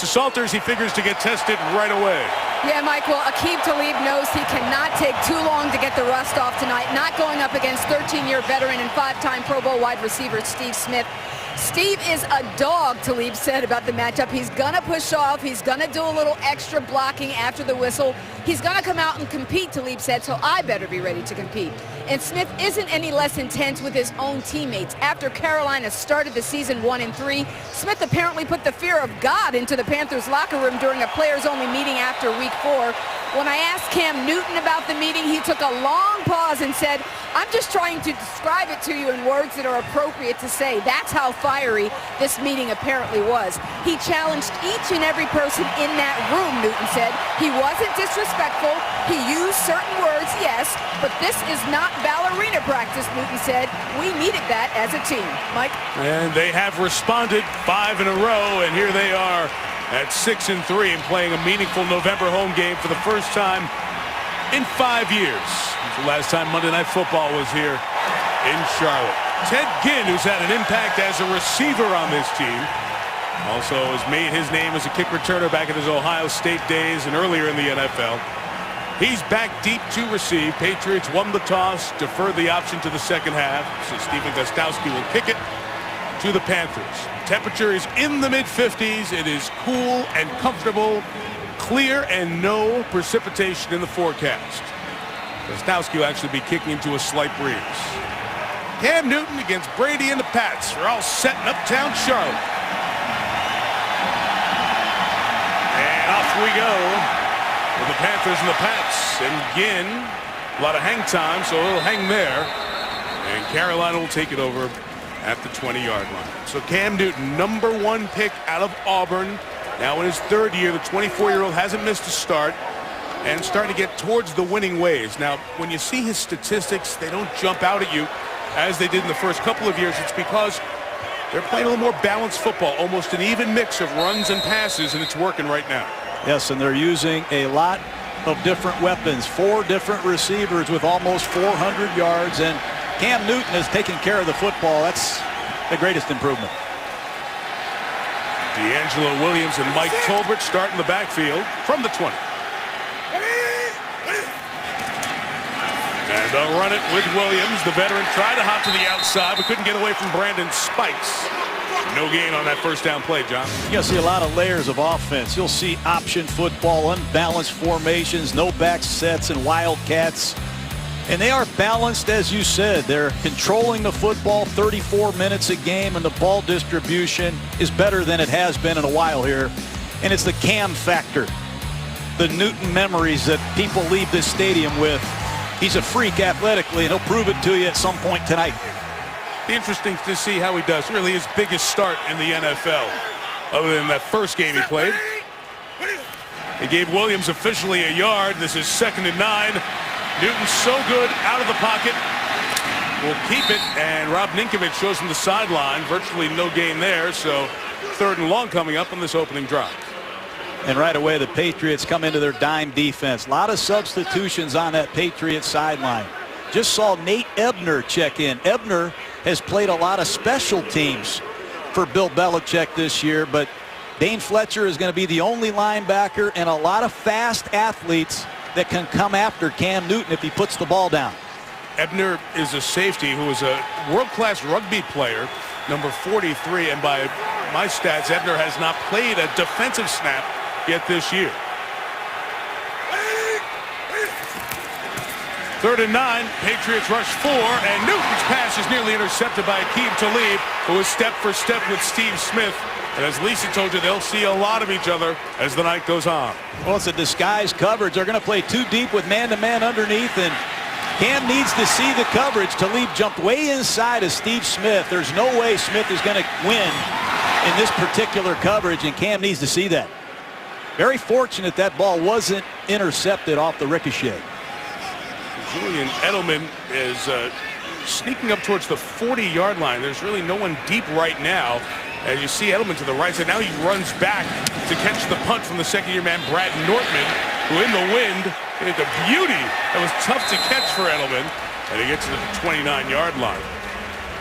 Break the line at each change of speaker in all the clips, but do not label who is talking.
the Salters, he figures to get tested right away.
Yeah, Michael, Aqib Talib knows he cannot take too long to get the rust off tonight, not going up against 13-year veteran and 5-time Pro Bowl wide receiver Steve Smith. Steve is a dog, Talib said about the matchup. He's going to push off. He's going to do a little extra blocking after the whistle. He's going to come out and compete, Talib said, so I better be ready to compete. And Smith isn't any less intense with his own teammates. After Carolina started the season 1-3, Smith apparently put the fear of God into the Panthers locker room during a players-only meeting after week 4. When I asked Cam Newton about the meeting, he took a long pause and said, I'm just trying to describe it to you in words that are appropriate to say. That's how fiery this meeting apparently was. He challenged each and every person in that room, Newton said. He wasn't disrespectful. He used certain words, yes, but this is not ballerina practice, Newton said. We needed that as a team. Mike?
And they have responded 5 in a row, and here they are at 6-3 and playing a meaningful November home game for the first time in 5 years. The last time Monday Night Football was here in Charlotte. Ted Ginn, who's had an impact as a receiver on this team, also has made his name as a kick returner back in his Ohio State days and earlier in the NFL. He's back deep to receive. Patriots won the toss, deferred the option to the second half, so Stephen Gostkowski will kick it to the Panthers. Temperature is in the mid-50s. It is cool and comfortable, clear, and no precipitation in the forecast. Gostkowski will actually be kicking into a slight breeze. Cam Newton against Brady and the Pats are all set in uptown Charlotte. And off we go with the Panthers and the Pats. And again, a lot of hang time, so it'll hang there. And Carolina will take it over at the 20-yard line. So Cam Newton, #1 pick out of Auburn. Now in his 3rd year, the 24-year-old hasn't missed a start and starting to get towards the winning ways. Now, when you see his statistics, they don't jump out at you as they did in the first couple of years. It's because they're playing a little more balanced football, almost an even mix of runs and passes, and it's working right now.
Yes, and they're using a lot of different weapons. 4 different receivers with almost 400 yards, and Cam Newton is taking care of the football. That's the greatest improvement.
D'Angelo Williams and Mike Tolbert start in the backfield from the 20. And they'll run it with Williams. The veteran tried to hop to the outside, but couldn't get away from Brandon Spikes. No gain on that first down play, John.
You'll see a lot of layers of offense. You'll see option football, unbalanced formations, no back sets, and wildcats. And they are balanced, as you said. They're controlling the football 34 minutes a game, and the ball distribution is better than it has been in a while here. And it's the Cam factor, the Newton memories that people leave this stadium with. He's a freak athletically, and he'll prove it to you at some point tonight.
Be interesting to see how he does. Really his biggest start in the NFL, other than that first game he played. They gave Williams officially a yard. This is 2nd and 9. Newton's so good out of the pocket. Will keep it, and Rob Ninkovich shows him the sideline. Virtually no gain there, so 3rd and long coming up on this opening drive.
And right away, the Patriots come into their dime defense. A lot of substitutions on that Patriots sideline. Just saw Nate Ebner check in. Ebner has played a lot of special teams for Bill Belichick this year, but Dane Fletcher is going to be the only linebacker, and a lot of fast athletes that can come after Cam Newton if he puts the ball down.
Ebner is a safety who is a world-class rugby player, number 43, and by my stats, Ebner has not played a defensive snap yet this year. 3rd and 9, Patriots rush 4, and Newton's pass is nearly intercepted by Aqib Talib, who is step for step with Steve Smith. And as Lisa told you, they'll see a lot of each other as the night goes on.
Well, it's a disguised coverage. They're going to play 2 deep with man-to-man underneath, and Cam needs to see the coverage. Talib jumped way inside of Steve Smith. There's no way Smith is going to win in this particular coverage, and Cam needs to see that. Very fortunate that ball wasn't intercepted off the ricochet.
Julian Edelman is sneaking up towards the 40-yard line. There's really no one deep right now. As you see Edelman to the right side, now he runs back to catch the punt from the second-year man, Brad Nortman, who in the wind hit a beauty. That was tough to catch for Edelman, and he gets to the 29-yard line.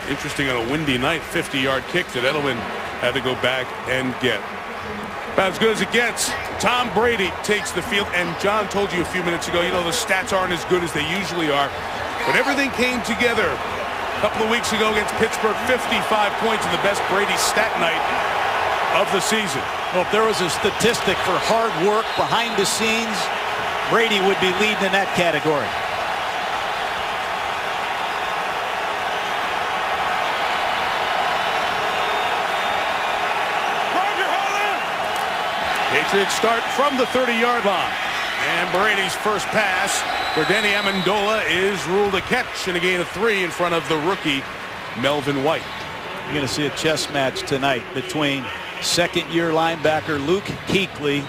Interesting on a windy night, 50-yard kick that Edelman had to go back and get. About as good as it gets. Tom Brady takes the field, and John told you a few minutes ago, you know, the stats aren't as good as they usually are. But everything came together a couple of weeks ago against Pittsburgh. 55 points in the best Brady stat night of the season.
Well, if there was a statistic for hard work behind the scenes, Brady would be leading in that category.
Patriots start from the 30-yard line. And Brady's first pass for Danny Amendola is ruled a catch and a gain of 3 in front of the rookie Melvin White.
You're going to see a chess match tonight between second-year linebacker Luke Kuechly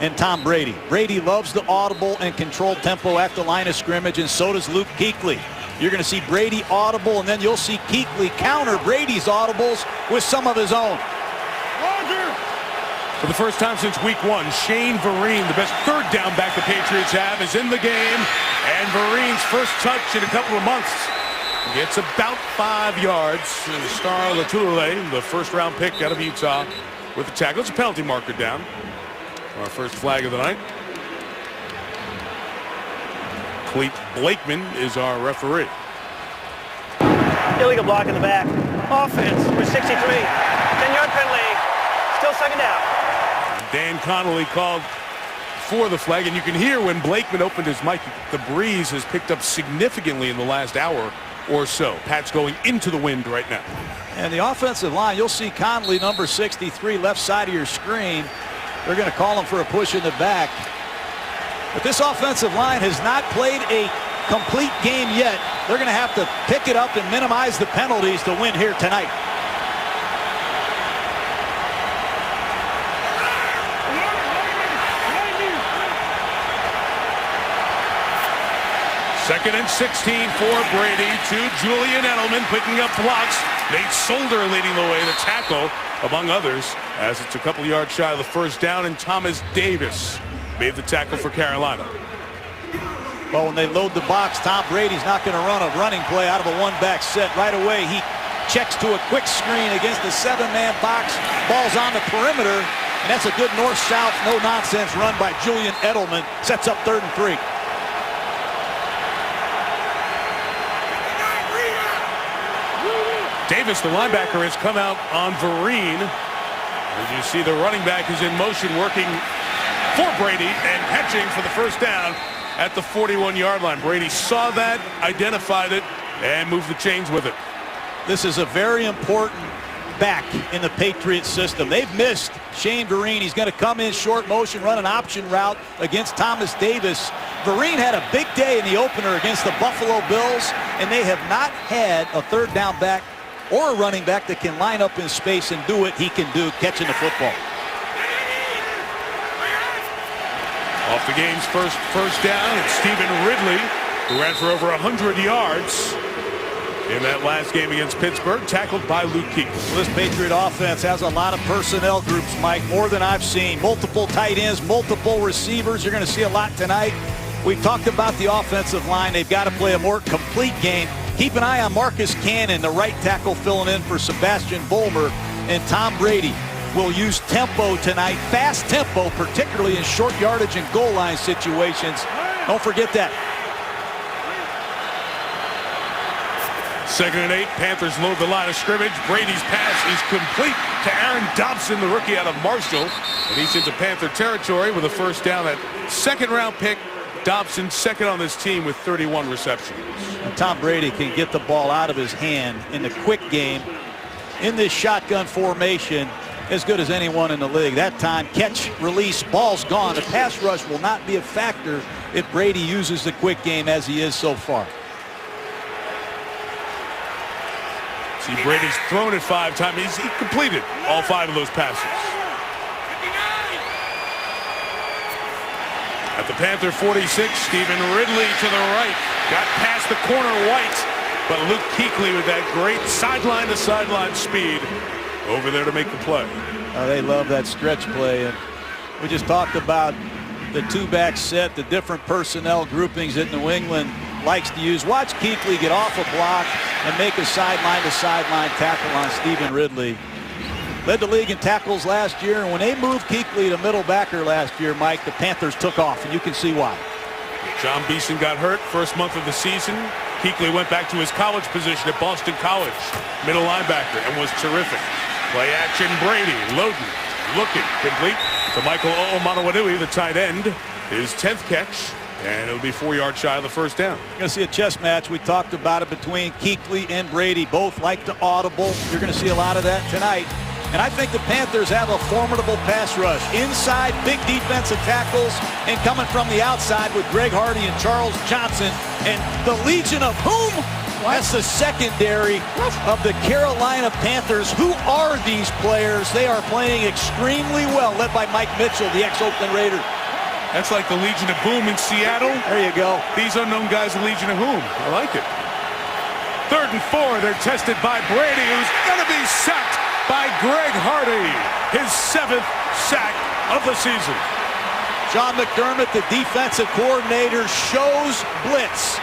and Tom Brady. Brady loves the audible and controlled tempo at the line of scrimmage, and so does Luke Kuechly. You're going to see Brady audible, and then you'll see Kuechly counter Brady's audibles with some of his own.
For the first time since week 1, Shane Vereen, the best third down back the Patriots have, is in the game. And Vereen's first touch in a couple of months gets about 5 yards. Star Latulippe, the first-round pick out of Utah, with the tackle. It's a penalty marker down. Our first flag of the night. Cleet Blakeman is our referee.
Illegal block in the back. Offense for 63. 10-yard penalty. Still second down.
Dan Connolly called for the flag, and you can hear when Blakeman opened his mic, the breeze has picked up significantly in the last hour or so. Pat's going into the wind right now.
And the offensive line, you'll see Connolly, number 63, left side of your screen. They're going to call him for a push in the back. But this offensive line has not played a complete game yet. They're going to have to pick it up and minimize the penalties to win here tonight.
Second and 16 for Brady to Julian Edelman picking up blocks. Nate Solder leading the way, the tackle, among others, as it's a couple yards shy of the first down, and Thomas Davis made the tackle for Carolina.
Well, when they load the box, Tom Brady's not going to run a running play out of a one-back set. Right away, he checks to a quick screen against the 7-man box. Ball's on the perimeter, and that's a good north-south, no-nonsense run by Julian Edelman. Sets up 3rd and 3.
Davis, the linebacker, has come out on Vereen. As you see, the running back is in motion, working for Brady and catching for the first down at the 41-yard line. Brady saw that, identified it, and moved the chains with it.
This is a very important back in the Patriots system. They've missed Shane Vereen. He's going to come in short motion, run an option route against Thomas Davis. Vereen had a big day in the opener against the Buffalo Bills, and they have not had a third down back or a running back that can line up in space and do what he can do, catching the football.
Off the game's first down, it's Stephen Ridley, who ran for over 100 yards in that last game against Pittsburgh, tackled by Luke Kuechly.
Well, this Patriot offense has a lot of personnel groups, Mike, more than I've seen. Multiple tight ends, multiple receivers. You're going to see a lot tonight. We've talked about the offensive line. They've got to play a more complete game. Keep an eye on Marcus Cannon, the right tackle, filling in for Sebastian Vollmer. And Tom Brady will use tempo tonight, fast tempo, particularly in short yardage and goal line situations. Don't forget that.
2nd and 8, Panthers load the line of scrimmage. Brady's pass is complete to Aaron Dobson, the rookie out of Marshall. And he's into Panther territory with a first down. That 2nd-round pick, Dobson, second on this team with 31 receptions.
And Tom Brady can get the ball out of his hand in the quick game in this shotgun formation as good as anyone in the league. That time, catch, release, ball's gone. The pass rush will not be a factor if Brady uses the quick game as he is so far.
See, Brady's thrown it 5 times. He completed all 5 of those passes. At the Panther 46, Stephen Ridley to the right. Got past the corner White, but Luke Kuechly with that great sideline-to-sideline speed over there to make the play.
They love that stretch play. And we just talked about the 2-back set, the different personnel groupings that New England likes to use. Watch Kuechly get off a block and make a sideline-to-sideline tackle on Stephen Ridley. Led the league in tackles last year, and when they moved Kuechly to middle backer last year, Mike, the Panthers took off, and you can see why.
John Beeson got hurt first month of the season. Kuechly went back to his college position at Boston College, middle linebacker, and was terrific. Play action, Brady, loading, looking, complete to Michael O'Manawanui, the tight end. His 10th catch, and it'll be 4 yards shy of the first down.
You're going to see a chess match. We talked about it between Kuechly and Brady. Both like to audible. You're going to see a lot of that tonight. And I think the Panthers have a formidable pass rush. Inside, big defensive tackles, and coming from the outside with Greg Hardy and Charles Johnson. And the Legion of whom? That's the secondary of the Carolina Panthers. Who are these players? They are playing extremely well, led by Mike Mitchell, the ex-Oakland Raider.
That's like the Legion of Boom in Seattle.
There you go.
These unknown guys, the Legion of Whom. I like it. 3rd and 4. They're tested by Brady, who's going to be sacked by Greg Hardy. His 7th sack of the season.
Sean McDermott, the defensive coordinator, shows blitz.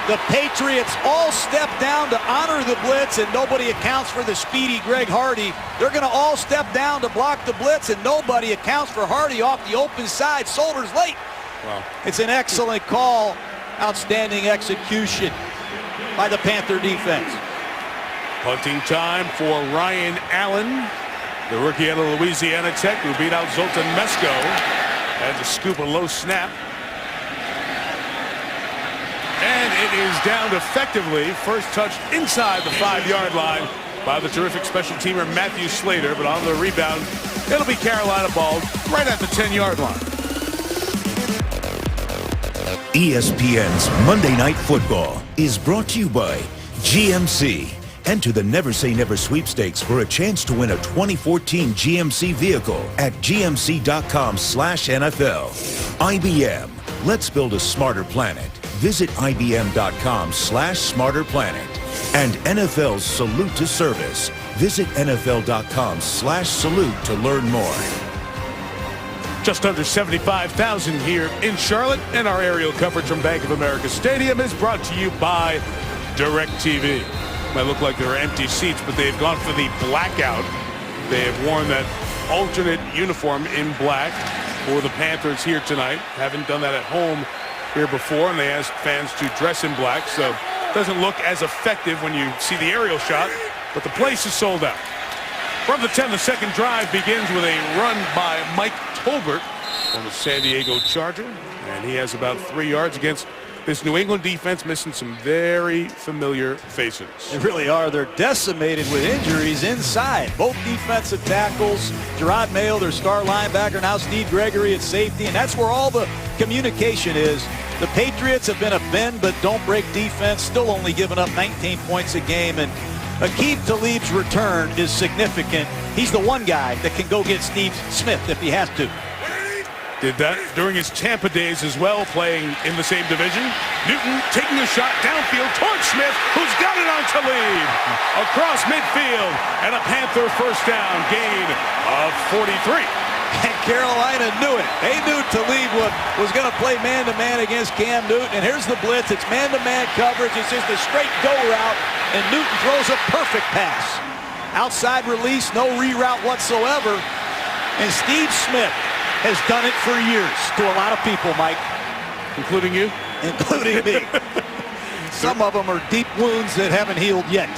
The Patriots all step down to honor the blitz, and nobody accounts for the speedy Greg Hardy. They're going to all step down to block the blitz, and nobody accounts for Hardy off the open side. Solder's late.
Wow.
It's an excellent call. Outstanding execution by the Panther defense.
Punting time for Ryan Allen, the rookie out of Louisiana Tech, who beat out Zoltan Mesko. Had to scoop a low snap. And it is downed effectively. First touch inside the 5-yard line by the terrific special teamer Matthew Slater. But on the rebound, it'll be Carolina ball right at the 10-yard line.
ESPN's Monday Night Football is brought to you by GMC. Enter the Never Say Never sweepstakes for a chance to win a 2014 GMC vehicle at gmc.com/NFL. IBM. Let's build a smarter planet. Visit IBM.com/smarterplanet. And NFL's Salute to Service. Visit NFL.com/salute to learn more.
Just under 75,000 here in Charlotte, and our aerial coverage from Bank of America Stadium is brought to you by DirecTV. Might look like there are empty seats, but they've gone for the blackout. They have worn that alternate uniform in black for the Panthers here tonight. Haven't done that at home here before, and they asked fans to dress in black, so it doesn't look as effective when you see the aerial shot, but the place is sold out. From the 10, the second drive begins with a run by Mike Tolbert on the San Diego Charger, and he has about 3 yards against this New England defense, missing some very familiar faces.
They really are. They're decimated with injuries inside. Both defensive tackles, Gerard Mayo, their star linebacker, now Steve Gregory at safety, and that's where all the communication is. The Patriots have been a bend but don't break defense, still only giving up 19 points a game, and Aqib Talib's return is significant. He's the one guy that can go get Steve Smith if he has to.
Did that during his Tampa days as well, playing in the same division. Newton taking a shot downfield towards Smith, who's got it on Talib. Across midfield, and a Panther first down, gain of 43.
And Carolina knew it. They knew Talib was going to play man-to-man against Cam Newton. And here's the blitz. It's man-to-man coverage. It's just a straight go route. And Newton throws a perfect pass. Outside release, no reroute whatsoever. And Steve Smith has done it for years to a lot of people, Mike.
Including you?
Including me. Some of them are deep wounds that haven't healed yet.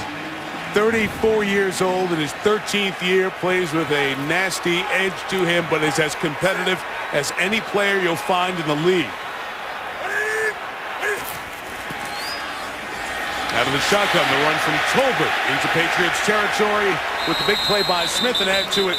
34 years old in his 13th year, plays with a nasty edge to him, but is as competitive as any player you'll find in the league. Out of the shotgun, the run from Tolbert into Patriots territory with the big play by Smith, and add to it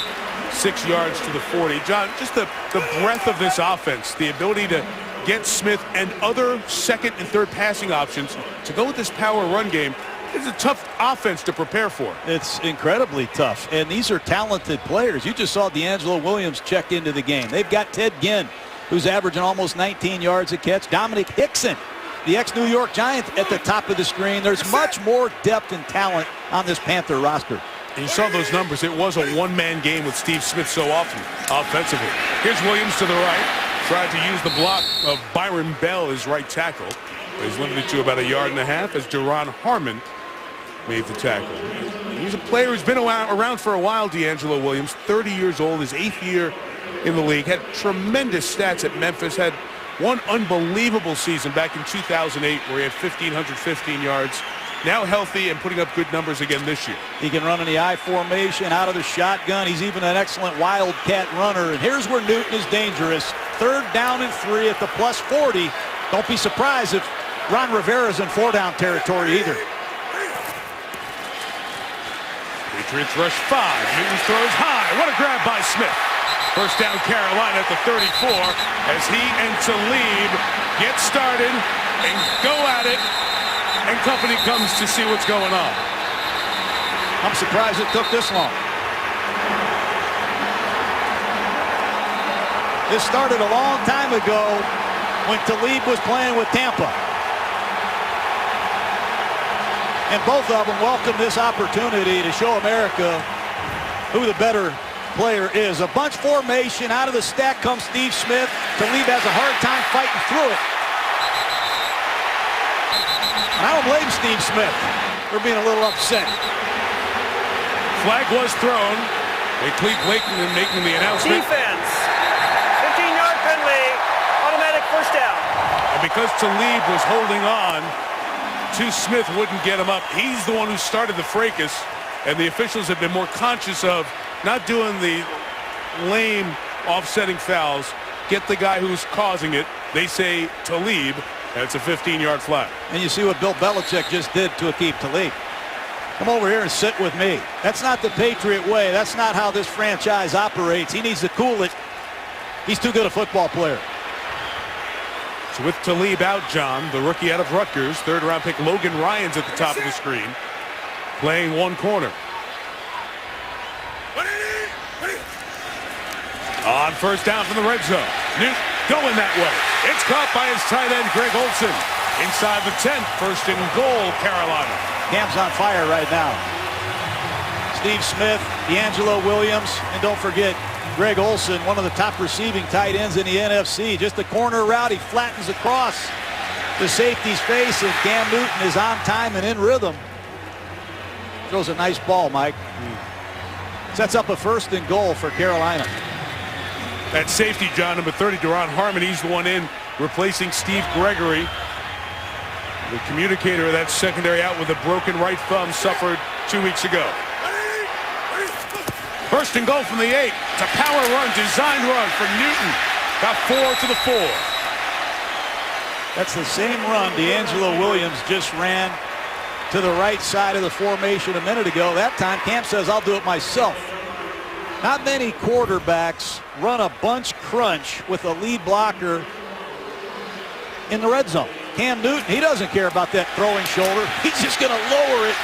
6 yards to the 40. John, just the breadth of this offense, the ability to get Smith and other second and third passing options to go with this power run game. It's a tough offense to prepare for.
It's incredibly tough, and these are talented players. You just saw D'Angelo Williams check into the game. They've got Ted Ginn, who's averaging almost 19 yards a catch. Dominic Hickson, the ex-New York Giant, at the top of the screen. There's much more depth and talent on this Panther roster.
And you saw those numbers. It was a one-man game with Steve Smith so often offensively. Here's Williams to the right. Tried to use the block of Byron Bell, his right tackle. He's limited to about 1.5 yards as Duron Harmon made the tackle. He's a player who's been around for a while, D'Angelo Williams, 30 years old, his 8th year in the league. Had tremendous stats at Memphis. Had one unbelievable season back in 2008 where he had 1,515 yards. Now healthy and putting up good numbers again this year.
He can run in the I formation, out of the shotgun. He's even an excellent wildcat runner. And here's where Newton is dangerous. 3rd down and 3 at the +40. Don't be surprised if Ron Rivera's in 4-down territory either.
Patriots rush 5. Newton throws high. What a grab by Smith. First down Carolina at the 34 as he and Talib get started and go at it. And company comes to see what's going on.
I'm surprised it took this long. This started a long time ago when Talib was playing with Tampa. And both of them welcome this opportunity to show America who the better player is. A bunch formation. Out of the stack comes Steve Smith. Talib has a hard time fighting through it. And I don't blame Steve Smith for being a little upset.
Flag was thrown. Cleve Blakeman making the announcement.
Defense. 15-yard penalty. Automatic first down.
And because Talib was holding on to Smith, wouldn't get him up. He's the one who started the fracas. And the officials have been more conscious of not doing the lame offsetting fouls. Get the guy who's causing it. They say Talib. And it's a 15-yard flag.
And you see what Bill Belichick just did to Aqib Talib. Come over here and sit with me. That's not the Patriot way. That's not how this franchise operates. He needs to cool it. He's too good a football player.
So with Talib out, John, the rookie out of Rutgers, 3rd-round pick Logan Ryan's at the top of the screen, playing one corner. On first down from the red zone. Newton going that way. It's caught by his tight end, Greg Olsen. Inside the 10, 1st and goal, Carolina.
Cam's on fire right now. Steve Smith, D'Angelo Williams, and don't forget Greg Olsen, one of the top receiving tight ends in the NFC. Just a corner route, he flattens across the safety's face, and Cam Newton is on time and in rhythm. Throws a nice ball, Mike. Sets up a 1st and goal for Carolina.
At safety, John, number 30, Deron Harmon, he's the one in, replacing Steve Gregory. The communicator of that secondary out with a broken right thumb, suffered 2 weeks ago. 1st and goal from the 8. It's a power run, designed run for Newton. Got 4 to the 4.
That's the same run D'Angelo Williams just ran to the right side of the formation a minute ago. That time, Camp says, I'll do it myself. Not many quarterbacks run a bunch crunch with a lead blocker in the red zone. Cam Newton, he doesn't care about that throwing shoulder. He's just going to lower it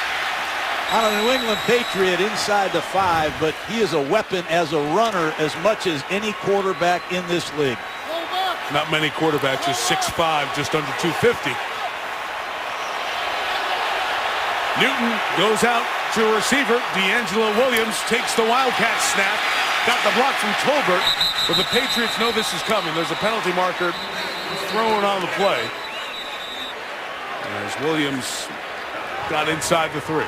on a New England Patriot inside the 5, but he is a weapon as a runner as much as any quarterback in this league.
Not many quarterbacks are 6'5", just under 250. Newton goes out to a receiver. D'Angelo Williams takes the Wildcat snap. Got the block from Tolbert. But the Patriots know this is coming. There's a penalty marker thrown on the play. As Williams got inside the 3.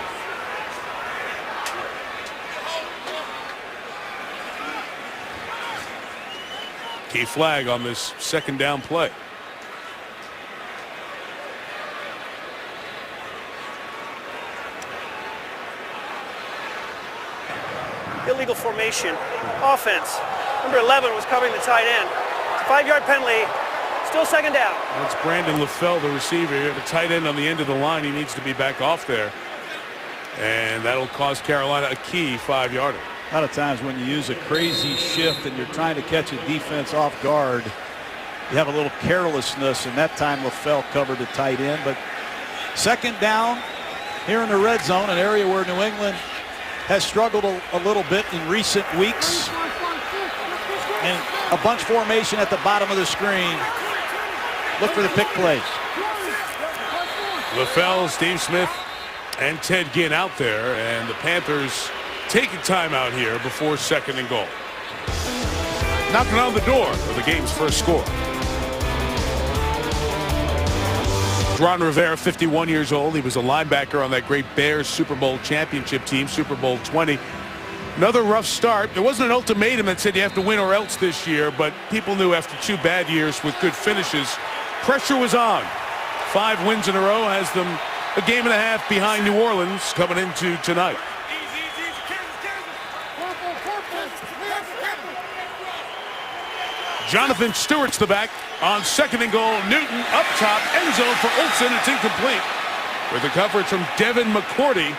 Key flag on this 2nd down play.
Illegal formation. Offense. Number 11 was covering the tight end. It's a 5-yard penalty. Still 2nd down.
That's Brandon LaFell, the receiver. The tight end on the end of the line. He needs to be back off there. And that'll cost Carolina a key 5-yarder.
A lot of times when you use a crazy shift and you're trying to catch a defense off guard, you have a little carelessness, and that time LaFell covered the tight end. But 2nd down here in the red zone, an area where New England has struggled a little bit in recent weeks. And a bunch formation at the bottom of the screen. Look for the pick plays.
LaFell, Steve Smith, and Ted Ginn out there, and the Panthers taking time out here before 2nd and goal. Knocking on the door of the game's first score. Ron Rivera, 51 years old. He was a linebacker on that great Bears Super Bowl championship team, Super Bowl 20. Another rough start. There wasn't an ultimatum that said you have to win or else this year, but people knew after 2 bad years with good finishes, pressure was on. 5 wins in a row has them a game and a half behind New Orleans coming into tonight. Jonathan Stewart's the back on 2nd and goal. Newton up top, end zone for Olsen. It's incomplete. With the coverage from Devin McCourty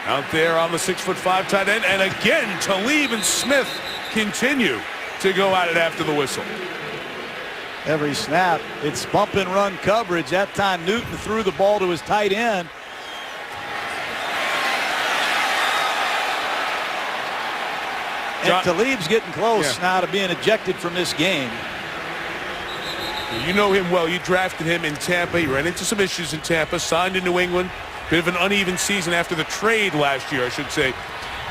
out there on the 6'5" tight end. And again, Talib and Smith continue to go at it after the whistle.
Every snap, it's bump and run coverage. That time Newton threw the ball to his tight end. And Talib's getting close now to being ejected from this game.
You know him well. You drafted him in Tampa. He ran into some issues in Tampa, signed in New England. Bit of an uneven season after the trade last year, I should say,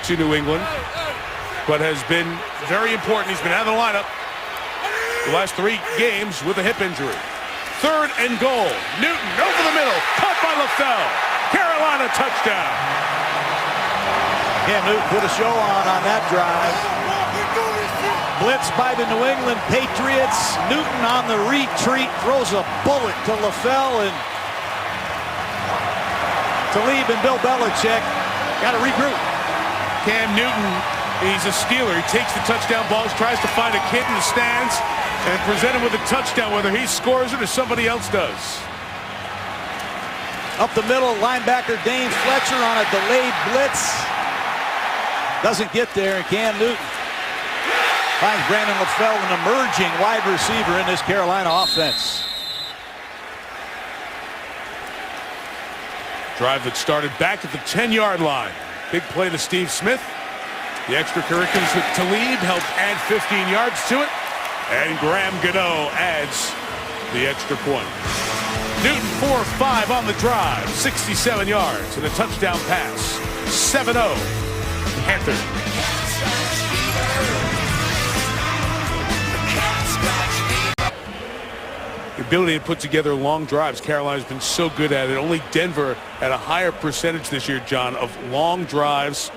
to New England. But has been very important. He's been out of the lineup the last 3 games with a hip injury. 3rd and goal. Newton over the middle. Caught by LaFell. Carolina touchdown.
Cam Newton put a show on that drive. Blitz by the New England Patriots. Newton on the retreat throws a bullet to LaFell, and Talib and Bill Belichick got to regroup.
Cam Newton, he's a Steeler. He takes the touchdown balls, tries to find a kid in the stands, and present him with a touchdown, whether he scores it or somebody else does.
Up the middle, linebacker Dane Fletcher on a delayed blitz. Doesn't get there, and Cam Newton finds Brandon LaFell, an emerging wide receiver in this Carolina offense.
Drive that started back at the 10-yard line. Big play to Steve Smith. The extracurriculars with Talib helped add 15 yards to it. And Graham Gano adds the extra point. Newton 4-5 on the drive, 67 yards and a touchdown pass. 7-0 Panthers. The ability to put together long drives. Carolina's been so good at it. Only Denver had a higher percentage this year, John, of long drives,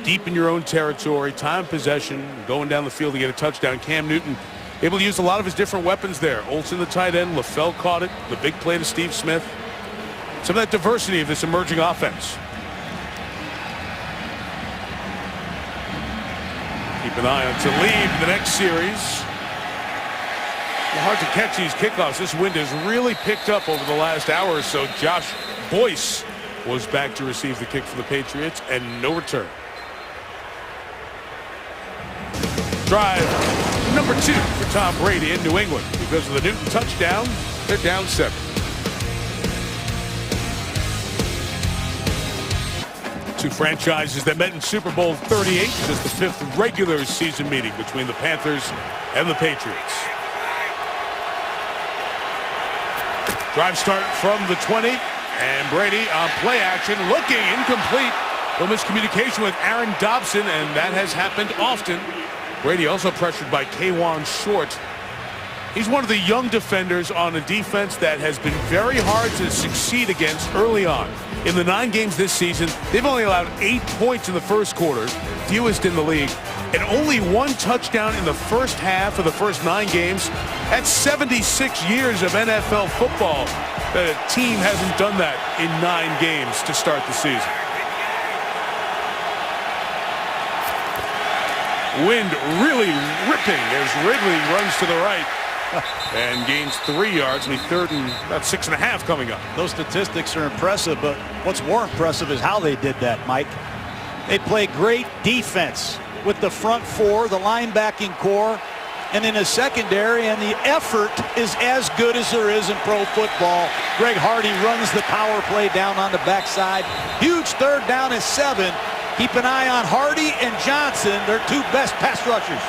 deep in your own territory, time possession, going down the field to get a touchdown. Cam Newton able to use a lot of his different weapons there. Olsen, the tight end, LaFell caught it. The big play to Steve Smith. Some of that diversity of this emerging offense. Keep an eye on Talib the next series. Hard to catch these kickoffs. This wind has really picked up over the last hour or so. Josh Boyce was back to receive the kick for the Patriots, and no return. Drive number 2 for Tom Brady in New England. Because of the Newton touchdown, they're down 7. Two franchises that met in Super Bowl 38, just the 5th regular season meeting between the Panthers and the Patriots. Drive start from the 20, and Brady on play action, looking incomplete. A miscommunication with Aaron Dobson, and that has happened often. Brady also pressured by K'Wan Short. He's one of the young defenders on a defense that has been very hard to succeed against early on. In the 9 games this season, they've only allowed 8 points in the first quarter, fewest in the league, and only 1 touchdown in the first half of the first 9 games. That's 76 years of NFL football that a team hasn't done that in 9 games to start the season. Wind really ripping as Ridley runs to the right and gains 3 yards. It'll be 3rd and about 6.5 coming up.
Those statistics are impressive, but what's more impressive is how they did that, Mike. They play great defense with the front 4, the linebacking core, and in the secondary, and the effort is as good as there is in pro football. Greg Hardy runs the power play down on the backside. Huge 3rd down and 7. Keep an eye on Hardy and Johnson, their 2 best pass rushers.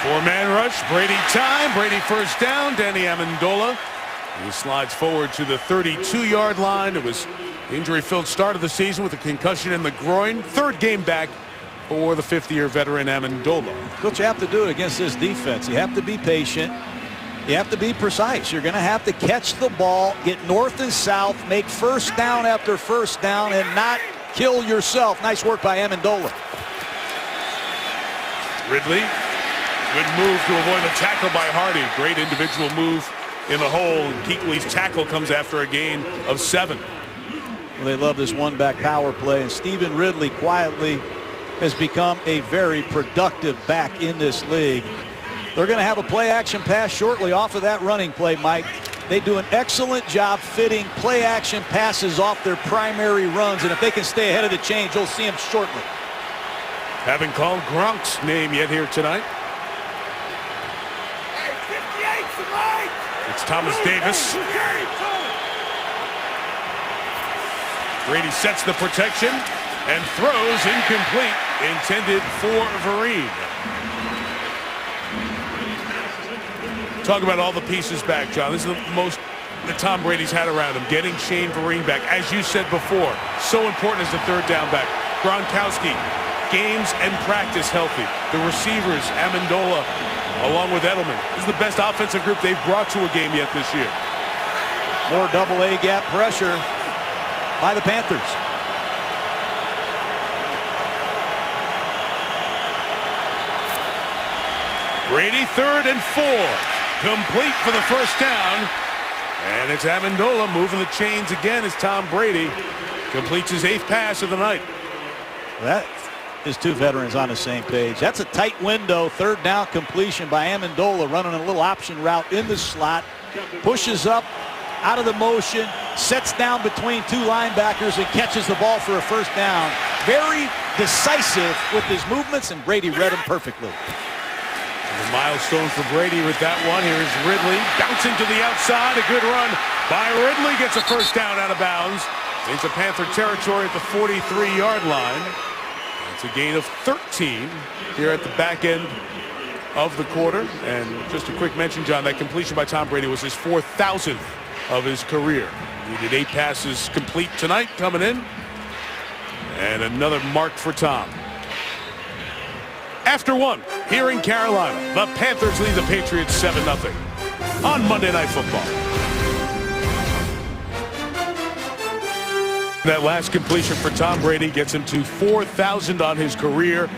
Four-man rush, Brady time, Brady first down, Danny Amendola. He slides forward to the 32-yard line. It was injury-filled start of the season with a concussion in the groin. 3rd game back or the 50-year veteran Amendola.
What you have to do against this defense, you have to be patient. You have to be precise. You're going to have to catch the ball, get north and south, make first down after first down, and not kill yourself. Nice work by Amendola.
Ridley, good move to avoid the tackle by Hardy. Great individual move in the hole. Kuechly's tackle comes after a gain of 7.
Well, they love this one-back power play, and Stephen Ridley quietly has become a very productive back in this league. They're going to have a play-action pass shortly off of that running play, Mike. They do an excellent job fitting play-action passes off their primary runs, and if they can stay ahead of the change, you'll see them shortly.
Haven't called Gronk's name yet here tonight. It's Thomas Davis. Brady sets the protection and throws incomplete, intended for Vereen. Talk about all the pieces back, John. This is the most that Tom Brady's had around him. Getting Shane Vereen back, as you said before, so important as the third down back. Gronkowski, games and practice healthy. The receivers, Amendola, along with Edelman. This is the best offensive group they've brought to a game yet this year.
More double-A gap pressure by the Panthers.
Brady 3rd and 4. Complete for the first down. And it's Amendola moving the chains again as Tom Brady completes his 8th pass of the night.
That is two veterans on the same page. That's a tight window. 3rd down completion by Amendola, running a little option route in the slot. Pushes up out of the motion, sets down between 2 linebackers and catches the ball for a first down. Very decisive with his movements, and Brady read him perfectly.
A milestone for Brady with that one. Here's Ridley bouncing to the outside. A good run by Ridley. Gets a first down out of bounds into Panther territory at the 43-yard line. It's a gain of 13 here at the back end of the quarter. And just a quick mention, John, that completion by Tom Brady was his 4,000th of his career. He did 8 passes complete tonight coming in. And another mark for Tom. After 1, here in Carolina, the Panthers lead the Patriots 7-0 on Monday Night Football. That last completion for Tom Brady gets him to 4,000 on his career.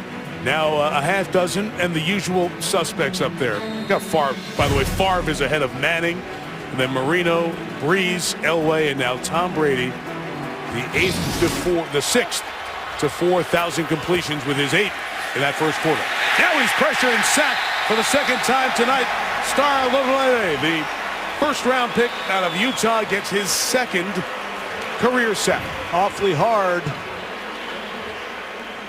Now a half dozen and the usual suspects up there. Got Favre, by the way. Favre is ahead of Manning, and then Marino, Breeze, Elway, and now Tom Brady, the 6th to 4,000 completions with his 8th in that first quarter. Now he's pressured and sacked for the 2nd time tonight. Star Lotulelei, the first-round pick out of Utah, gets his 2nd career sack.
Awfully hard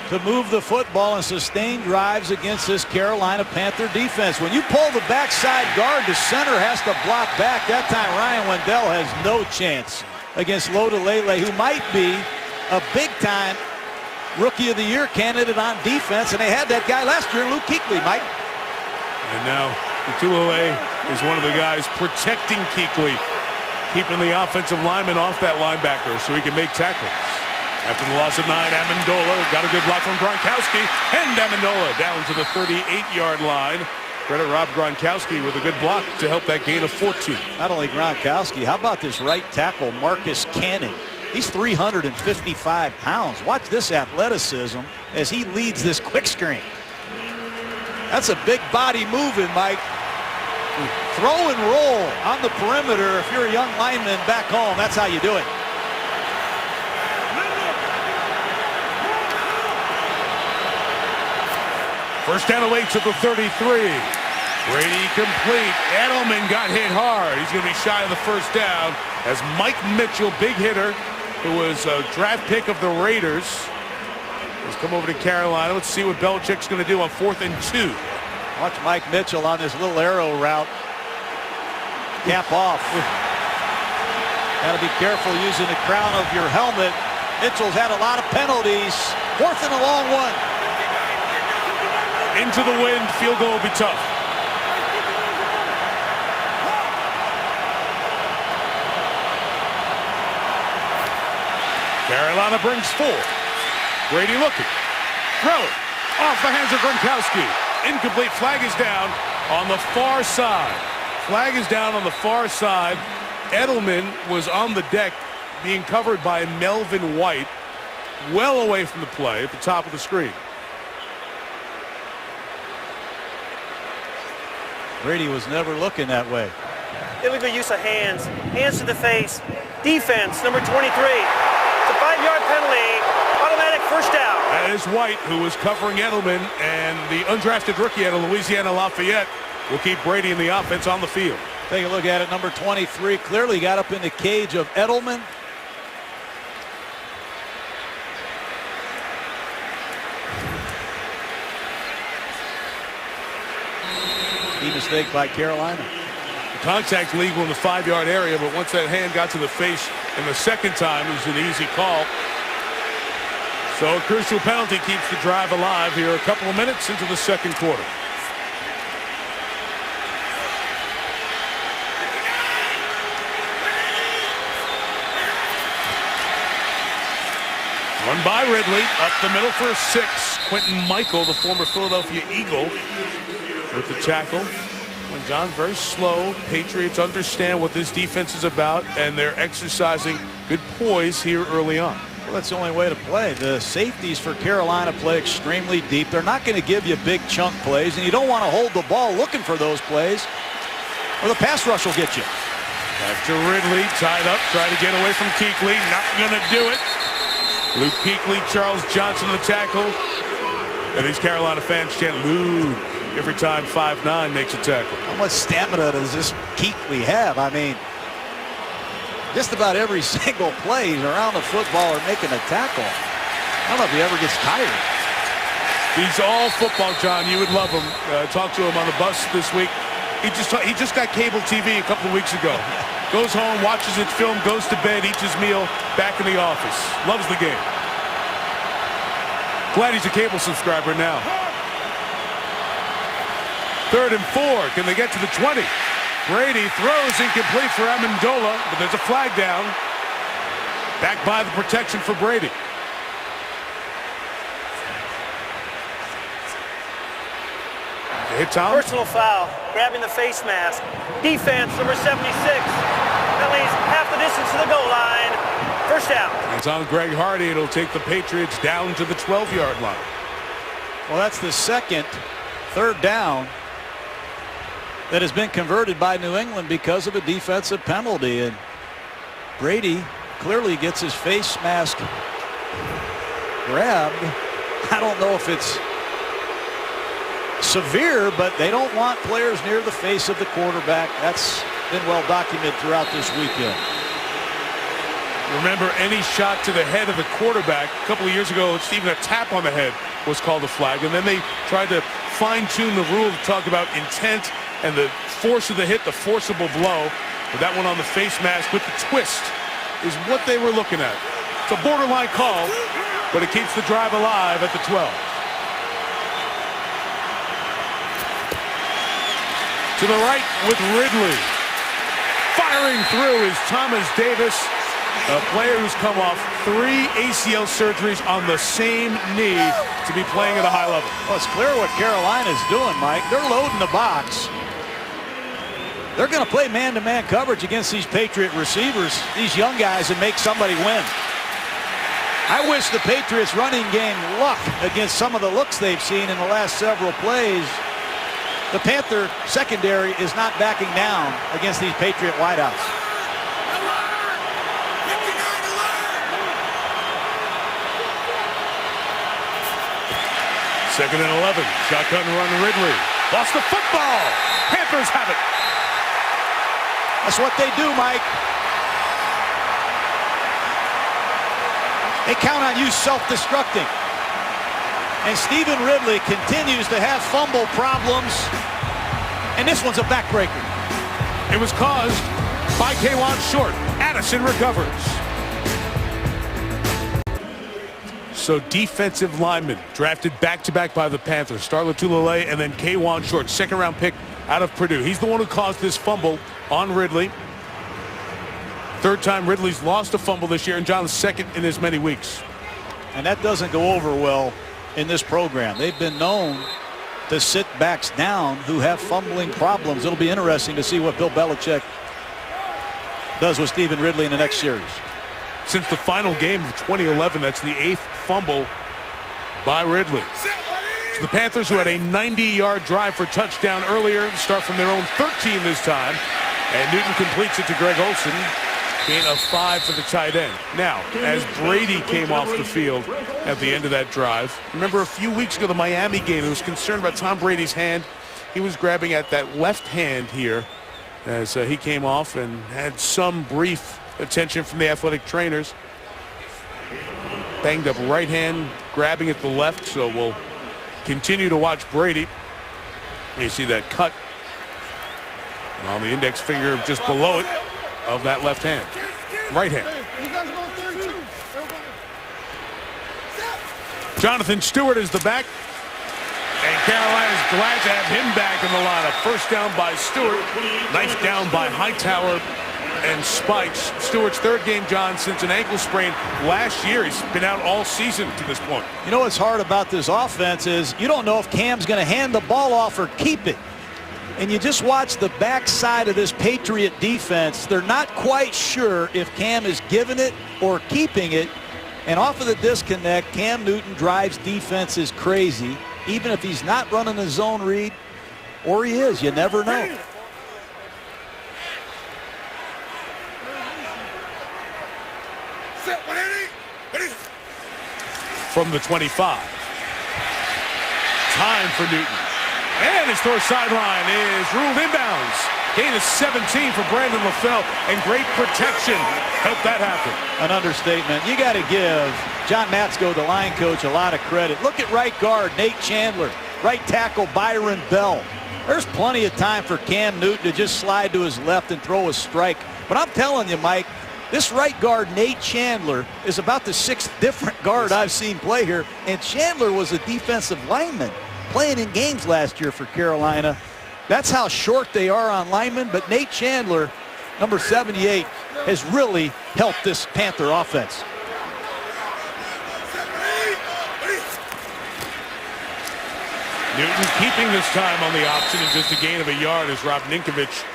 to move the football and sustain drives against this Carolina Panther defense. When you pull the backside guard, the center has to block back. That time Ryan Wendell has no chance against Lotulelei, who might be a big-time Rookie of the Year candidate on defense, and they had that guy last year, Luke Kuechly, Mike.
And now Lotulelei is one of the guys protecting Kuechly, keeping the offensive lineman off that linebacker so he can make tackles. After the loss of 9, Amendola got a good block from Gronkowski, and Amendola down to the 38-yard line. Credit Rob Gronkowski with a good block to help that gain of 14.
Not only Gronkowski, how about this right tackle, Marcus Cannon? He's 355 pounds. Watch this athleticism as he leads this quick screen. That's a big body moving, Mike. Throw and roll on the perimeter. If you're a young lineman back home, that's how you do it.
First down away to the 33. Brady complete. Edelman got hit hard. He's going to be shy of the first down as Mike Mitchell, big hitter, who was a draft pick of the Raiders, has come over to Carolina. Let's see what Belichick's going to do on 4th and 2.
Watch Mike Mitchell on this little arrow route. Cap off. Got to be careful using the crown of your helmet. Mitchell's had a lot of penalties. 4th and a long one.
Into the wind, field goal will be tough. Carolina brings 4. Brady looking. Throw it. Off the hands of Gronkowski. Incomplete. Flag is down on the far side. Flag is down on the far side. Edelman was on the deck being covered by Melvin White, well away from the play at the top of the screen.
Brady was never looking that way.
Illegal use of hands. Hands to the face. Defense, number 23. It's a 5-yard penalty. Automatic first down.
That is White, who was covering Edelman, and the undrafted rookie out of Louisiana Lafayette will keep Brady in the offense on the field.
Take a look at it. Number 23 clearly got up in the cage of Edelman. Key mistake by Carolina.
The contact legal in the 5-yard area, but once that hand got to the face and the second time, it was an easy call. So a crucial penalty keeps the drive alive here a couple of minutes into the second quarter. Run by Ridley, up the middle for a 6. Quentin Michael, the former Philadelphia Eagle, with the tackle. When John, very slow. Patriots understand what this defense is about, and they're exercising good poise here early on.
Well, that's the only way to play. The safeties for Carolina play extremely deep. They're not going to give you big chunk plays, and you don't want to hold the ball looking for those plays, or the pass rush will get you.
After Ridley tied up, trying to get away from Kuechly, not going to do it. Luke Kuechly, Charles Johnson the tackle. And these Carolina fans chant Luke every time 5'9" makes a tackle.
How much stamina does this Kuechly have? I mean, just about every single play he's around the football or making a tackle. I don't know if he ever gets tired.
He's all football, John. You would love him. Talked to him on the bus this week. He just got cable TV a couple of weeks ago. Goes home, watches his film, goes to bed, eats his meal, back in the office. Loves the game. Glad he's a cable subscriber now. 3rd and 4. Can they get to the 20? Brady throws incomplete for Amendola, but there's a flag down. Back by the protection for Brady. Hit Tom.
Personal foul. Grabbing the face mask. Defense, number 76. That leaves half the distance to the goal line. First down.
It's on Greg Hardy. It'll take the Patriots down to the 12-yard line.
Well, that's the second 3rd down that has been converted by New England because of a defensive penalty. And Brady clearly gets his face mask grabbed. I don't know if it's severe, but they don't want players near the face of the quarterback. That's been well documented throughout this weekend.
Remember, any shot to the head of the quarterback a couple of years ago, it's even a tap on the head was called a flag. And then they tried to fine-tune the rule to talk about intent and the force of the hit, the forcible blow. But that one on the face mask with the twist is what they were looking at. It's a borderline call, but it keeps the drive alive at the 12. To the right with Ridley. Firing through is Thomas Davis, a player who's come off 3 ACL surgeries on the same knee to be playing at a high level.
Well, it's clear what Carolina's doing, Mike. They're loading the box. They're going to play man-to-man coverage against these Patriot receivers, these young guys, and make somebody win. I wish the Patriots running game luck against some of the looks they've seen in the last several plays. The Panther secondary is not backing down against these Patriot wideouts.
Second and 11. Shotgun run Ridley. Lost the football. Panthers have it.
That's what they do, Mike. They count on you self-destructing. And Stephen Ridley continues to have fumble problems. And this one's a backbreaker.
It was caused by K'Wan Short. Addison recovers. So defensive linemen drafted back-to-back by the Panthers. Starla Tulele and then K'Wan Short, second-round pick out of Purdue. He's the one who caused this fumble on Ridley. 3rd time Ridley's lost a fumble this year, and John's 2nd in as many weeks.
And that doesn't go over well in this program. They've been known to sit backs down who have fumbling problems. It'll be interesting to see what Bill Belichick does with Stephen Ridley in the next series.
Since the final game of 2011, that's the 8th fumble by Ridley. So the Panthers, who had a 90-yard drive for touchdown earlier, start from their own 13 this time. And Newton completes it to Greg Olsen. Gain of 5 for the tight end. Now, as Brady came off the field at the end of that drive, remember a few weeks ago, the Miami game, there was concern about Tom Brady's hand. He was grabbing at that left hand here as he came off and had some brief attention from the athletic trainers. Banged up right hand, grabbing at the left, so we'll continue to watch Brady. You see that cut on the index finger just below it of that left hand. Right hand. Jonathan Stewart is the back. And Carolina's glad to have him back in the lineup. First down by Stewart. Ninth down by Hightower and Spikes. Stewart's third game, John, since an ankle sprain last year. He's been out all season to this point.
You know what's hard about this offense is you don't know if Cam's going to hand the ball off or keep it. And you just watch the backside of this Patriot defense. They're not quite sure if Cam is giving it or keeping it. And off of the disconnect, Cam Newton drives defenses crazy, even if he's not running a zone read, or he is. You never know.
From the 25. Time for Newton. And his throw sideline is ruled inbounds. Gain is 17 for Brandon LaFell, and great protection helped that happen.
An understatement. You got to give John Matsko, the line coach, a lot of credit. Look at right guard Nate Chandler, right tackle Byron Bell. There's plenty of time for Cam Newton to just slide to his left and throw a strike. But I'm telling you, Mike, this right guard Nate Chandler is about the 6th different guard I've seen play here. And Chandler was a defensive lineman playing in games last year for Carolina. That's how short they are on linemen, but Nate Chandler, number 78, has really helped this Panther offense.
Newton keeping this time on the option and just a gain of a yard as Rob Ninkovich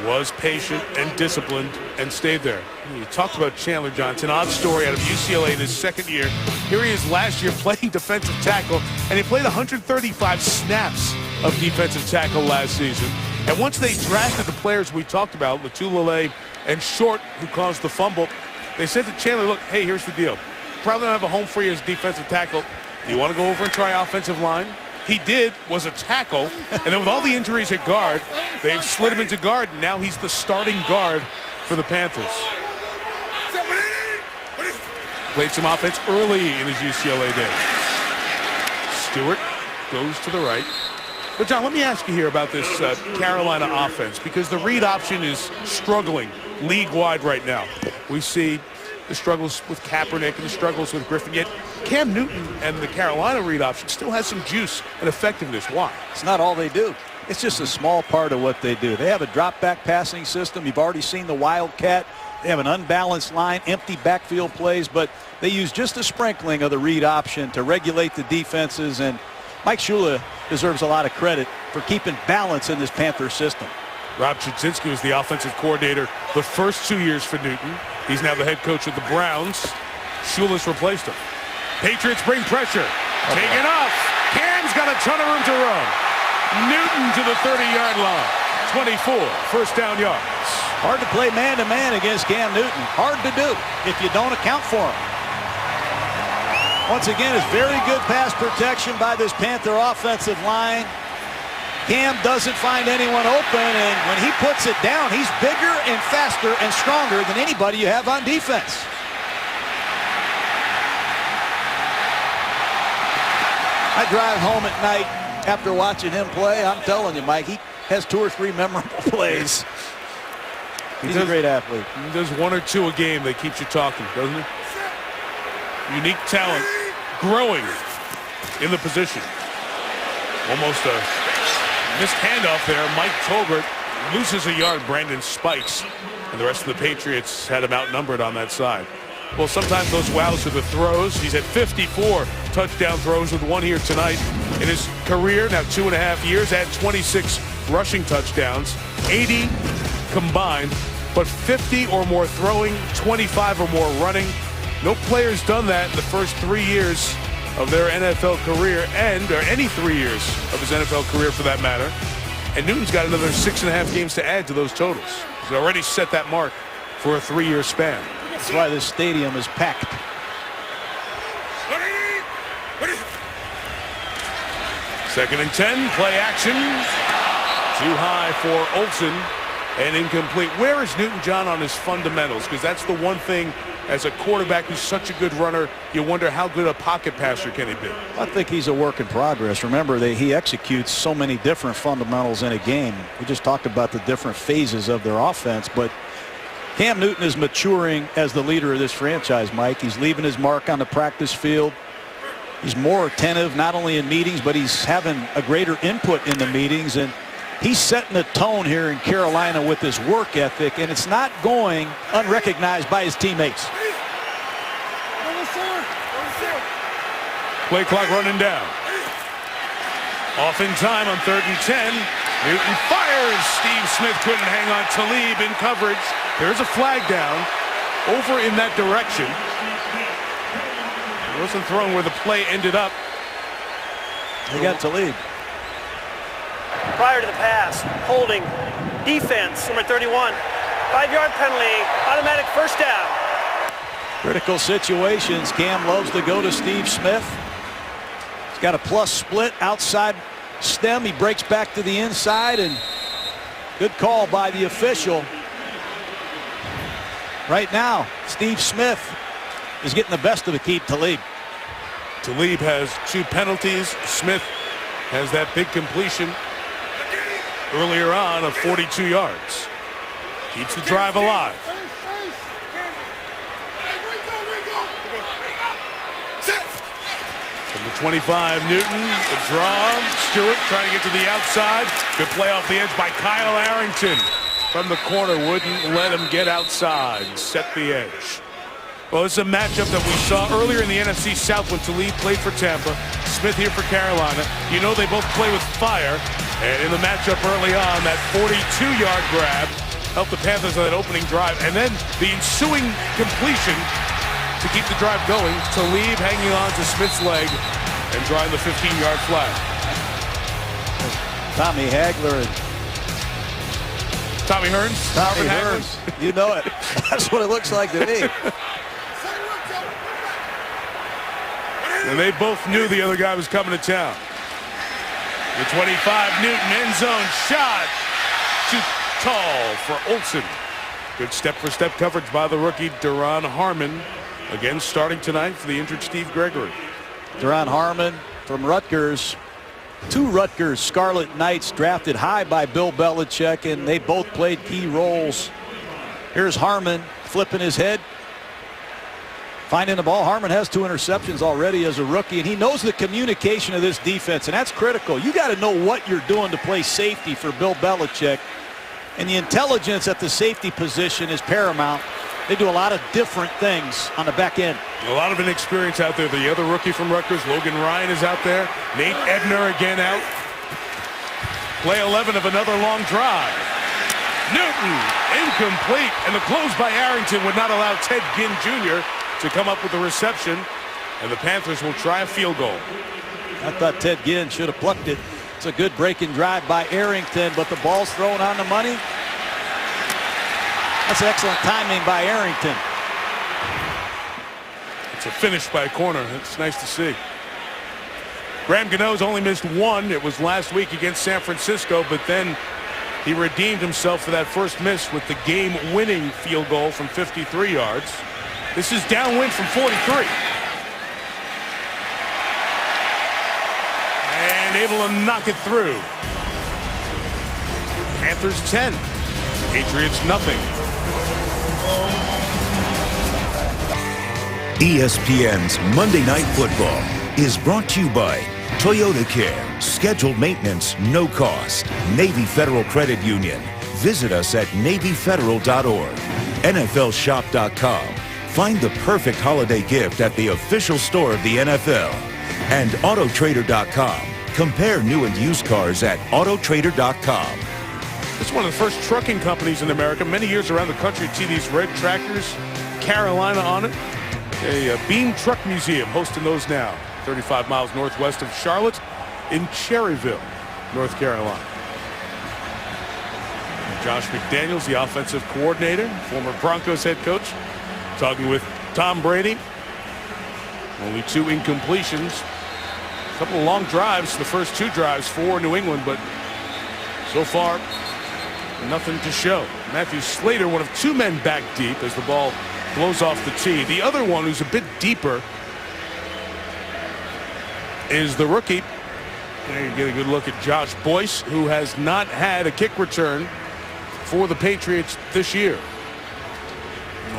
was patient and disciplined and stayed there. You talked about Chandler Johnson. Odd story out of UCLA in his second year. Here he is last year playing defensive tackle, and he played 135 snaps of defensive tackle last season. And once they drafted the players we talked about, Latulele and Short, who caused the fumble, they said to Chandler, look, hey, here's the deal. Probably don't have a home for you as defensive tackle. Do you want to go over and try offensive line? He did, was a tackle, and then with all the injuries at guard, they've slid him into guard, and now he's the starting guard for the Panthers. Played some offense early in his UCLA days. Stewart goes to the right. But, John, let me ask you here about this Carolina offense, because the read option is struggling league-wide right now. We see the struggles with Kaepernick and the struggles with Griffin, yet Cam Newton and the Carolina read option still has some juice and effectiveness. Why?
It's not all they do. It's just a small part of what they do. They have a drop-back passing system. You've already seen the Wildcat. They have an unbalanced line, empty backfield plays, but they use just a sprinkling of the read option to regulate the defenses, and Mike Shula deserves a lot of credit for keeping balance in this Panther system.
Rob Chudzinski was the offensive coordinator the first 2 years for Newton. He's now the head coach of the Browns. Shula's replaced him. Patriots bring pressure. Taken off. Cam's got a ton of room to run. Newton to the 30-yard line. 24 first down yards.
Hard to play man-to-man against Cam Newton. Hard to do if you don't account for him. Once again, it's very good pass protection by this Panther offensive line. Cam doesn't find anyone open, and when he puts it down, he's bigger and faster and stronger than anybody you have on defense. I drive home at night after watching him play. I'm telling you, Mike, he has 2 or 3 memorable plays. He's a great athlete.
He does 1 or 2 a game that keeps you talking, doesn't he? Unique talent growing in the position. Almost a missed handoff there. Mike Tolbert loses a yard. Brandon Spikes and the rest of the Patriots had him outnumbered on that side. Well, sometimes those wows are the throws. He's had 54 touchdown throws with one here tonight in his career. Now 2.5 years, had 26 rushing touchdowns, 80 combined, but 50 or more throwing, 25 or more running. No player's done that in the first 3 years of their NFL career, or any 3 years of his NFL career for that matter. And Newton's got another 6.5 games to add to those totals. He's already set that mark for a 3-year span.
That's why this stadium is packed.
Second and 10, play action. Too high for Olsen and incomplete. Where is Newton-John on his fundamentals? Because that's the one thing as a quarterback who's such a good runner, you wonder how good a pocket passer can he be.
I think he's a work in progress. Remember that he executes so many different fundamentals in a game. We just talked about the different phases of their offense, but Cam Newton is maturing as the leader of this franchise, Mike. He's leaving his mark on the practice field. He's more attentive, not only in meetings, but he's having a greater input in the meetings. And he's setting the tone here in Carolina with his work ethic, and it's not going unrecognized by his teammates.
Play clock running down. Off in time on 3rd and 10. Newton fires. Steve Smith couldn't hang on. Talib in coverage. There's a flag down over in that direction. He wasn't thrown where the play ended up.
He got Talib.
Prior to the pass, holding, defense, number 31. 5-yard penalty, automatic first down.
Critical situations. Cam loves to go to Steve Smith. He's got a plus split outside stem. He breaks back to the inside, and good call by the official. Right now, Steve Smith is getting the best of Aqib Talib.
Talib has 2 penalties. Smith has that big completion earlier on of 42 yards. Keeps the drive alive. From the 25, Newton, the draw. Stewart trying to get to the outside. Good play off the edge by Kyle Arrington. From the corner, wouldn't let him get outside and set the edge. Well, this is a matchup that we saw earlier in the NFC South when Talib played for Tampa. Smith here for Carolina. You know they both play with fire. And in the matchup early on, that 42-yard grab helped the Panthers on that opening drive. And then the ensuing completion to keep the drive going. Talib hanging on to Smith's leg and drawing the 15-yard flag.
Tommy Hagler and
Tommy Hearns.
Tommy Hearns. You know it. That's what it looks like to me.
And they both knew the other guy was coming to town. The 25, Newton, end zone shot. Too tall for Olsen. Good step-for-step coverage by the rookie, Duron Harmon. Again, starting tonight for the injured Steve Gregory.
Duron Harmon from Rutgers. 2 Rutgers Scarlet Knights drafted high by Bill Belichick, and they both played key roles. Here's Harmon flipping his head, finding the ball. Harmon has 2 interceptions already as a rookie, and he knows the communication of this defense, and that's critical. You got to know what you're doing to play safety for Bill Belichick, and the intelligence at the safety position is paramount. They do a lot of different things on the back end.
A lot of inexperience out there. The other rookie from Rutgers, Logan Ryan, is out there. Nate Ebner again out. Play 11 of another long drive. Newton, incomplete. And the close by Arrington would not allow Ted Ginn Jr. to come up with the reception. And the Panthers will try a field goal.
I thought Ted Ginn should have plucked it. It's a good breaking drive by Arrington, but the ball's thrown on the money. That's excellent timing by Arrington.
It's a finish by a corner. It's nice to see. Graham Gano's only missed 1. It was last week against San Francisco, but then he redeemed himself for that first miss with the game-winning field goal from 53 yards. This is downwind from 43. And able to knock it through. Panthers 10. Patriots nothing.
ESPN's Monday Night Football is brought to you by Toyota Care. Scheduled maintenance, no cost. Navy Federal Credit Union. Visit us at NavyFederal.org. NFLShop.com. Find the perfect holiday gift at the official store of the NFL. And Autotrader.com. Compare new and used cars at Autotrader.com.
It's one of the first trucking companies in America. Many years around the country, you see these red tractors, Carolina on it. A Beam Truck Museum hosting those now. 35 miles northwest of Charlotte in Cherryville, North Carolina. Josh McDaniels, the offensive coordinator, former Broncos head coach, talking with Tom Brady. Only 2 incompletions. A couple of long drives, the first 2 drives for New England, but so far, nothing to show. Matthew Slater, one of 2 men back deep as the ball blows off the tee. The other one, who's a bit deeper, is the rookie. There you get a good look at Josh Boyce, who has not had a kick return for the Patriots this year.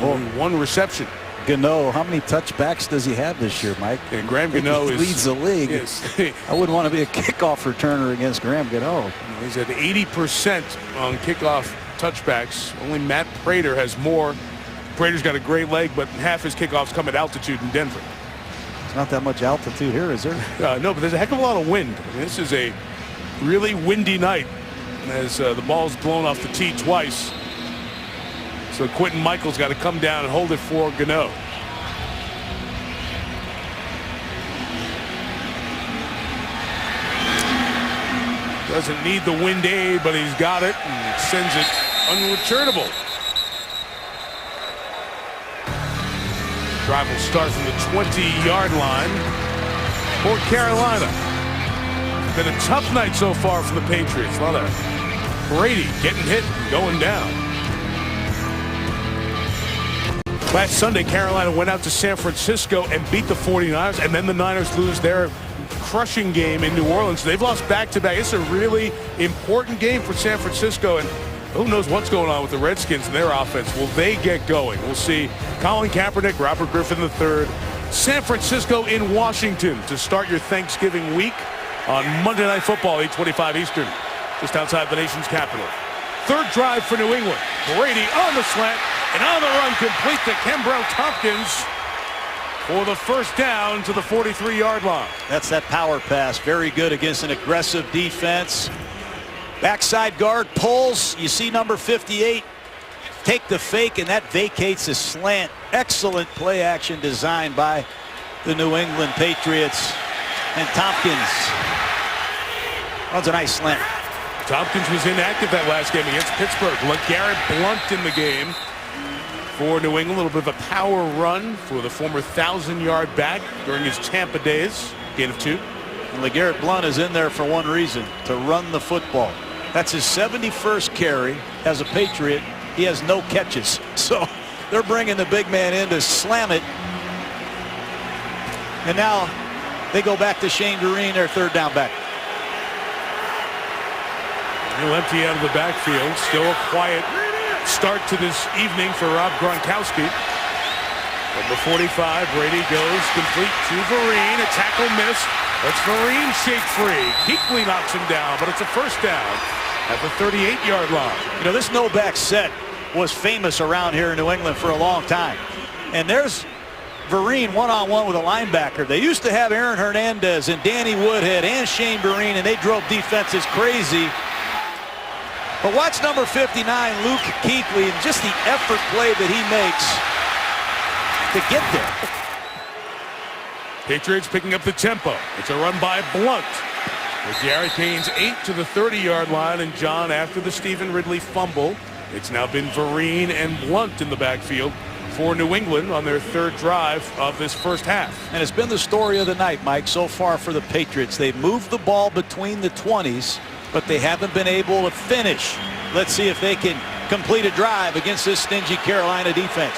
Only 1 reception.
Gano, how many touchbacks does he have this year, Mike?
And Graham Gano
leads the league.
Yes.
I wouldn't want to be a kickoff returner against Graham Gano.
He's at 80% on kickoff touchbacks. Only Matt Prater has more. Prater's got a great leg, but half his kickoffs come at altitude in Denver.
It's not that much altitude here, is there?
No, but there's a heck of a lot of wind. I mean, this is a really windy night as the ball's blown off the tee twice. So Quentin Michael's got to come down and hold it for Gano. Doesn't need the wind aid, but he's got it and sends it unreturnable. Drive will start from the 20-yard line for Carolina. Been a tough night so far for the Patriots. A lot of Brady getting hit and going down. Last Sunday, Carolina went out to San Francisco and beat the 49ers, and then the Niners lose their crushing game in New Orleans. They've lost back-to-back. It's a really important game for San Francisco, and who knows what's going on with the Redskins and their offense. Will they get going? We'll see. Colin Kaepernick, Robert Griffin III, San Francisco in Washington to start your Thanksgiving week on Monday Night Football, 8:25 Eastern, just outside the nation's capital. Third drive for New England. Brady on the slant and on the run, complete to Kembrell Tompkins for the first down to the 43-yard line.
That's that power pass. Very good against an aggressive defense. Backside guard pulls. You see number 58 take the fake, and that vacates a slant. Excellent play action design by the New England Patriots. And Tompkins runs a nice slant.
Tompkins was inactive that last game against Pittsburgh. LeGarrette Blount in the game for New England. A little bit of a power run for the former 1,000-yard back during his Tampa days. Gain of 2.
And LeGarrette Blount is in there for one reason, to run the football. That's his 71st carry as a Patriot. He has no catches. So they're bringing the big man in to slam it. And now they go back to Shane Vereen, their third down back.
He'll empty out of the backfield. Still a quiet start to this evening for Rob Gronkowski. From the 45, Brady goes complete to Vereen. A tackle missed. That's Vereen shake free. Kuechly knocks him down, but it's a first down at the 38-yard line.
You know, this no-back set was famous around here in New England for a long time. And there's Vereen one-on-one with a linebacker. They used to have Aaron Hernandez and Danny Woodhead and Shane Vereen, and they drove defenses crazy. But watch number 59, Luke Kuechly, and just the effort play that he makes to get there.
Patriots picking up the tempo. It's a run by Blount. Garrett gains 8 to the 30-yard line, and John, after the Stephen Ridley fumble, it's now been Vereen and Blount in the backfield for New England on their third drive of this first half.
And it's been the story of the night, Mike, so far for the Patriots. They've moved the ball between the 20s, but they haven't been able to finish. Let's see if they can complete a drive against this stingy Carolina defense.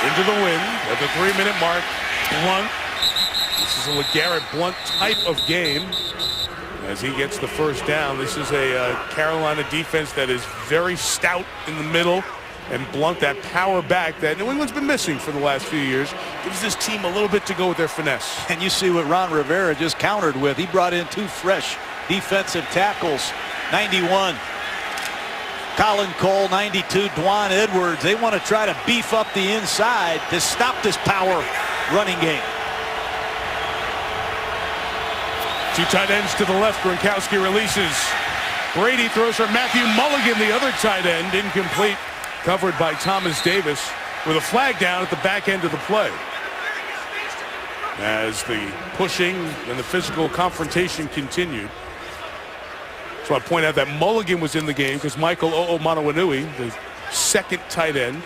Into the wind at the 3-minute mark. Blount. This is a LeGarrette Blount type of game as he gets the first down. This is a Carolina defense that is very stout in the middle, and Blount, that power back that New England's been missing for the last few years, gives this team a little bit to go with their finesse.
And you see what Ron Rivera just countered with. He brought in 2 fresh defensive tackles. 91 Colin Cole, 92, Dwan Edwards. They want to try to beef up the inside to stop this power running game.
Two tight ends to the left. Gronkowski releases. Brady throws for Matthew Mulligan, the other tight end, incomplete. Covered by Thomas Davis with a flag down at the back end of the play. As the pushing and the physical confrontation continued. So I point out that Mulligan was in the game because Michael O'Manowanui, the second tight end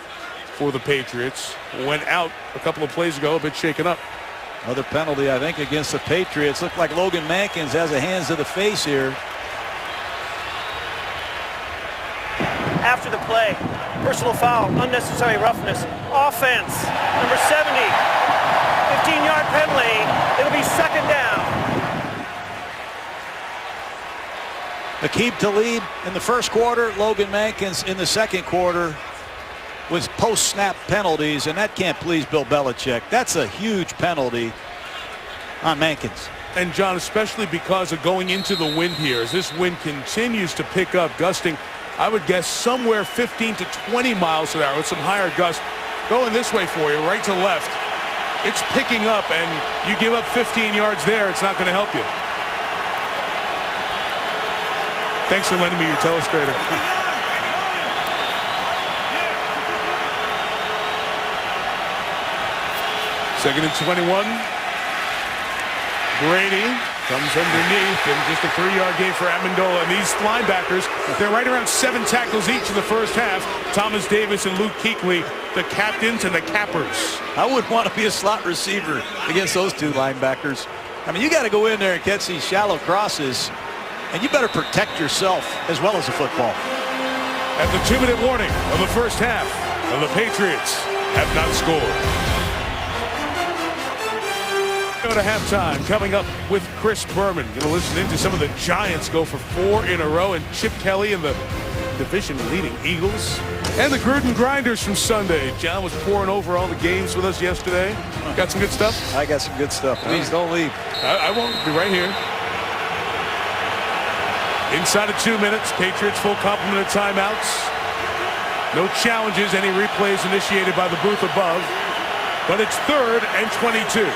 for the Patriots, went out a couple of plays ago, a bit shaken up.
Another penalty, I think, against the Patriots. Looked like Logan Mankins has a hands to the face here.
After the play, personal foul, unnecessary roughness, offense, number 70, 15-yard penalty. It'll be second down.
Aqib Talib in the first quarter, Logan Mankins in the second quarter with post-snap penalties, and that can't please Bill Belichick. That's a huge penalty on Mankins.
And John, especially because of going into the wind here, as this wind continues to pick up, gusting, I would guess somewhere 15 to 20 miles an hour with some higher gusts. Going this way for you, right to left. It's picking up, and you give up 15 yards there, it's not going to help you. Thanks for lending me your telestrator. Second and 21. Brady comes underneath, and just a 3-yard gain for Amendola. And these linebackers, they're right around 7 tackles each in the first half. Thomas Davis and Luke Kuechly, the captains and the cappers.
I wouldn't want to be a slot receiver against those two linebackers. I mean, you got to go in there and catch these shallow crosses, and you better protect yourself as well as the football.
At the 2-minute warning of the first half, and the Patriots have not scored. Go to halftime. Coming up with Chris Berman. Going to listen into some of the Giants go for 4 in a row, and Chip Kelly and the division-leading Eagles, and the Gruden Grinders from Sunday. John was pouring over all the games with us yesterday. Got some good stuff?
I got some good stuff. Please don't leave.
I won't. Be right here. Inside of 2 minutes, Patriots full complement of timeouts. No challenges, any replays initiated by the booth above. But it's 3rd and 22.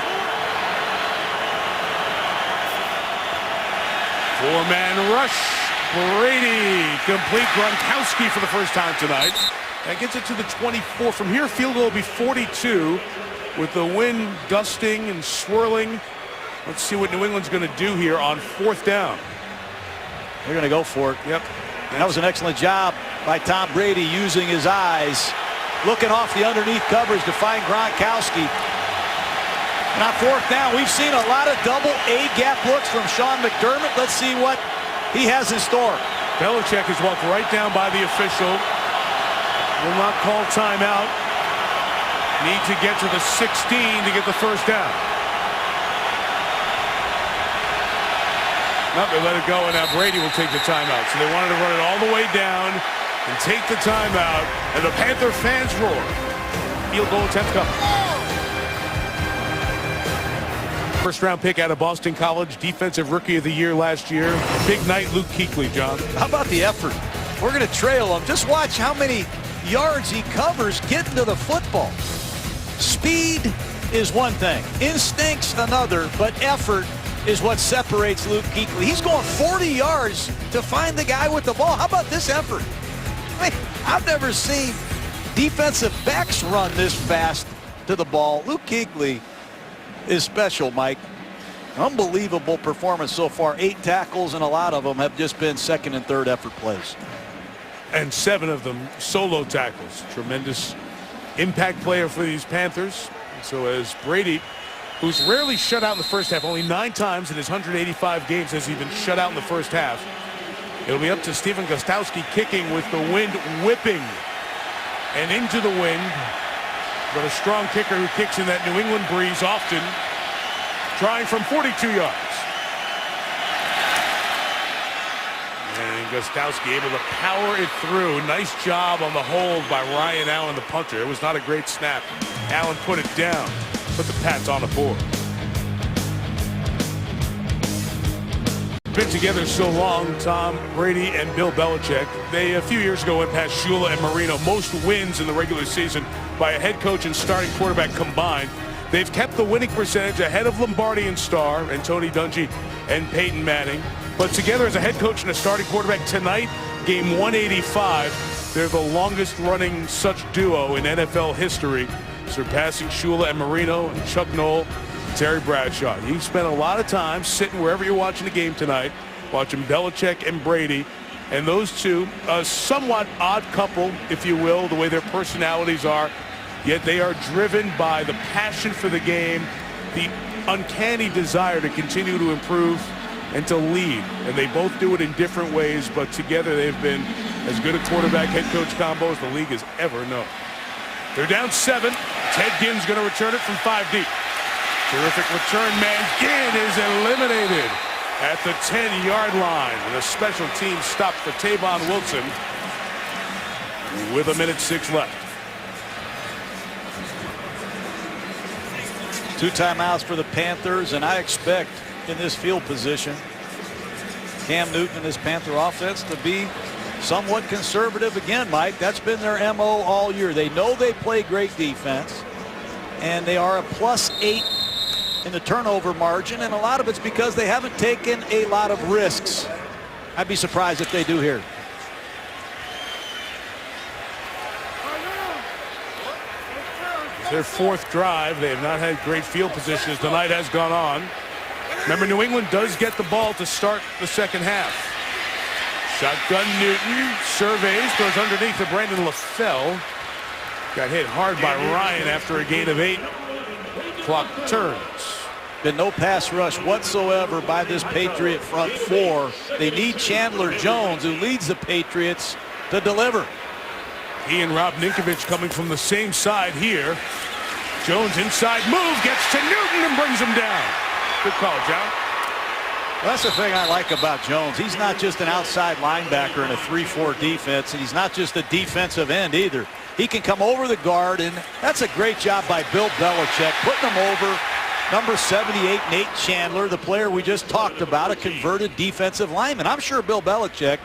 4-man rush. Brady complete. Gronkowski for the first time tonight. That gets it to the 24. From here, field goal will be 42 with the wind gusting and swirling. Let's see what New England's going to do here on 4th down.
They're going to go for it.
Yep.
That was an excellent job by Tom Brady using his eyes, looking off the underneath covers to find Gronkowski. And on 4th down, we've seen a lot of double A-gap looks from Sean McDermott. Let's see what he has in store.
Belichick has walked right down by the official. Will not call timeout. Need to get to the 16 to get the first down. No, they let it go, and now Brady will take the timeout. So they wanted to run it all the way down and take the timeout, and the Panther fans roar. Field goal attempt coming. First-round pick out of Boston College, Defensive Rookie of the Year last year. Big night, Luke Kuechly, John.
How about the effort? We're going to trail him. Just watch how many yards he covers getting to the football. Speed is one thing, instincts another, but effort is what separates Luke Kuechly. He's going 40 yards to find the guy with the ball. How about this effort? I mean, I've never seen defensive backs run this fast to the ball. Luke Kuechly is special, Mike. Unbelievable performance so far. 8 tackles, and a lot of them have just been second and third effort plays.
And 7 of them solo tackles. Tremendous impact player for these Panthers. So as Brady, who's rarely shut out in the first half, only 9 times in his 185 games has he been shut out in the first half. It'll be up to Stephen Gostkowski kicking with the wind whipping and into the wind. But a strong kicker who kicks in that New England breeze often, trying from 42 yards. And Gostkowski able to power it through. Nice job on the hold by Ryan Allen, the punter. It was not a great snap. Allen put it down. Put the Pats on the board. been together so long, Tom Brady and Bill Belichick. They, a few years ago, went past Shula and Marino. Most wins in the regular season by a head coach and starting quarterback combined. They've kept the winning percentage ahead of Lombardi and Starr and Tony Dungy and Peyton Manning. But together as a head coach and a starting quarterback tonight, game 185, they're the longest running such duo in NFL history, surpassing Shula and Marino and Chuck Noll, Terry Bradshaw. You've spent a lot of time sitting wherever you're watching the game tonight, watching Belichick and Brady, and those two, a somewhat odd couple, if you will, the way their personalities are, yet they are driven by the passion for the game, the uncanny desire to continue to improve and to lead. And they both do it in different ways, but together they've been as good a quarterback head coach combo as the league has ever known. They're down 7. Ted Ginn's going to return it from 5 deep. Terrific return man. Ginn is eliminated at the 10-yard line. And a special team stop for Tavon Wilson with 1:06 left.
2 timeouts for the Panthers, and I expect in this field position Cam Newton and his Panther offense to be somewhat conservative again, Mike. That's been their MO all year. They know they play great defense, and they are a +8 in the turnover margin, and a lot of it's because they haven't taken a lot of risks. I'd be surprised if they do here.
Their 4th drive. They have not had great field position as the night has gone on. Remember, New England does get the ball to start the second half. Shotgun Newton surveys, goes underneath to Brandon LaFell. Got hit hard by Ryan after a gain of 8. Clock turns.
Been no pass rush whatsoever by this Patriot front 4. They need Chandler Jones, who leads the Patriots, to deliver.
He and Rob Ninkovich coming from the same side here. Jones inside move, gets to Newton and brings him down. Good call, John.
Well, that's the thing I like about Jones. He's not just an outside linebacker in a 3-4 defense, and he's not just a defensive end either. He can come over the guard, and that's a great job by Bill Belichick, putting him over number 78, Nate Chandler, the player we just talked about, a converted defensive lineman. I'm sure Bill Belichick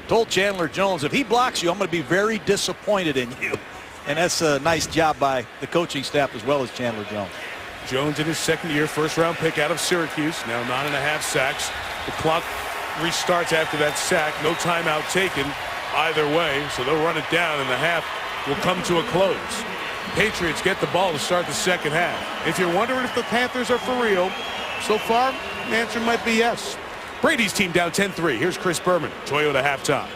told Chandler Jones, if he blocks you, I'm going to be very disappointed in you. And that's a nice job by the coaching staff as well as Chandler Jones.
Jones in his 2nd year, 1st-round pick out of Syracuse. Now 9.5 sacks. The clock restarts after that sack. No timeout taken either way, so they'll run it down, and the half will come to a close. Patriots get the ball to start the second half. If you're wondering if the Panthers are for real, so far, the answer might be yes. Brady's team down 10-3. Here's Chris Berman, Toyota halftime.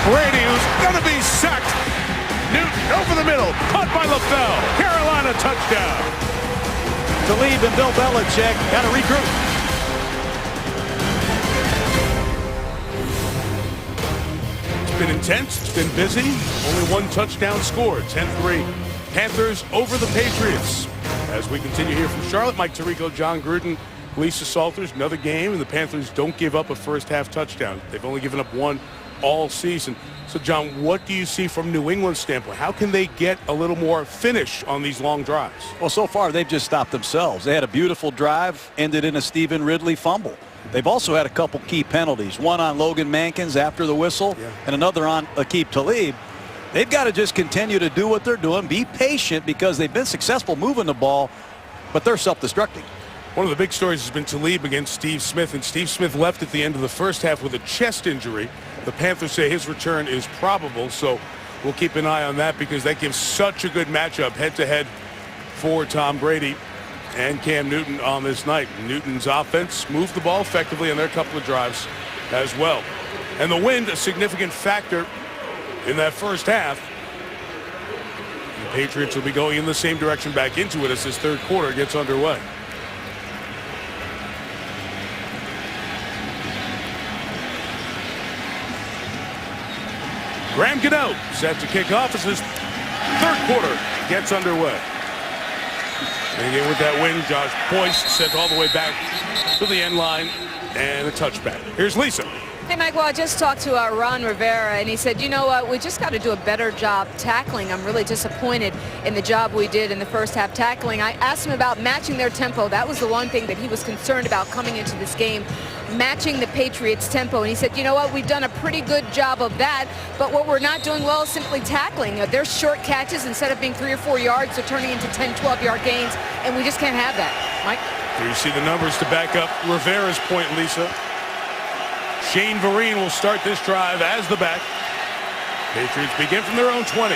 Brady, who's going to be sacked. Newton over the middle, caught by LaFell. Carolina touchdown.
Talib and Bill Belichick got to regroup.
It's been intense. It's been busy. Only 1 touchdown scored. 10-3. Panthers over the Patriots. As we continue here from Charlotte, Mike Tirico, John Gruden, Lisa Salters. Another game, and the Panthers don't give up a first-half touchdown. They've only given up 1 all season. So, John, what do you see from New England's standpoint? How can they get a little more finish on these long drives?
Well, so far, they've just stopped themselves. They had a beautiful drive, ended in a Stephen Ridley fumble. They've also had a couple key penalties, one on Logan Mankins after the whistle, and another on Aqib Talib. They've got to just continue to do what they're doing, be patient, because they've been successful moving the ball, but they're self-destructing.
One of the big stories has been Talib against Steve Smith, and Steve Smith left at the end of the first half with a chest injury. The Panthers say his return is probable, so we'll keep an eye on that because that gives such a good matchup head-to-head for Tom Brady and Cam Newton on this night. Newton's offense moved the ball effectively on their couple of drives as well. And the wind, a significant factor in that first half. The Patriots will be going in the same direction back into it as this 3rd quarter gets underway. Graham Gano set to kick off as his 3rd quarter gets underway. And again with that win, Josh Boyce sent all the way back to the end line and a touchback. Here's Lisa.
Hey, Mike, well, I just talked to Ron Rivera, and he said, you know what, we just got to do a better job tackling. I'm really disappointed in the job we did in the first half tackling. I asked him about matching their tempo. That was the one thing that he was concerned about coming into this game, matching the Patriots' tempo. And he said, you know what, we've done a pretty good job of that, but what we're not doing well is simply tackling. Their short catches, instead of being 3 or 4 yards, they're turning into 10, 12-yard gains, and we just can't have that. Mike?
Here you see the numbers to back up Rivera's point, Lisa. Shane Vereen will start this drive as the back. Patriots begin from their own 20.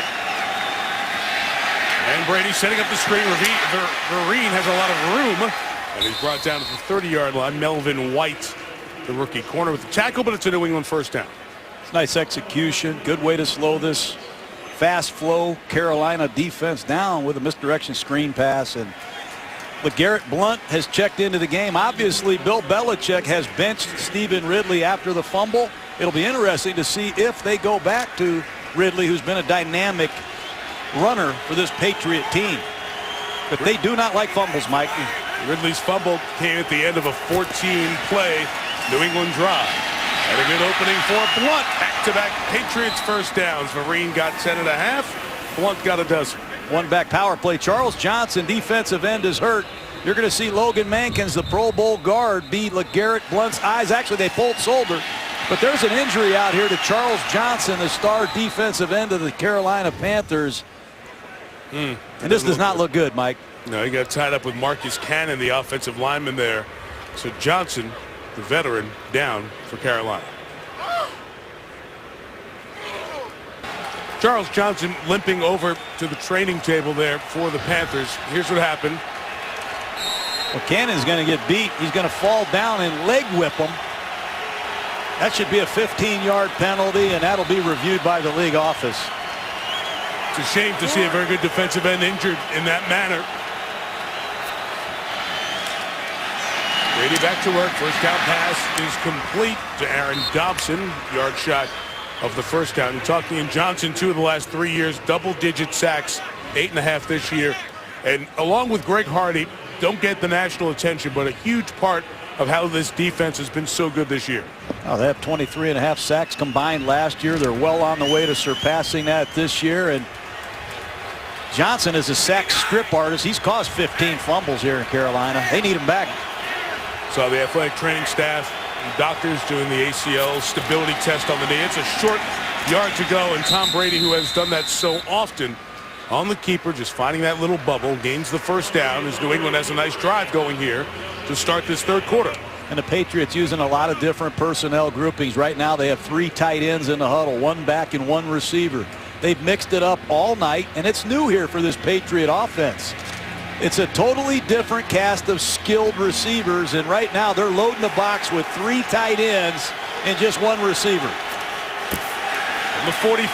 And Brady setting up the screen. Vereen has a lot of room. And he's brought down to the 30-yard line. Melvin White, the rookie corner, with the tackle, but it's a New England first down.
It's nice execution. Good way to slow this fast flow Carolina defense down with a misdirection screen pass. And LeGarrette Blount has checked into the game. Obviously, Bill Belichick has benched Stephen Ridley after the fumble. It'll be interesting to see if they go back to Ridley, who's been a dynamic runner for this Patriot team. But they do not like fumbles, Mike.
Ridley's fumble came at the end of a 14-play New England drive. And a good opening for Blount. Back-to-back Patriots first downs. Vereen got 10.5. Blount got a dozen.
One back power play. Charles Johnson, defensive end, is hurt. You're going to see Logan Mankins, the Pro Bowl guard, be LeGarrette Blount's eyes. Actually, they pulled shoulder. But there's an injury out here to Charles Johnson, the star defensive end of the Carolina Panthers. And this does not look good, Mike.
No, he got tied up with Marcus Cannon, the offensive lineman there. So Johnson, the veteran, down for Carolina. Charles Johnson limping over to the training table there for the Panthers. Here's what happened.
Well, Cannon's going to get beat. He's going to fall down and leg whip him. That should be a 15-yard penalty, and that'll be reviewed by the league office.
It's a shame to see a very good defensive end injured in that manner. Brady back to work. First down pass is complete to Aaron Dobson. Yard shot of the first down. And talking in Johnson, 2 of the last 3 years, double-digit sacks, 8.5 this year. And along with Greg Hardy, don't get the national attention, but a huge part of how this defense has been so good this year.
Oh, they have 23.5 sacks combined last year. They're well on the way to surpassing that this year. And Johnson is a sack strip artist. He's caused 15 fumbles here in Carolina. They need him back.
So the athletic training staff, doctors doing the ACL stability test on the knee. It's a short yard to go, and Tom Brady, who has done that so often, on the keeper, just finding that little bubble, gains the first down as New England has a nice drive going here to start this third quarter.
And the Patriots using a lot of different personnel groupings. Right now they have 3 tight ends in the huddle, 1 back and 1 receiver. They've mixed it up all night, and it's new here for this Patriot offense. It's a totally different cast of skilled receivers, and right now they're loading the box with 3 tight ends and just 1 receiver.
From the 45,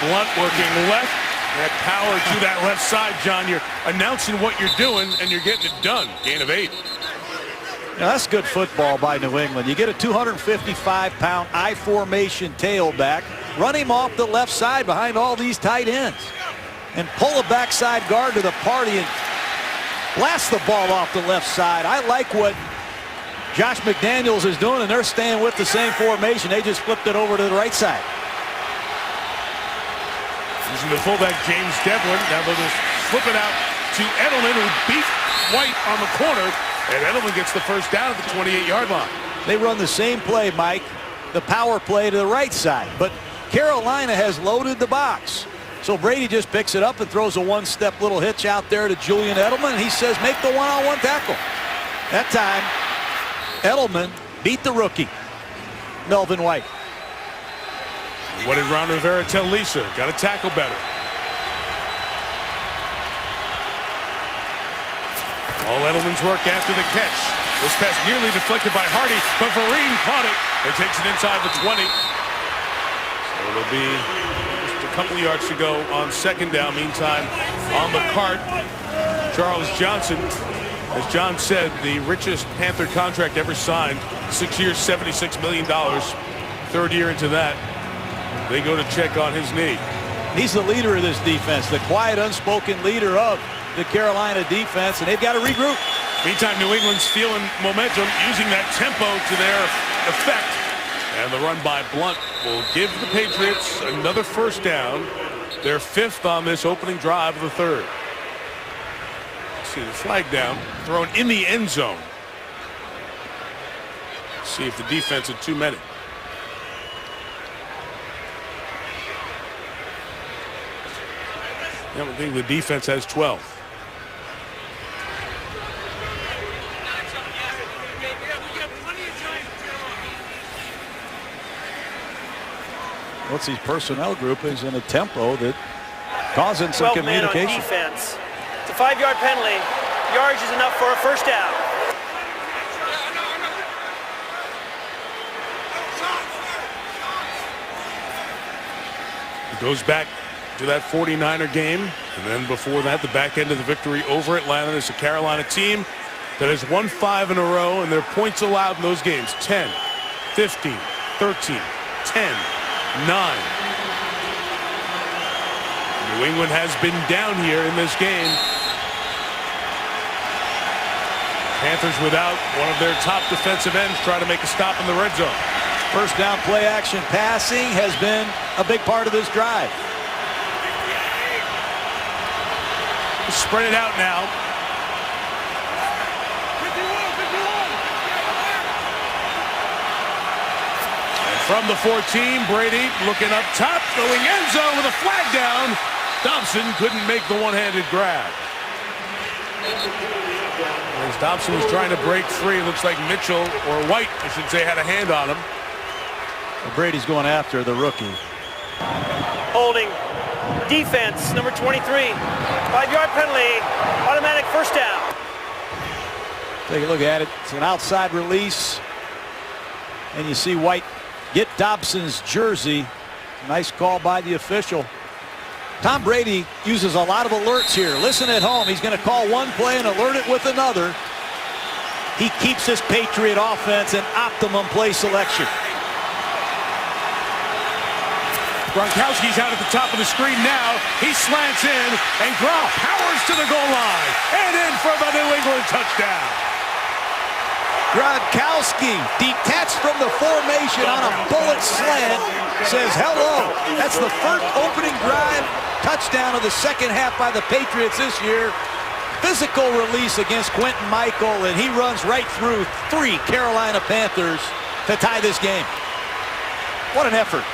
Blount working left. That power to that left side, John. You're announcing what you're doing, and you're getting it done. Gain of 8.
Now, that's good football by New England. You get a 255-pound I-formation tailback, run him off the left side behind all these tight ends, and pull a backside guard to the party and blast the ball off the left side. I like what Josh McDaniels is doing, and they're staying with the same formation. They just flipped it over to the right side.
Using the fullback, James Devlin. Now they'll just flip it out to Edelman, who beat White on the corner. And Edelman gets the first down at the 28-yard line.
They run the same play, Mike, the power play to the right side. But Carolina has loaded the box. So Brady just picks it up and throws a one-step little hitch out there to Julian Edelman. And he says, make the one-on-one tackle. That time, Edelman beat the rookie, Melvin White.
What did Ron Rivera tell Lisa? Got to tackle better. All Edelman's work after the catch. This pass nearly deflected by Hardy, but Vereen caught it and takes it inside the 20. So it'll be just a couple yards to go on second down. Meantime, on the cart, Charles Johnson, as John said, the richest Panther contract ever signed. 6 years, $76 million. Third year into that, they go to check on his knee.
He's the leader of this defense, the quiet, unspoken leader of the Carolina defense, and they've got to regroup.
Meantime, New England's feeling momentum, using that tempo to their effect. And the run by Blunt will give the Patriots another first down. Their 5th on this opening drive of the 3rd. See the flag down, thrown in the end zone. See if the defense had too many. I think the defense has 12.
What's these personnel groupings in a tempo that causing some
12 men on
communication?
defense. It's a 5-yard penalty. Yardage is enough for a first down.
It goes back to that 49er game, and then before that, the back end of the victory over Atlanta. It's a Carolina team that has won 5 in a row, and their points allowed in those games: 10, 15, 13, 10, 9. New England has been down here in this game. Panthers without one of their top defensive ends try to make a stop in the red zone.
First down play action passing has been a big part of this drive.
Spread it out now. And from the 14, Brady looking up top, going end zone with a flag down. Dobson couldn't make the one-handed grab. As Dobson was trying to break free, it looks like Mitchell, or White, I should say, had a hand on him.
Brady's going after the rookie.
Holding. Defense, number 23. 5-yard penalty. Automatic first down.
Take a look at it. It's an outside release. And you see White get Dobson's jersey. Nice call by the official. Tom Brady uses a lot of alerts here. Listen at home. He's going to call one play and alert it with another. He keeps this Patriot offense in optimum play selection.
Gronkowski's out at the top of the screen now. He slants in, and Gronk powers to the goal line and in for the New England touchdown.
Gronkowski, detached from the formation on a bullet slant, says hello. That's the first opening drive touchdown of the second half by the Patriots this year. Physical release against Quentin Michael, and he runs right through 3 Carolina Panthers to tie this game. What an effort.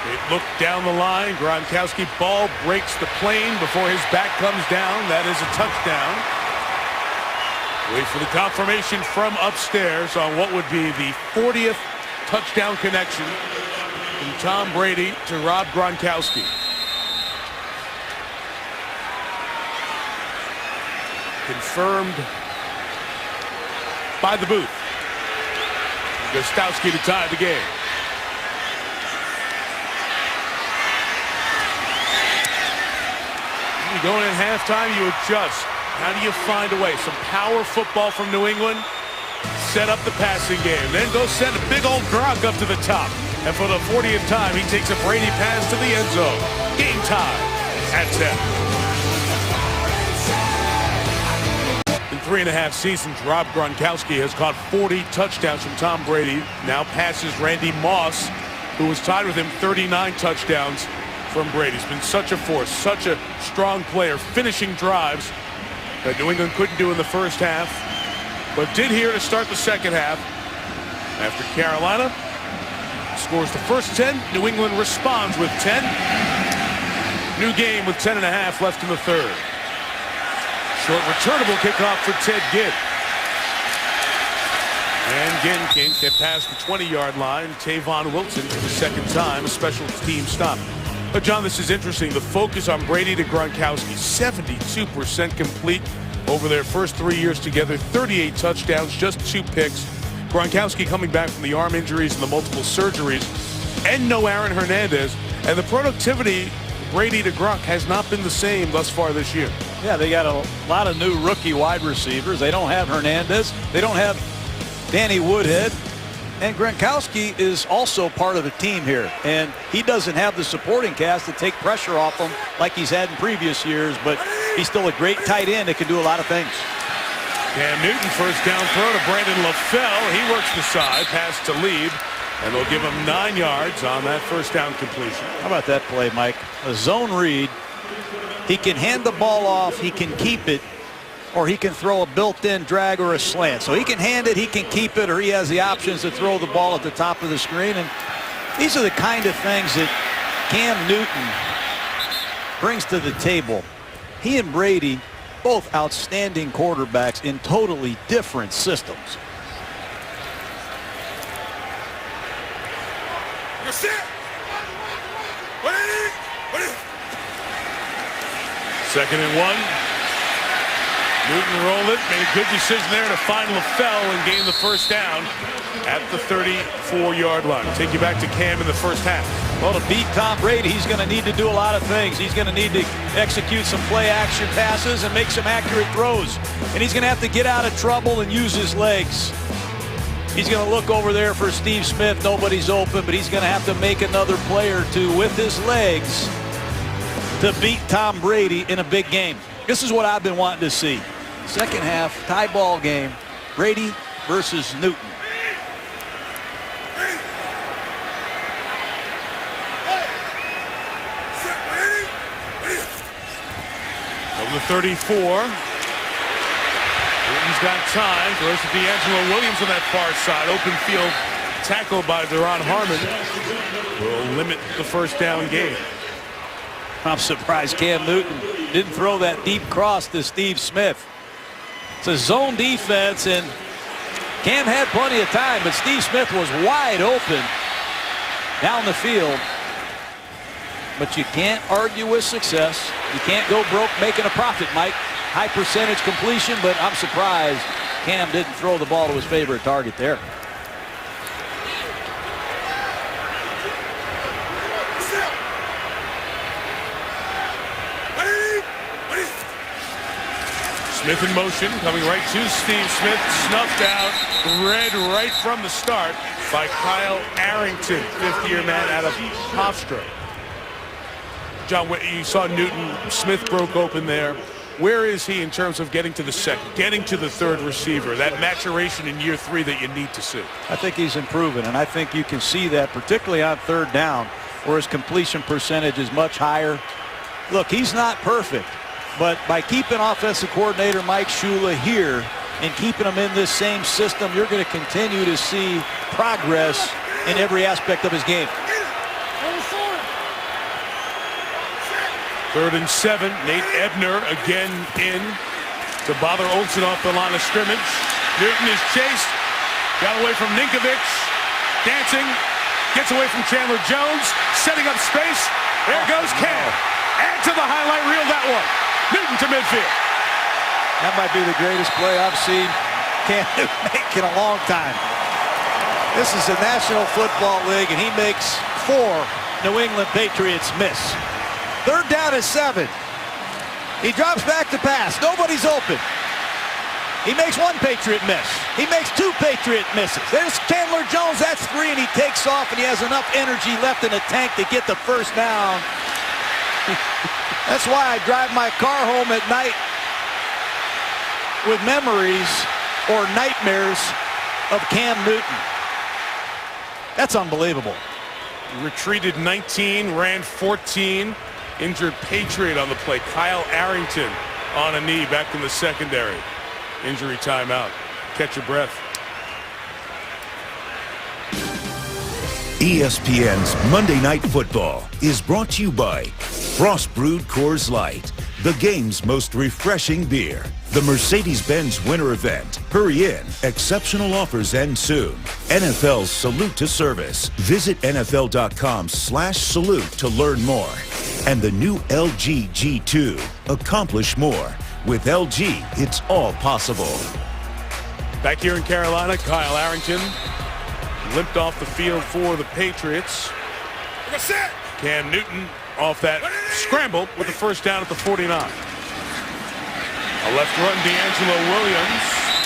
It looked down the line. Gronkowski ball breaks the plane before his back comes down. That is a touchdown. Wait for the confirmation from upstairs on what would be the 40th touchdown connection from Tom Brady to Rob Gronkowski. Confirmed by the booth. Gostowski to tie the game. You go in at halftime, you adjust. How do you find a way? Some power football from New England. Set up the passing game. Then go send a big old Gronk up to the top. And for the 40th time, he takes a Brady pass to the end zone. Game tie at 10. In 3.5 seasons, Rob Gronkowski has caught 40 touchdowns from Tom Brady. Now passes Randy Moss, who was tied with him 39 touchdowns from Brady. He's been such a force, such a strong player, finishing drives that New England couldn't do in the first half, but did here to start the second half. After Carolina scores the first 10, New England responds with 10. New game with 10.5 left in the third. Short returnable kickoff for Ted Ginn. And Ginn can't get past the 20-yard line. Tavon Wilson for the second time, a special team stop. But John, this is interesting. The focus on Brady to Gronkowski, 72% complete over their first 3 years together, 38 touchdowns, just 2 picks. Gronkowski coming back from the arm injuries and the multiple surgeries, and no Aaron Hernandez. And the productivity, Brady to Gronk, has not been the same thus far this year.
Yeah, they got a lot of new rookie wide receivers. They don't have Hernandez. They don't have Danny Woodhead. And Gronkowski is also part of the team here, and he doesn't have the supporting cast to take pressure off him like he's had in previous years, but he's still a great tight end that can do a lot of things.
Cam Newton, first down throw to Brandon LaFell. He works the side, pass to Lieb, and they'll give him 9 yards on that first down completion.
How about that play, Mike? A zone read. He can hand the ball off, he can keep it, or he can throw a built-in drag or a slant. So he can hand it, he can keep it, or he has the options to throw the ball at the top of the screen. And these are the kind of things that Cam Newton brings to the table. He and Brady, both outstanding quarterbacks in totally different systems.
Second and 1. Newton rolled it, made a good decision there to find LaFell and gain the first down at the 34-yard line. Take you back to Cam in the first half.
Well, to beat Tom Brady, he's going to need to do a lot of things. He's going to need to execute some play-action passes and make some accurate throws. And he's going to have to get out of trouble and use his legs. He's going to look over there for Steve Smith. Nobody's open, but he's going to have to make another play or two with his legs to beat Tom Brady in a big game. This is what I've been wanting to see. Second half, tie ball game, Brady versus Newton.
Over the 34. Newton's got time. Throws to D'Angelo Williams on that far side. Open field tackle by Deron Harmon will limit the first down gain.
I'm surprised Cam Newton didn't throw that deep cross to Steve Smith. It's a zone defense, and Cam had plenty of time, but Steve Smith was wide open down the field. But you can't argue with success. You can't go broke making a profit, Mike. High percentage completion, but I'm surprised Cam didn't throw the ball to his favorite target there.
Smith in motion, coming right to Steve Smith, snuffed out, read right from the start by Kyle Arrington, fifth-year man out of Hofstra. John, you saw Newton. Smith broke open there. Where is he in terms of getting to the second, getting to the third receiver, that maturation in year 3 that you need to see?
I think he's improving, and I think you can see that particularly on third down, where his completion percentage is much higher. Look, he's not perfect. But by keeping offensive coordinator Mike Shula here and keeping him in this same system, you're going to continue to see progress in every aspect of his game.
3rd and 7. Nate Ebner again in to bother Olsen off the line of scrimmage. Newton is chased. Got away from Ninkovich. Dancing. Gets away from Chandler Jones. Setting up space. There goes Cam. Add to the highlight reel that one. Newton to midfield.
That might be the greatest play I've seen Cam Newton make in a long time. This is the National Football League, and he makes 4 New England Patriots miss. 3rd down and 7. He drops back to pass. Nobody's open. He makes 1 Patriot miss. He makes 2 Patriot misses. There's Chandler Jones. That's 3, and he takes off, and he has enough energy left in the tank to get the first down. That's why I drive my car home at night with memories or nightmares of Cam Newton. That's unbelievable.
Retreated 19, ran 14. Injured Patriot on the play. Kyle Arrington on a knee back in the secondary. Injury timeout. Catch your breath.
ESPN's Monday Night Football is brought to you by Frost Brewed Coors Light, the game's most refreshing beer. The Mercedes-Benz Winter Event. Hurry in. Exceptional offers end soon. NFL's Salute to Service. Visit NFL.com/salute to learn more. And the new LG G2. Accomplish more. With LG, it's all possible.
Back here in Carolina, Kyle Arrington limped off the field for the Patriots. Cam Newton off that scramble with the first down at the 49. A left run, D'Angelo Williams.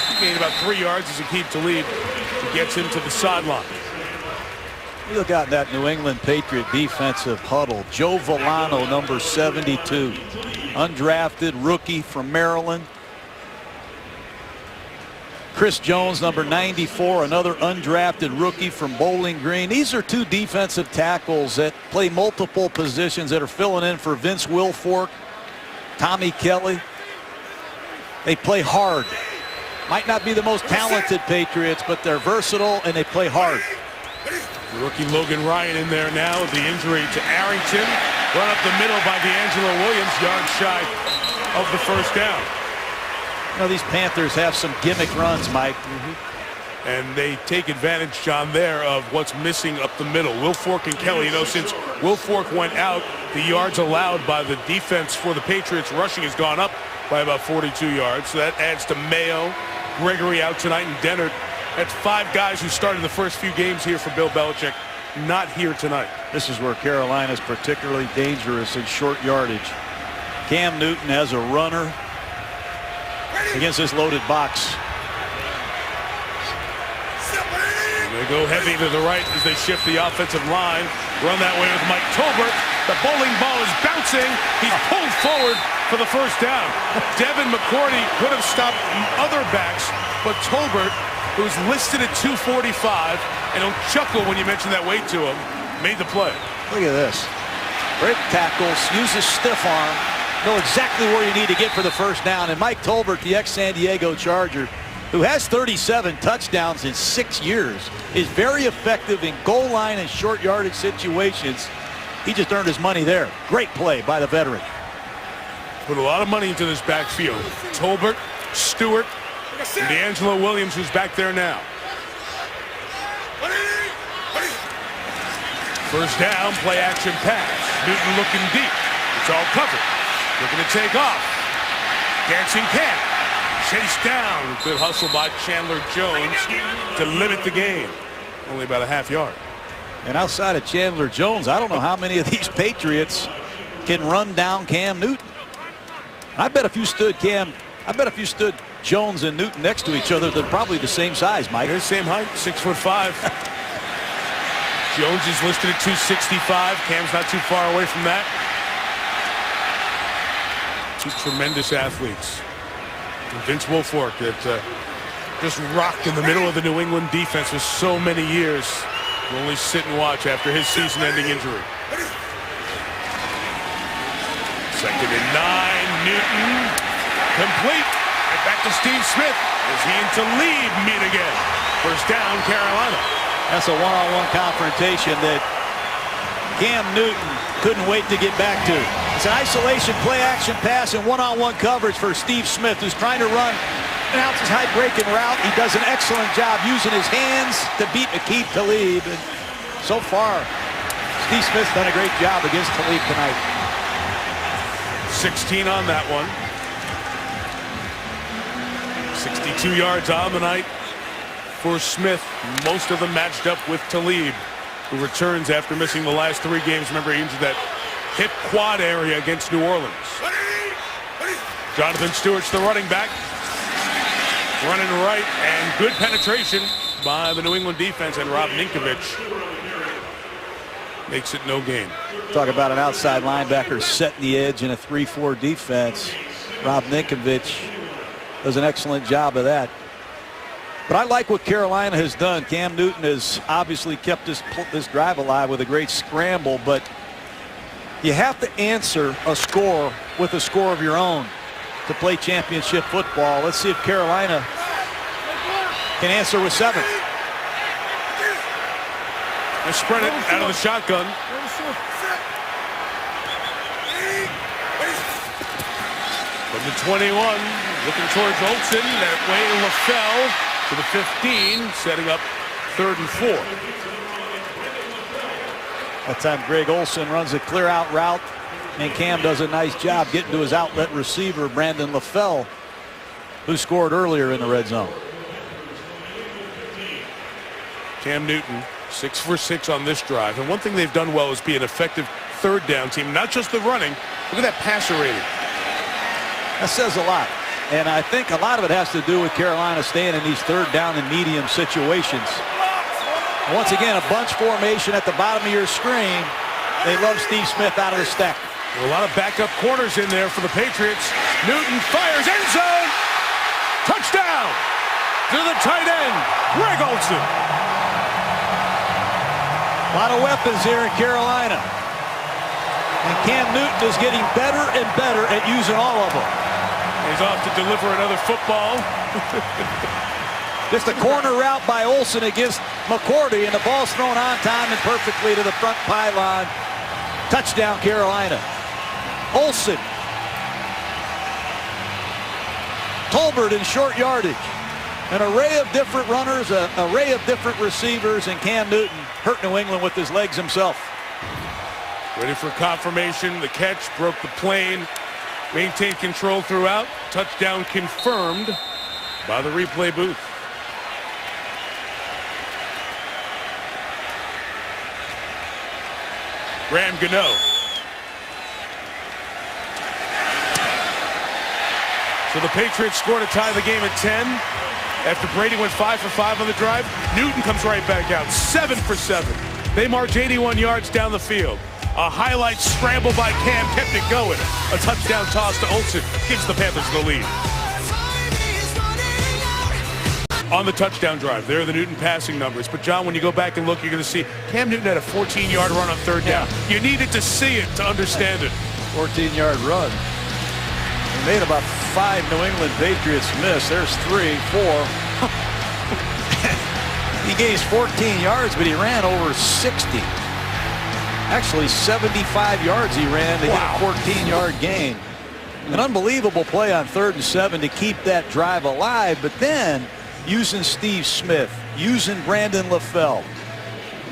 He gained about 3 yards as Aqib Talib gets him to the sideline.
You look out that New England Patriot defensive huddle. Joe Villano, number 72. Undrafted rookie from Maryland. Chris Jones, number 94, another undrafted rookie from Bowling Green. These are two defensive tackles that play multiple positions that are filling in for Vince Wilfork, Tommy Kelly. They play hard. Might not be the most talented Patriots, but they're versatile and they play hard.
Rookie Logan Ryan in there now with the injury to Arrington. Run up the middle by D'Angelo Williams, yard shy of the first down.
You know, these Panthers have some gimmick runs, Mike.
And they take advantage, John, there of what's missing up the middle. Wilfork and Kelly, you know, since Wilfork went out, the yards allowed by the defense for the Patriots rushing has gone up by about 42 yards. So that adds to Mayo, Gregory out tonight, and Dennard. That's 5 guys who started the first few games here for Bill Belichick, not here tonight.
This is where Carolina is particularly dangerous in short yardage. Cam Newton as a runner against this loaded box.
And they go heavy to the right as they shift the offensive line. Run that way with Mike Tolbert. The bowling ball is bouncing. He's pulled forward for the first down. Devin McCourty could have stopped other backs, but Tolbert, who's listed at 245, and don't chuckle when you mention that weight to him, made the play.
Look at this. Break tackles, uses stiff arm, know exactly where you need to get for the first down. And Mike Tolbert, the ex-San Diego Charger, who has 37 touchdowns in 6 years, is very effective in goal line and short yardage situations. He just earned his money there. Great play by the veteran.
Put a lot of money into this backfield. Tolbert, Stewart, and D'Angelo Williams, who's back there now. First down, play action pass. Newton looking deep. It's all covered. Looking to take off. Dancing Cam. Chased down. Good hustle by Chandler Jones to limit the gain. Only about a half yard.
And outside of Chandler Jones, I don't know how many of these Patriots can run down Cam Newton. I bet if you stood Jones and Newton next to each other, they're probably the same size, Mike.
They're the same height, 6'5". Jones is listed at 265. Cam's not too far away from that. Two tremendous athletes. And Vince Wilfork that just rocked in the middle of the New England defense for so many years. We'll only sit and watch after his season-ending injury. 2nd and 9. Newton complete. Right back to Steve Smith as he and Talib meet again. First down, Carolina.
That's a one-on-one confrontation that Cam Newton couldn't wait to get back to. It's an isolation play action pass and one-on-one coverage for Steve Smith, who's trying to run an outside high breaking route. He does an excellent job using his hands to beat Aqib Talib. And so far, Steve Smith's done a great job against Talib tonight.
16 on that one. 62 yards on the night for Smith. Most of them matched up with Talib, who returns after missing the last 3 games. Remember, he injured that hip quad area against New Orleans. Jonathan Stewart's the running back. Running right, and good penetration by the New England defense, and Rob Ninkovich makes it no gain.
Talk about an outside linebacker setting the edge in a 3-4 defense. Rob Ninkovich does an excellent job of that. But I like what Carolina has done. Cam Newton has obviously kept this drive alive with a great scramble, but you have to answer a score with a score of your own to play championship football. Let's see if Carolina can answer with 7.
They spread it out of the shotgun. From the 21, looking towards Olsen. That way LaFell to the 15, setting up 3rd and 4.
That time Greg Olsen runs a clear out route, and Cam does a nice job getting to his outlet receiver, Brandon LaFell, who scored earlier in the red zone.
Cam Newton, 6 for 6 on this drive. And one thing they've done well is be an effective 3rd down team, not just the running. Look at that passer rating.
That says a lot. And I think a lot of it has to do with Carolina staying in these 3rd down and medium situations. Once again, a bunch formation at the bottom of your screen. They love Steve Smith out of the stack.
A lot of backup corners in there for the Patriots. Newton fires, end zone. Touchdown. to the tight end, Greg Olsen.
A lot of weapons here in Carolina. And Cam Newton is getting better and better at using all of them.
He's off to deliver another football.
Just a corner route by Olsen against McCourty, and the ball's thrown on time and perfectly to the front pylon. Touchdown, Carolina. Olsen. Tolbert in short yardage. An array of different runners, an array of different receivers, and Cam Newton hurt New England with his legs himself.
Ready for confirmation. The catch broke the plane. Maintained control throughout. Touchdown confirmed by the replay booth. Graham Gano. So the Patriots scored to tie the game at 10. After Brady went 5 for 5 on the drive, Newton comes right back out, 7 for 7. They march 81 yards down the field. A highlight scramble by Cam kept it going. A touchdown toss to Olsen gives the Panthers the lead. On the touchdown drive, there are the Newton passing numbers. But, John, when you go back and look, you're going to see Cam Newton had a 14-yard run on third down. You needed to see it to understand it.
14-yard run. He made about 5 New England Patriots miss. There's 3, 4. He gains 14 yards, but he ran over 60. Actually, 75 yards he ran to get a 14-yard gain. An unbelievable play on 3rd and 7 to keep that drive alive, but then using Steve Smith, using Brandon LaFell,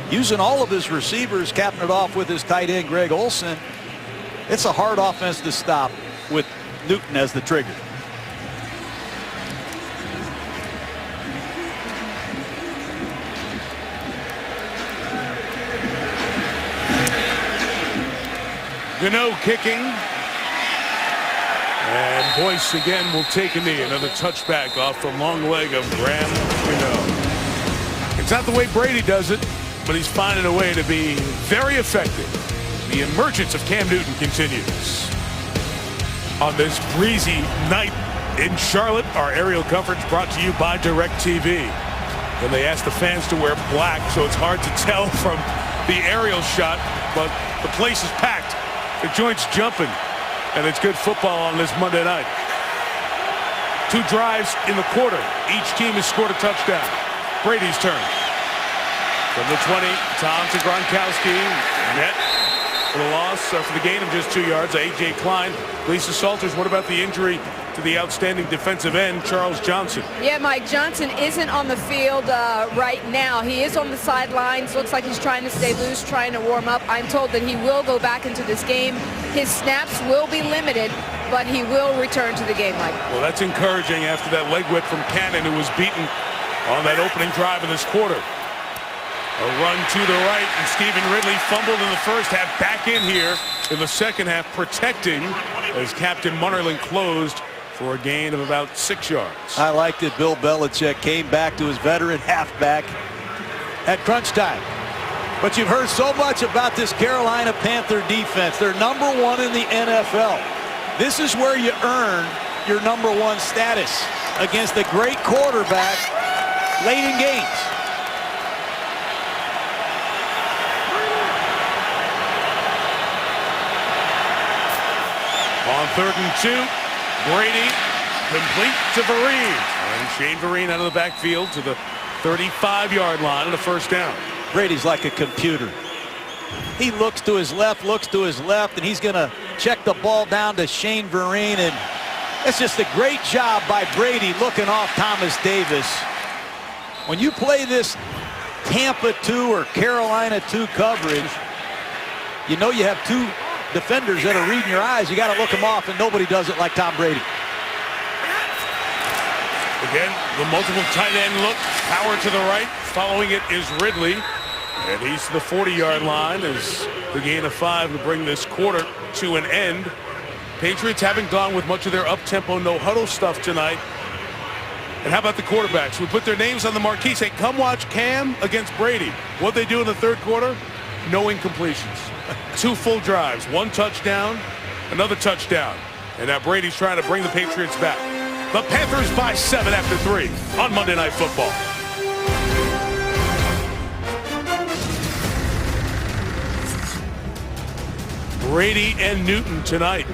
using all of his receivers, capping it off with his tight end, Greg Olsen. It's a hard offense to stop with Newton as the trigger.
Gano kicking. And Boyce again will take a knee. Another touchback off the long leg of Graham Gano. It's not the way Brady does it, but he's finding a way to be very effective. The emergence of Cam Newton continues. On this breezy night in Charlotte, our aerial coverage brought to you by DirecTV. And they asked the fans to wear black, so it's hard to tell from the aerial shot, but the place is packed. The joint's jumping, and it's good football on this Monday night. 2 drives in the quarter. Each team has scored a touchdown. Brady's turn. From the 20, Tom to Gronkowski. Net for the loss, for the gain of just 2 yards. A.J. Klein. Lisa Salters, what about the injury to the outstanding defensive end, Charles Johnson?
Yeah, Mike Johnson isn't on the field right now. He is on the sidelines. Looks like he's trying to stay loose, trying to warm up. I'm told that he will go back into this game. His snaps will be limited, but he will return to the game, Mike.
Well, that's encouraging after that leg whip from Cannon, who was beaten on that opening drive in this quarter. A run to the right, and Stephen Ridley fumbled in the first half, back in here in the second half, protecting as Captain Munnerlyn closed for a gain of about 6 yards.
I liked it. Bill Belichick came back to his veteran halfback at crunch time. But you've heard so much about this Carolina Panther defense. They're #1 in the NFL. This is where you earn your #1 status against a great quarterback late in games.
On 3rd and 2, Brady complete to Vereen. And Shane Vereen out of the backfield to the 35-yard line and a first down.
Brady's like a computer. He looks to his left, and he's going to check the ball down to Shane Vereen. And it's just a great job by Brady looking off Thomas Davis. When you play this Tampa 2 or Carolina 2 coverage, you know you have 2 defenders that are reading your eyes. You got to look them off, and nobody does it like Tom Brady.
Again, the multiple tight end look, power to the right. Following it is Ridley, and he's to the 40-yard line as the gain of 5 to bring this quarter to an end. Patriots haven't gone with much of their up-tempo, no-huddle stuff tonight. And how about the quarterbacks? We put their names on the marquee, say, come watch Cam against Brady. What'd they do in the third quarter? No incompletions. 2 full drives, 1 touchdown, another touchdown. And now Brady's trying to bring the Patriots back. The Panthers by 7 after 3 on Monday Night Football. Brady and Newton tonight.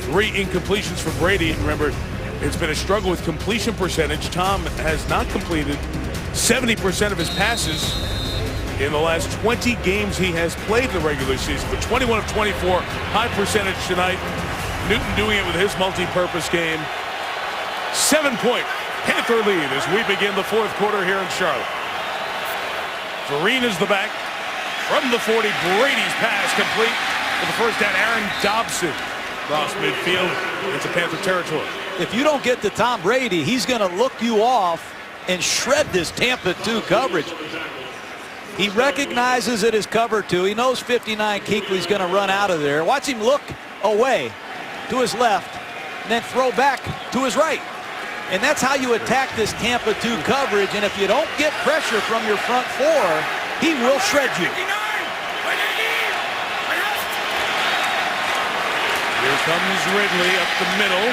3 incompletions for Brady. Remember, it's been a struggle with completion percentage. Tom has not completed 70% of his passes in the last 20 games he has played in the regular season. But 21 of 24, high percentage tonight. Newton doing it with his multi-purpose game. 7-point Panther lead as we begin the 4th quarter here in Charlotte. Vereen is the back. From the 40, Brady's pass complete for the first down. Aaron Dobson across midfield into Panther territory.
If you don't get to Tom Brady, he's going to look you off and shred this Tampa 2 coverage. He recognizes it as cover 2. He knows 59 Kuechly's going to run out of there. Watch him look away to his left and then throw back to his right. And that's how you attack this Tampa 2 coverage. And if you don't get pressure from your front 4, he will shred you.
Here comes Ridley up the middle.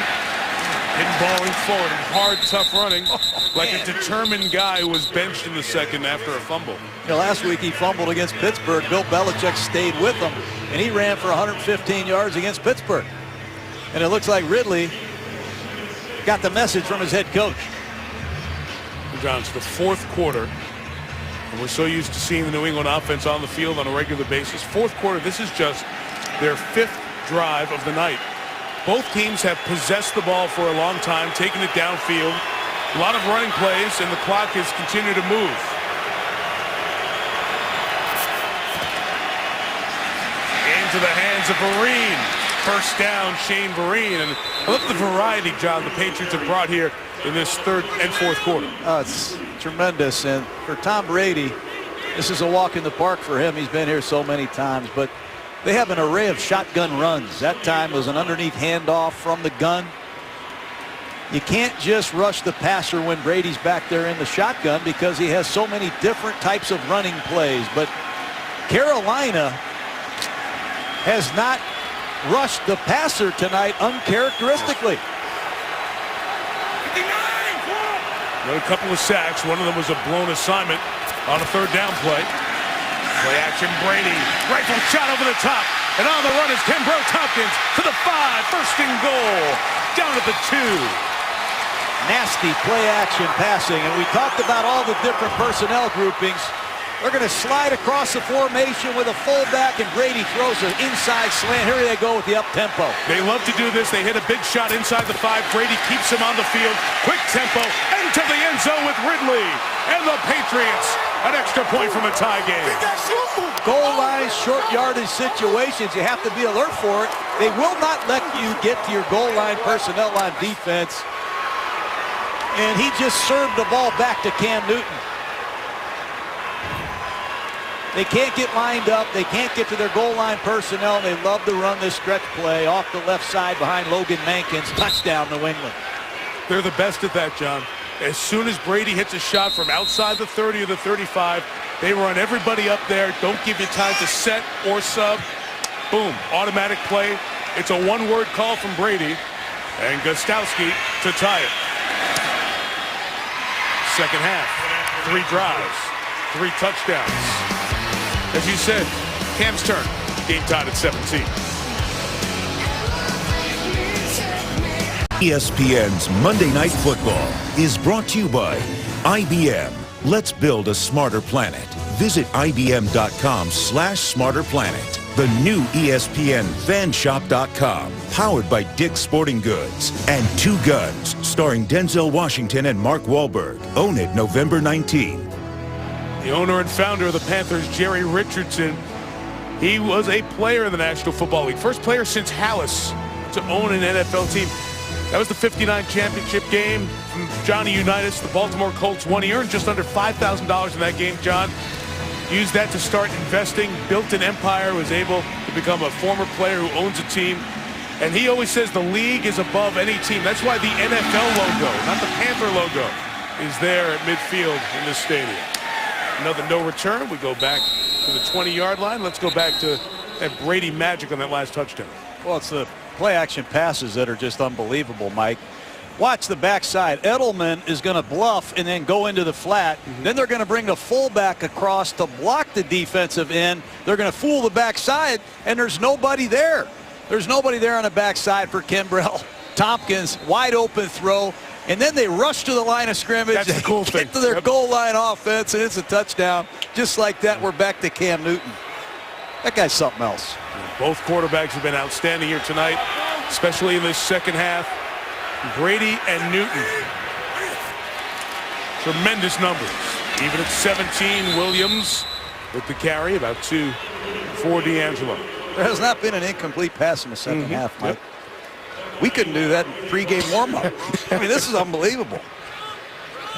Pinballing forward and hard, tough running, like a determined guy who was benched in the second after a fumble.
You know, last week he fumbled against Pittsburgh. Bill Belichick stayed with him, and he ran for 115 yards against Pittsburgh. And it looks like Ridley got the message from his head coach.
John, it's the 4th quarter, and we're so used to seeing the New England offense on the field on a regular basis. 4th quarter, this is just their 5th drive of the night. Both teams have possessed the ball for a long time, taking it downfield. A lot of running plays, and the clock has continued to move. Into the hands of Vereen. First down, Shane Vereen. And look at the variety, John, the Patriots have brought here in this 3rd and 4th quarter.
It's tremendous. And for Tom Brady, this is a walk in the park for him. He's been here so many times, but they have an array of shotgun runs. That time was an underneath handoff from the gun. You can't just rush the passer when Brady's back there in the shotgun because he has so many different types of running plays. But Carolina has not rushed the passer tonight uncharacteristically.
Got a couple of sacks. One of them was a blown assignment on a 3rd down play. Play action, Brady. Rifle shot over the top. And on the run is Kembro Tompkins to the 5. First and goal. Down at the 2.
Nasty play action passing. And we talked about all the different personnel groupings. They're going to slide across the formation with a fullback, and Brady throws an inside slant. Here they go with the up-tempo.
They love to do this. They hit a big shot inside the 5. Brady keeps him on the field. Quick tempo into the end zone with Ridley. And the Patriots, an extra point from a tie game.
Goal line, short yardage situations, you have to be alert for it. They will not let you get to your goal line personnel on defense. And he just served the ball back to Cam Newton. They can't get lined up. They can't get to their goal line personnel. They love to run this stretch play off the left side behind Logan Mankins. Touchdown, New England.
They're the best at that, John. As soon as Brady hits a shot from outside the 30 or the 35, they run everybody up there. Don't give you time to set or sub. Boom, automatic play. It's a one-word call from Brady. And Gostowski to tie it. Second half, 3 drives, 3 touchdowns. As you said, Cam's turn. Game tied at 17.
ESPN's Monday Night Football is brought to you by IBM. Let's build a smarter planet. Visit IBM.com/smarterplanet. The new ESPN Fanshop.com, powered by Dick's Sporting Goods. And Two Guns, starring Denzel Washington and Mark Wahlberg. Own it November 19.
The owner and founder of the Panthers, Jerry Richardson, he was a player in the National Football League. First player since Hallis to own an NFL team. That was the '59 championship game from Johnny Unitas. The Baltimore Colts won. He earned just under $5,000 in that game, John. Used that to start investing, built an empire, was able to become a former player who owns a team. And he always says the league is above any team. That's why the NFL logo, not the Panther logo, is there at midfield in this stadium. Another no return. We go back to the 20-yard line. Let's go back to that Brady magic on that last touchdown.
Well, it's the play-action passes that are just unbelievable, Mike. Watch the backside. Edelman is going to bluff and then go into the flat. Then they're going to bring the fullback across to block the defensive end. They're going to fool the backside, and there's nobody there. There's nobody there on the backside for Kimbrell. Tompkins, wide open throw, and then they rush to the line of scrimmage.
That's the cool thing.
Get to their goal line offense, and it's a touchdown. Just like that, we're back to Cam Newton. That guy's something else.
Both quarterbacks have been outstanding here tonight, especially in this second half. Brady and Newton. Tremendous numbers. Even at 17, Williams with the carry, about 2 for D'Angelo.
There has not been an incomplete pass in the second half, Mike. We couldn't do that in pregame warm-up. I mean, this is unbelievable.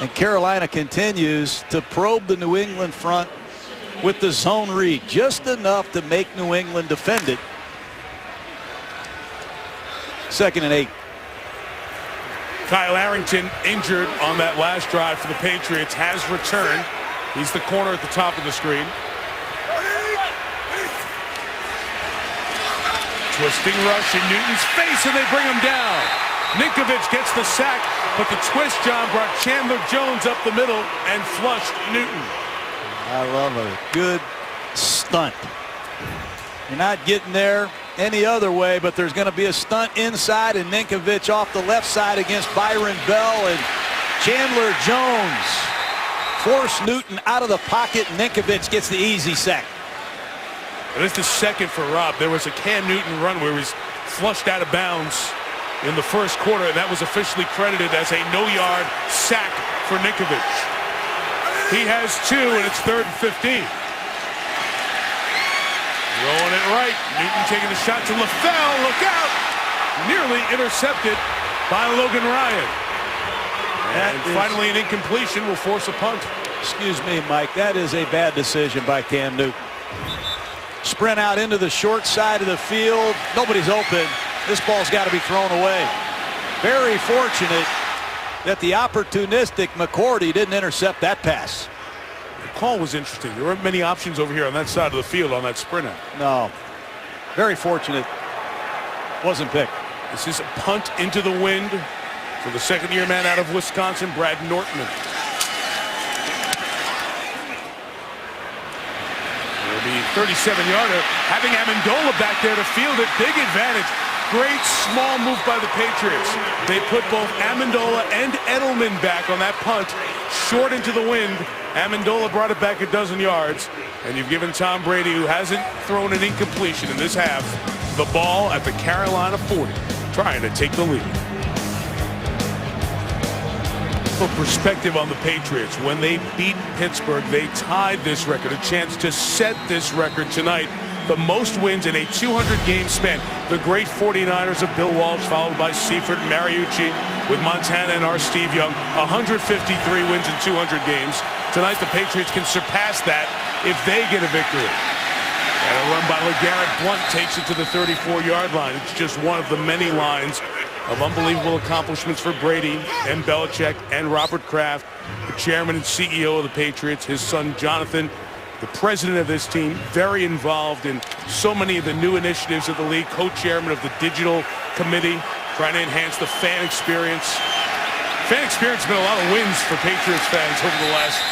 And Carolina continues to probe the New England front with the zone read, just enough to make New England defend it. 2nd and 8.
Kyle Arrington, injured on that last drive for the Patriots, has returned. He's the corner at the top of the screen. Twisting rush in Newton's face, and they bring him down. Ninkovich gets the sack, but the twist, John, brought Chandler Jones up the middle and flushed Newton.
I love a good stunt. You're not getting there any other way, but there's going to be a stunt inside, and Ninkovich off the left side against Byron Bell, and Chandler Jones forced Newton out of the pocket. Ninkovich gets the easy sack.
And it's the second for Rob. There was a Cam Newton run where he was flushed out of bounds in the first quarter, and that was officially credited as a no-yard sack for Ninkovich. He has 2, and it's 3rd and 15. Throwing it right. Newton taking the shot to LaFell. Look out! Nearly intercepted by Logan Ryan. And finally an incompletion will force a punt.
Excuse me, Mike. That is a bad decision by Cam Newton. Sprint out into the short side of the field. Nobody's open. This ball's got to be thrown away. Very fortunate that the opportunistic McCourty didn't intercept that pass.
The call was interesting. There weren't many options over here on that side of the field on that sprint out.
No. Very fortunate. Wasn't picked.
This is a punt into the wind for the second-year man out of Wisconsin, Brad Nortman. It'll be 37-yarder. Having Amendola back there to field it, big advantage. Great small move by the Patriots. They put both Amendola and Edelman back on that punt, short into the wind. Amendola brought it back a dozen yards, and you've given Tom Brady, who hasn't thrown an incompletion in this half, the ball at the Carolina 40, trying to take the lead. For perspective on the Patriots, when they beat Pittsburgh, they tied this record, a chance to set this record tonight. The most wins in a 200-game span. The great 49ers of Bill Walsh, followed by Seifert and Mariucci, with Montana and our Steve Young. 153 wins in 200 games. Tonight, the Patriots can surpass that if they get a victory. And a run by LeGarrette Blount takes it to the 34-yard line. It's just one of the many lines of unbelievable accomplishments for Brady and Belichick and Robert Kraft, the chairman and CEO of the Patriots, his son Jonathan, the president of this team, very involved in so many of the new initiatives of the league, co-chairman of the digital committee, trying to enhance the fan experience. Fan experience has been a lot of wins for Patriots fans over the last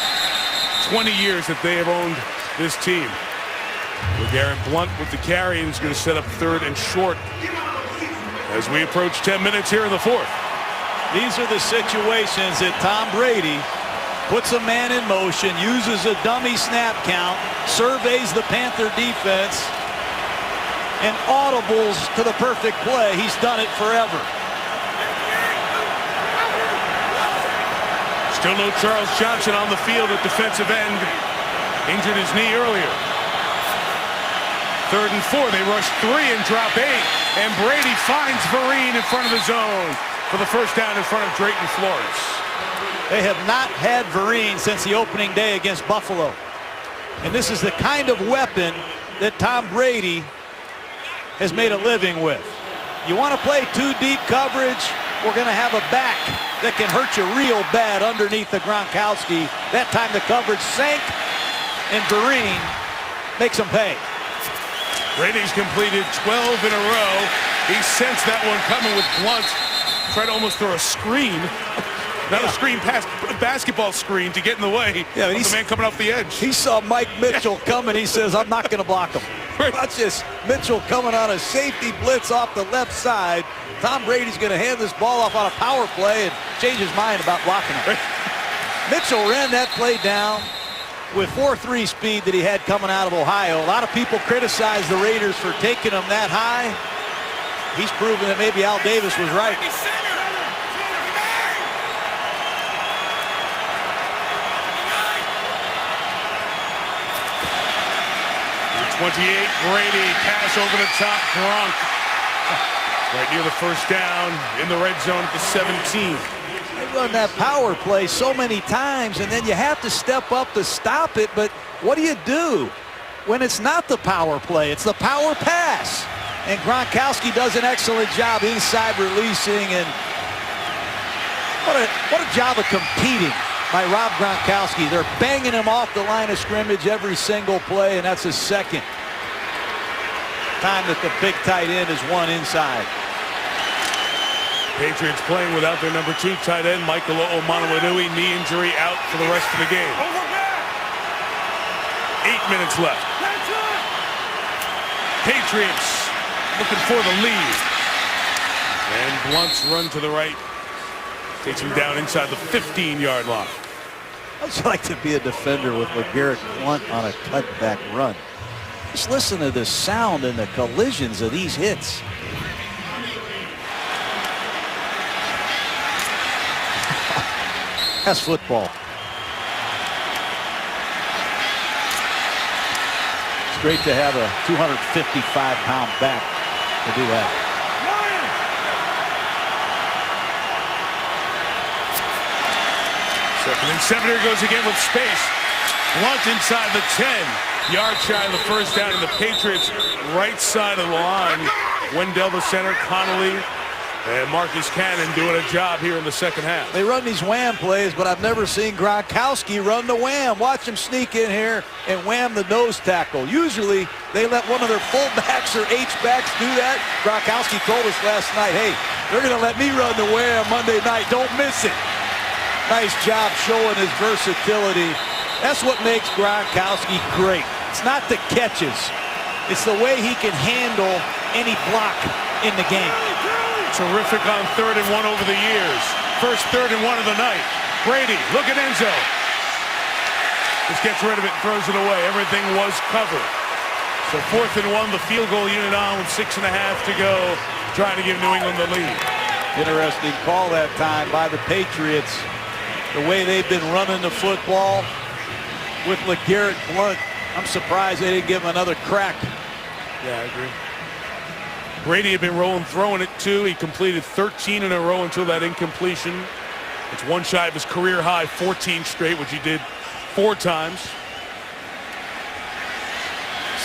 20 years that they have owned this team. LeGarrette Blount with the carry, and is going to set up 3rd and short as we approach 10 minutes here in the 4th.
These are the situations that Tom Brady puts a man in motion, uses a dummy snap count, surveys the Panther defense, and audibles to the perfect play. He's done it forever.
Still no Charles Johnson on the field at defensive end. Injured his knee earlier. 3rd and 4. They rush 3 and drop 8. And Brady finds Vereen in front of the zone for the first down in front of Drayton Florence.
They have not had Vereen since the opening day against Buffalo. And this is the kind of weapon that Tom Brady has made a living with. You want to play 2 deep coverage, we're going to have a back that can hurt you real bad underneath the Gronkowski. That time the coverage sank, and Vereen makes them pay.
Brady's completed 12 in a row. He sensed that one coming with Blount Tried to almost throw a screen. Not a screen pass, a basketball screen to get in the way of the man coming off the edge.
He saw Mike Mitchell coming. He says, I'm not going to block him.
Right.
Watch this. Mitchell coming on a safety blitz off the left side. Tom Brady's going to hand this ball off on a power play and change his mind about blocking him.
Right.
Mitchell ran that play down with 4.3 speed that he had coming out of Ohio. A lot of people criticize the Raiders for taking him that high. He's proven that maybe Al Davis was right.
28, Brady, pass over the top, Gronk. Right near the first down, in the red zone at the 17.
They run that power play so many times, and then you have to step up to stop it, but what do you do when it's not the power play? It's the power pass. And Gronkowski does an excellent job inside releasing, and what a job of competing by Rob Gronkowski. They're banging him off the line of scrimmage every single play, and that's his second time that the big tight end is one inside.
Patriots playing without their number 2 tight end, Michael Omonowinui, knee injury, out for the rest of the game. 8 minutes left. Patriots looking for the lead. And Blunt's run to the right takes him down inside the 15-yard line.
I'd like to be a defender with LeGarrette Blount on a cutback run. Just listen to the sound and the collisions of these hits. That's football. It's great to have a 255-pound back to do that.
Second and 7, here goes again with space. Blunt inside the 10. Yard shy of the first down, and the Patriots right side of the line. Wendell the center, Connolly and Marcus Cannon doing a job here in the second half.
They run these wham plays, but I've never seen Gronkowski run the wham. Watch him sneak in here and wham the nose tackle. Usually they let one of their fullbacks or H-backs do that. Gronkowski told us last night, hey, they're going to let me run the wham Monday night. Don't miss it. Nice job showing his versatility. That's what makes Gronkowski great. It's not the catches. It's the way he can handle any block in the game.
Terrific on 3rd and 1 over the years. First 3rd and 1 of the night. Brady, look at Enzo. Just gets rid of it and throws it away. Everything was covered. So 4th and 1, the field goal unit on with 6.5 to go, trying to give New England the lead.
Interesting call that time by the Patriots. The way they've been running the football with LeGarrette Blount, I'm surprised they didn't give him another crack.
Yeah, I agree. Brady had been rolling, throwing it too. He completed 13 in a row until that incompletion. It's one shy of his career high, 14 straight, which he did 4 times.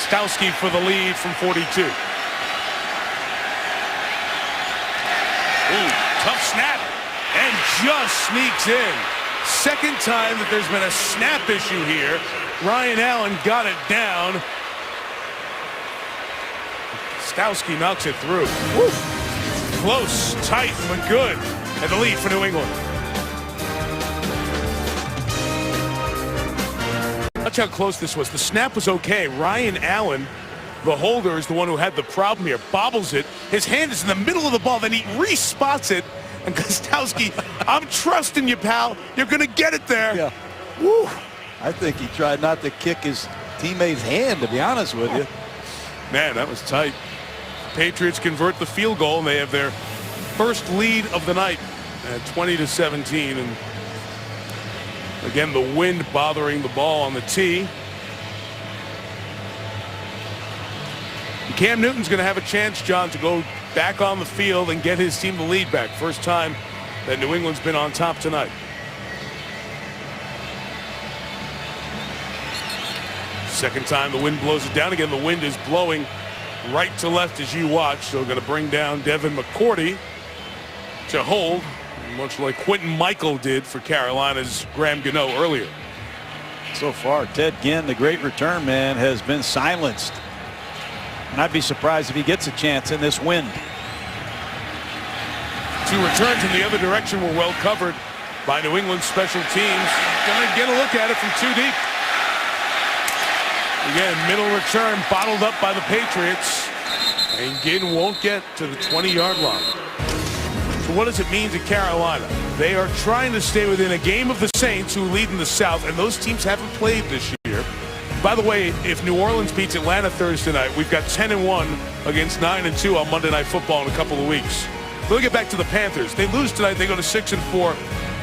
Stowski for the lead from 42. Ooh, tough snap, and just sneaks in. Second time that there's been a snap issue here. Ryan Allen got it down. Stowski knocks it through. Woo. Close, tight, but good. And the lead for New England. Watch how close this was. The snap was okay. Ryan Allen, the holder, is the one who had the problem here. Bobbles it. His hand is in the middle of the ball. Then he re-spots it. And Gostowski, I'm trusting you, pal. You're going to get it there.
Yeah.
Woo.
I think he tried not to kick his teammate's hand, to be honest with you.
Man, that was tight. Patriots convert the field goal, and they have their first lead of the night at 20-17. And again, the wind bothering the ball on the tee. And Cam Newton's going to have a chance, John, to go back on the field and get his team the lead back. First time that New England's been on top tonight. Second time the wind blows it down again. The wind is blowing right to left as you watch. So going to bring down Devin McCourty to hold, much like Quentin Michael did for Carolina's Graham Gano earlier.
So far, Ted Ginn, the great return man, has been silenced. And I'd be surprised if he gets a chance in this wind.
2 returns in the other direction were well covered by New England special teams. Gonna get a look at it from 2 deep. Again, middle return bottled up by the Patriots. And Ginn won't get to the 20-yard line. So what does it mean to Carolina? They are trying to stay within a game of the Saints, who lead in the South, and those teams haven't played this year. By the way, if New Orleans beats Atlanta Thursday night, we've got 10-1 against 9-2 on Monday Night Football in a couple of weeks. We'll get back to the Panthers. They lose tonight, they go to 6-4.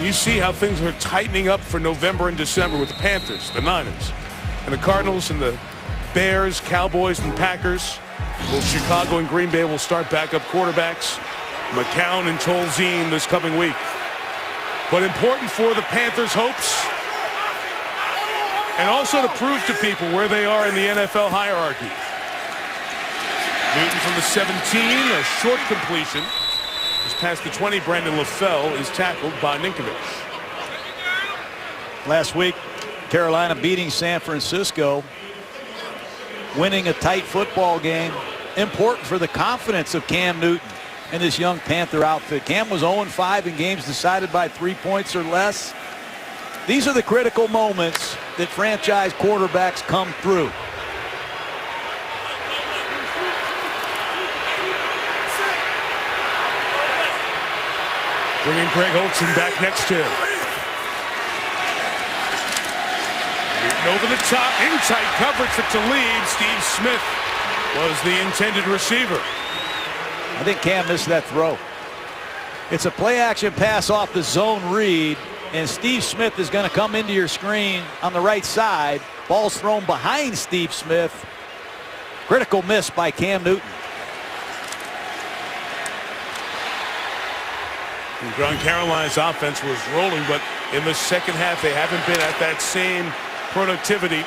You see how things are tightening up for November and December with the Panthers, the Niners, and the Cardinals, and the Bears, Cowboys, and Packers. Both Chicago and Green Bay will start backup quarterbacks. McCown and Tolzien this coming week. But important for the Panthers' hopes, and also to prove to people where they are in the NFL hierarchy. Newton from the 17, a short completion. Just past the 20, Brandon LaFell is tackled by Ninkovich.
Last week, Carolina beating San Francisco, winning a tight football game. Important for the confidence of Cam Newton and this young Panther outfit. Cam was 0-5 in games decided by 3 points or less. These are the critical moments that franchise quarterbacks come through.
Bringing Greg Olsen back next to him. Newton over the top, in tight coverage for Talib. Steve Smith was the intended receiver.
I think Cam missed that throw. It's a play-action pass off the zone read, and Steve Smith is going to come into your screen on the right side. Ball's thrown behind Steve Smith. Critical miss by Cam Newton.
Carolina's offense was rolling, but in the second half they haven't been at that same productivity.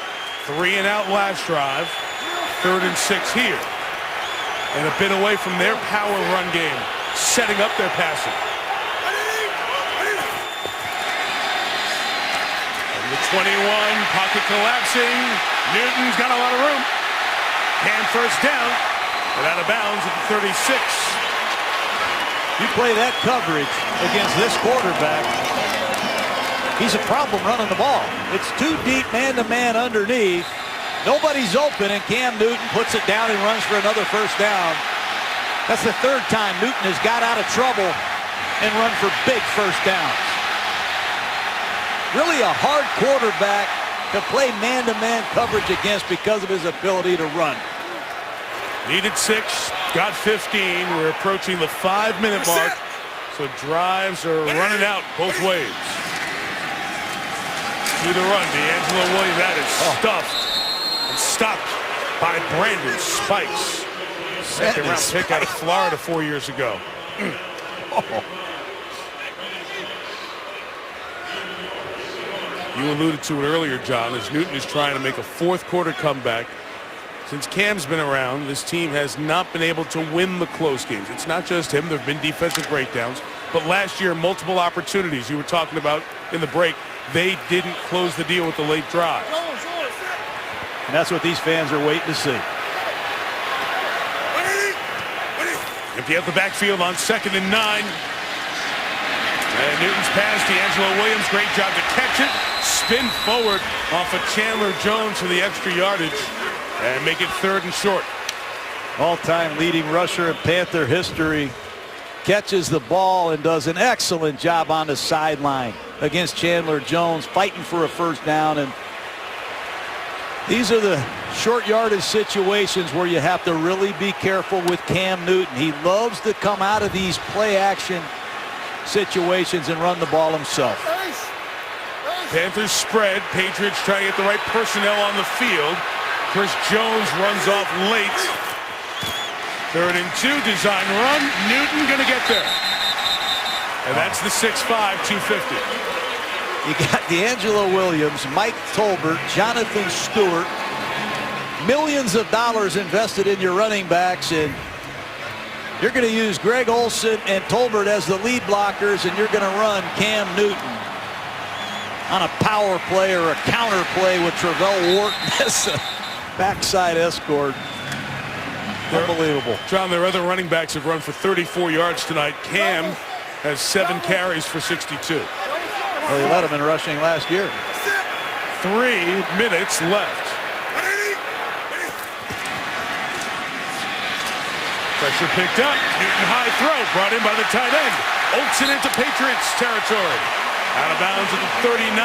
3 and out last drive, 3rd and 6 here, and a bit away from their power run game, setting up their passing. And the 21, pocket collapsing. Newton's got a lot of room. Cam first down, but out of bounds at the 36.
You play that coverage against this quarterback, he's a problem running the ball. It's too deep man-to-man underneath. Nobody's open, and Cam Newton puts it down and runs for another first down. That's the 3rd time Newton has got out of trouble and run for big first downs. Really a hard quarterback to play man-to-man coverage against because of his ability to run.
Needed 6, got 15. We're approaching the 5-minute mark, so drives are running out both ways. To the run, D'Angelo Williams, that is stuffed and stopped by Brandon Spikes. Second-round pick out of Florida 4 years ago. You alluded to it earlier, John, as Newton is trying to make a 4th quarter comeback. Since Cam's been around, this team has not been able to win the close games. It's not just him. There have been defensive breakdowns. But last year, multiple opportunities you were talking about in the break, they didn't close the deal with the late drive.
And that's what these fans are waiting to see.
Empty out the backfield on 2nd and 9. And Newton's pass, D'Angelo Williams, great job to catch it. Spin forward off of Chandler Jones for the extra yardage. And make it 3rd and short.
All-time leading rusher in Panther history catches the ball and does an excellent job on the sideline against Chandler Jones, fighting for a first down. And these are the short yardage situations where you have to really be careful with Cam Newton. He loves to come out of these play-action situations and run the ball himself.
Panthers spread. Patriots trying to get the right personnel on the field. Chris Jones runs off late. 3rd and 2, design run. Newton going to get there. And that's the 6'5", 250.
You got D'Angelo Williams, Mike Tolbert, Jonathan Stewart. Millions of dollars invested in your running backs, and you're going to use Greg Olsen and Tolbert as the lead blockers, and you're going to run Cam Newton on a power play or a counter play with Travell Wharton as a backside escort. Unbelievable.
John, their other running backs have run for 34 yards tonight. Cam has 7 carries for 62.
Well, he led him in rushing last year.
3 minutes left. Pressure picked up. Newton high throw brought in by the tight end. Olsen into Patriots territory. Out of bounds at the 39.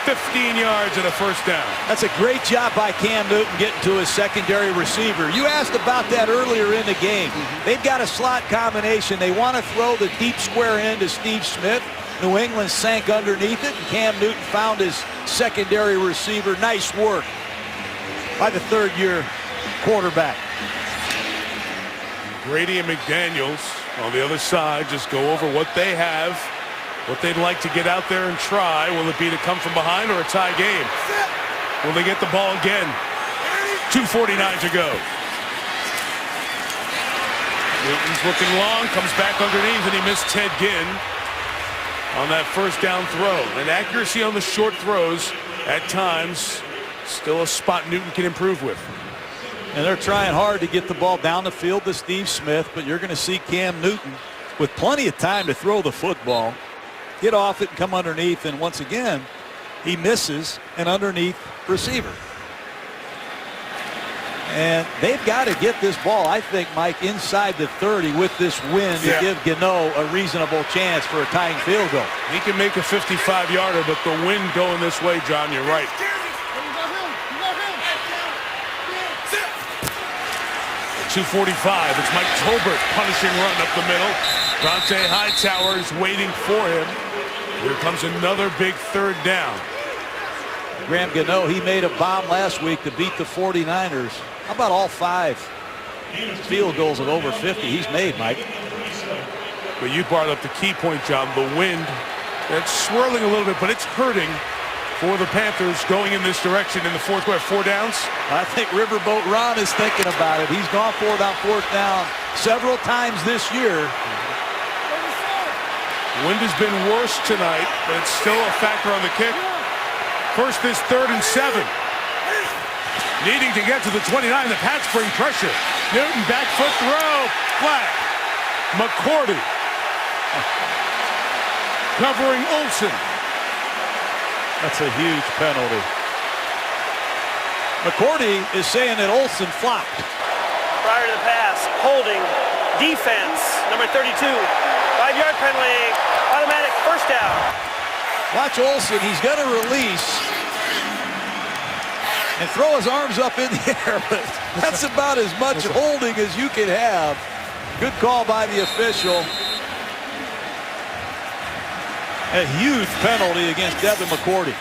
15 yards and a first down.
That's a great job by Cam Newton getting to his secondary receiver. You asked about that earlier in the game. They've got a slot combination. They want to throw the deep square end to Steve Smith. New England sank underneath it, and Cam Newton found his secondary receiver. Nice work by the third-year quarterback.
Grady and McDaniels on the other side just go over what they have, what they'd like to get out there and try. Will it be to come from behind or a tie game? Will they get the ball again? 2:49 to go. Newton's looking long, comes back underneath, and he missed Ted Ginn on that first down throw. And accuracy on the short throws at times still a spot Newton can improve with.
And they're trying hard to get the ball down the field to Steve Smith, but you're going to see Cam Newton with plenty of time to throw the football, get off it and come underneath, and once again he misses an underneath receiver. And they've got to get this ball, I think, Mike, inside the 30 with this win to give Gano a reasonable chance for a tying field goal.
He can make a 55-yarder, but the wind going this way, John, you're right. 2:45. It's Mike Tolbert punishing run up the middle. Bronte Hightower is waiting for him. Here comes another big third down.
Graham Gano, he made a bomb last week to beat the 49ers. How about all 5 field goals of over 50 he's made, Mike?
But you brought up the key point, John. The wind, that's swirling a little bit, but it's hurting for the Panthers going in this direction in the fourth quarter. 4 downs?
I think Riverboat Ron is thinking about it. He's gone for it on 4th down several times this year.
Wind has been worse tonight, but it's still a factor on the kick. First, this 3rd and 7. Needing to get to the 29. The Pats bring pressure. Newton back foot throw. Flat. McCourty covering Olsen.
That's a huge penalty. McCourty is saying that Olsen flopped.
Prior to the pass, holding, defense, number 32. 5-yard penalty, automatic first down.
Watch Olsen. He's going to release and throw his arms up in the air, but that's about as much holding as you can have. Good call by the official. A huge penalty against Devin McCourty.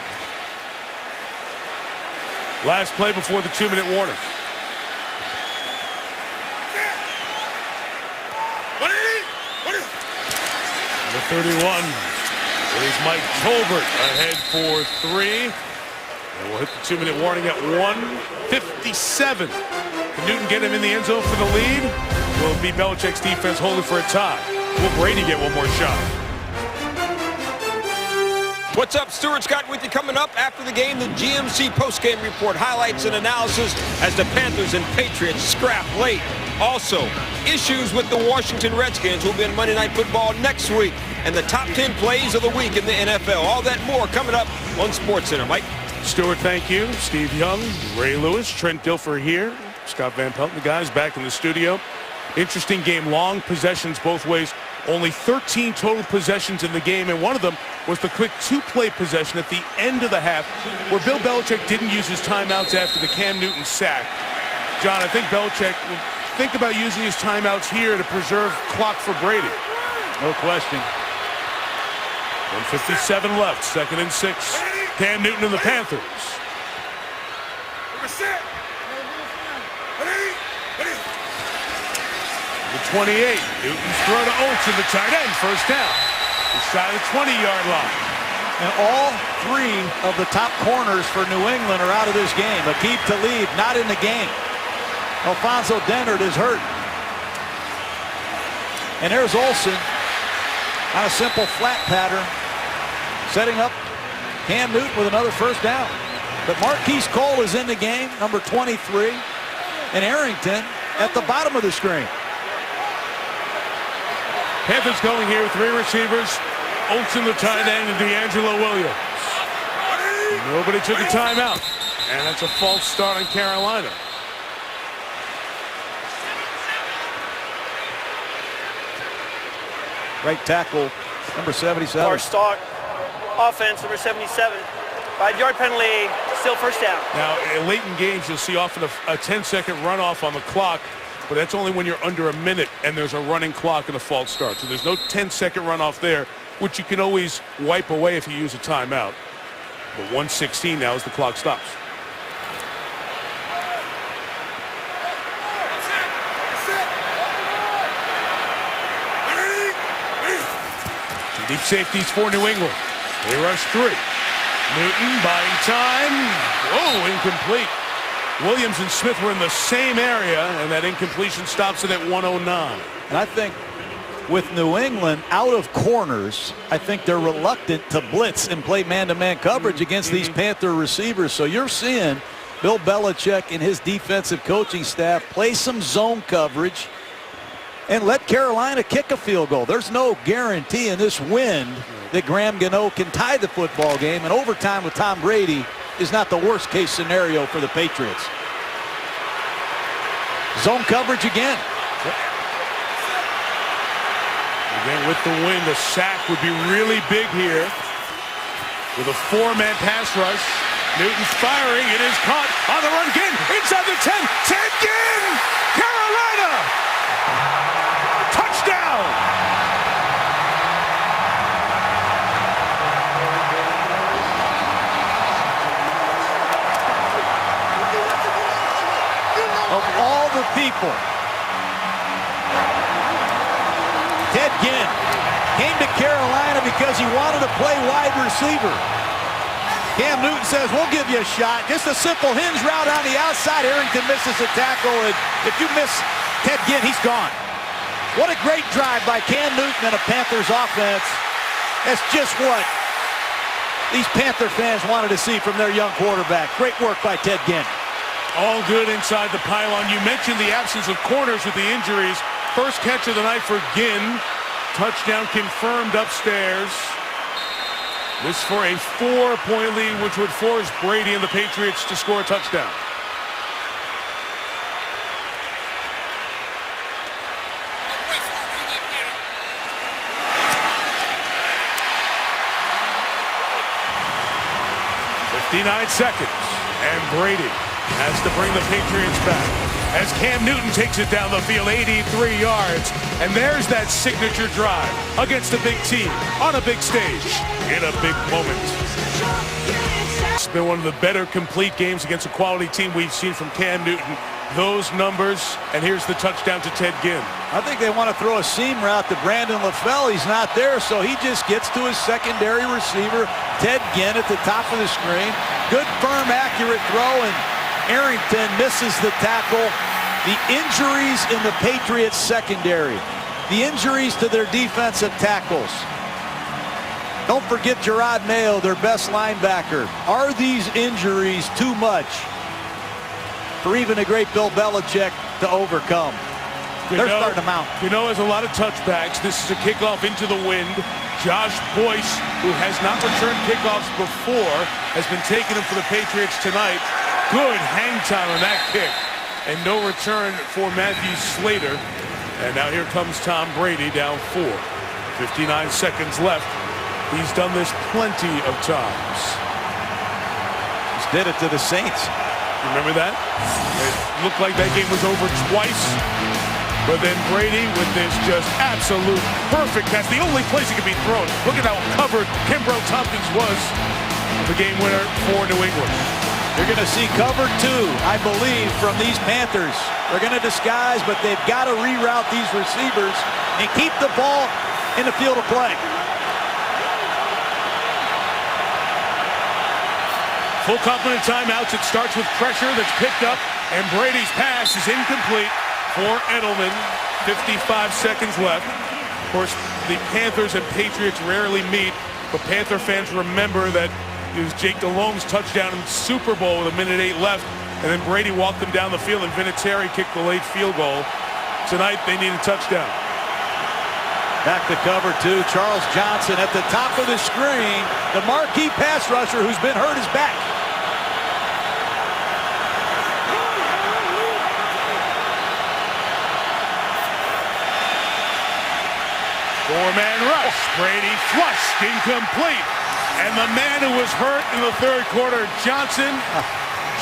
Last play before the 2-minute warning. Number 31 is Mike Tolbert ahead for 3. And we'll hit the 2-minute warning at 1:57. Can Newton get him in the end zone for the lead? Will it be Belichick's defense holding for a tie? Will Brady get one more shot?
What's up? Stuart Scott with you. Coming up after the game, the GMC postgame report, highlights and analysis as the Panthers and Patriots scrap late. Also, issues with the Washington Redskins will be in Monday Night Football next week, and the top 10 plays of the week in the NFL. All that more coming up on SportsCenter. Mike?
Stuart, thank you. Steve Young, Ray Lewis, Trent Dilfer here. Scott Van Pelt, the guys back in the studio. Interesting game, long possessions both ways. Only 13 total possessions in the game, and one of them was the quick 2-play possession at the end of the half where Bill Belichick didn't use his timeouts after the Cam Newton sack. John, I think Belichick will think about using his timeouts here to preserve clock for Brady.
No question.
1:57 left, 2nd and 6. Cam Newton and the Panthers. The 28. Newton's throw to Olsen, the tight end, first down. Inside the 20-yard line.
And all 3 of the top corners for New England are out of this game. Aqib Talib not in the game. Alfonso Dennard is hurt. And there's Olsen on a simple flat pattern, setting up Cam Newton with another first down. But Marquise Cole is in the game, number 23. And Arrington at the bottom of the screen.
Panthers going here with 3 receivers. Olsen, the tight end, and D'Angelo Williams. Nobody took a timeout. And that's a false start on Carolina.
Right tackle, number 77.
Our start offense, number 77. 5-yard penalty, still first down.
Now, late in games, you'll see often a 10-second runoff on the clock, but that's only when you're under a minute and there's a running clock and a false start. So there's no 10-second runoff there, which you can always wipe away if you use a timeout. But 1:16 now as the clock stops. Deep safeties for New England. They rush 3. Newton buying time. Whoa, incomplete. Williams and Smith were in the same area, and that incompletion stops it at 109.
And I think with New England out of corners, I think they're reluctant to blitz and play man-to-man coverage against these Panther receivers. So you're seeing Bill Belichick and his defensive coaching staff play some zone coverage and let Carolina kick a field goal. There's no guarantee in this wind that Graham Gano can tie the football game, and overtime with Tom Brady is not the worst case scenario for the Patriots. Zone coverage again.
Again, with the wind, a sack would be really big here. With a 4-man pass rush. Newton's firing. It is caught on the run again. Inside the 10. Ted Ginn! Carolina! Touchdown!
Of all the people, Ted Ginn came to Carolina because he wanted to play wide receiver. Cam Newton says, we'll give you a shot. Just a simple hinge route on the outside. Harrington misses a tackle, and if you miss Ted Ginn, he's gone. What a great drive by Cam Newton and a Panthers offense. That's just what these Panther fans wanted to see from their young quarterback. Great work by Ted Ginn.
All good inside the pylon. You mentioned the absence of corners with the injuries. First catch of the night for Ginn. Touchdown confirmed upstairs. This for a 4-point lead, which would force Brady and the Patriots to score a touchdown. "59 seconds, and Brady has to bring the Patriots back as Cam Newton takes it down the field, 83 yards. And there's that signature drive against a big team on a big stage in a big moment. It's been one of the better complete games against a quality team we've seen from Cam Newton. Those numbers, and here's the touchdown to Ted Ginn.
I think they want to throw a seam route to Brandon LaFell. He's not there, so he just gets to his secondary receiver, Ted Ginn, at the top of the screen. Good, firm, accurate throw, and Arrington misses the tackle. The injuries in the Patriots secondary, the injuries to their defensive tackles. Don't forget Gerard Mayo, their best linebacker. Are these injuries too much for even a great Bill Belichick to overcome? They're starting to mount.
Gano has a lot of touchbacks. This is a kickoff into the wind. Josh Boyce, who has not returned kickoffs before, has been taking them for the Patriots tonight. Good hang time on that kick. And no return for Matthew Slater. And now here comes Tom Brady down 4. 59 seconds left. He's done this plenty of times.
Just did it to the Saints.
Remember that? It looked like that game was over twice. But then Brady with this just absolute perfect pass. The only place it could be thrown. Look at how covered Kimbrough Tompkins was. The game winner for New England.
You're going to see cover 2, I believe, from these Panthers. They're going to disguise, but they've got to reroute these receivers and keep the ball in the field of play.
Full complement of timeouts. It starts with pressure that's picked up, and Brady's pass is incomplete for Edelman. 55 seconds left. Of course, the Panthers and Patriots rarely meet, but Panther fans remember that it was Jake Delhomme's touchdown in the Super Bowl with 1:08 left, and then Brady walked them down the field, and Vinatieri kicked the late field goal. Tonight, they need a touchdown.
Back to cover 2. Charles Johnson at the top of the screen. The marquee pass rusher who's been hurt is back.
Four-man rush. Brady flushed, incomplete. And the man who was hurt in the third quarter, Johnson,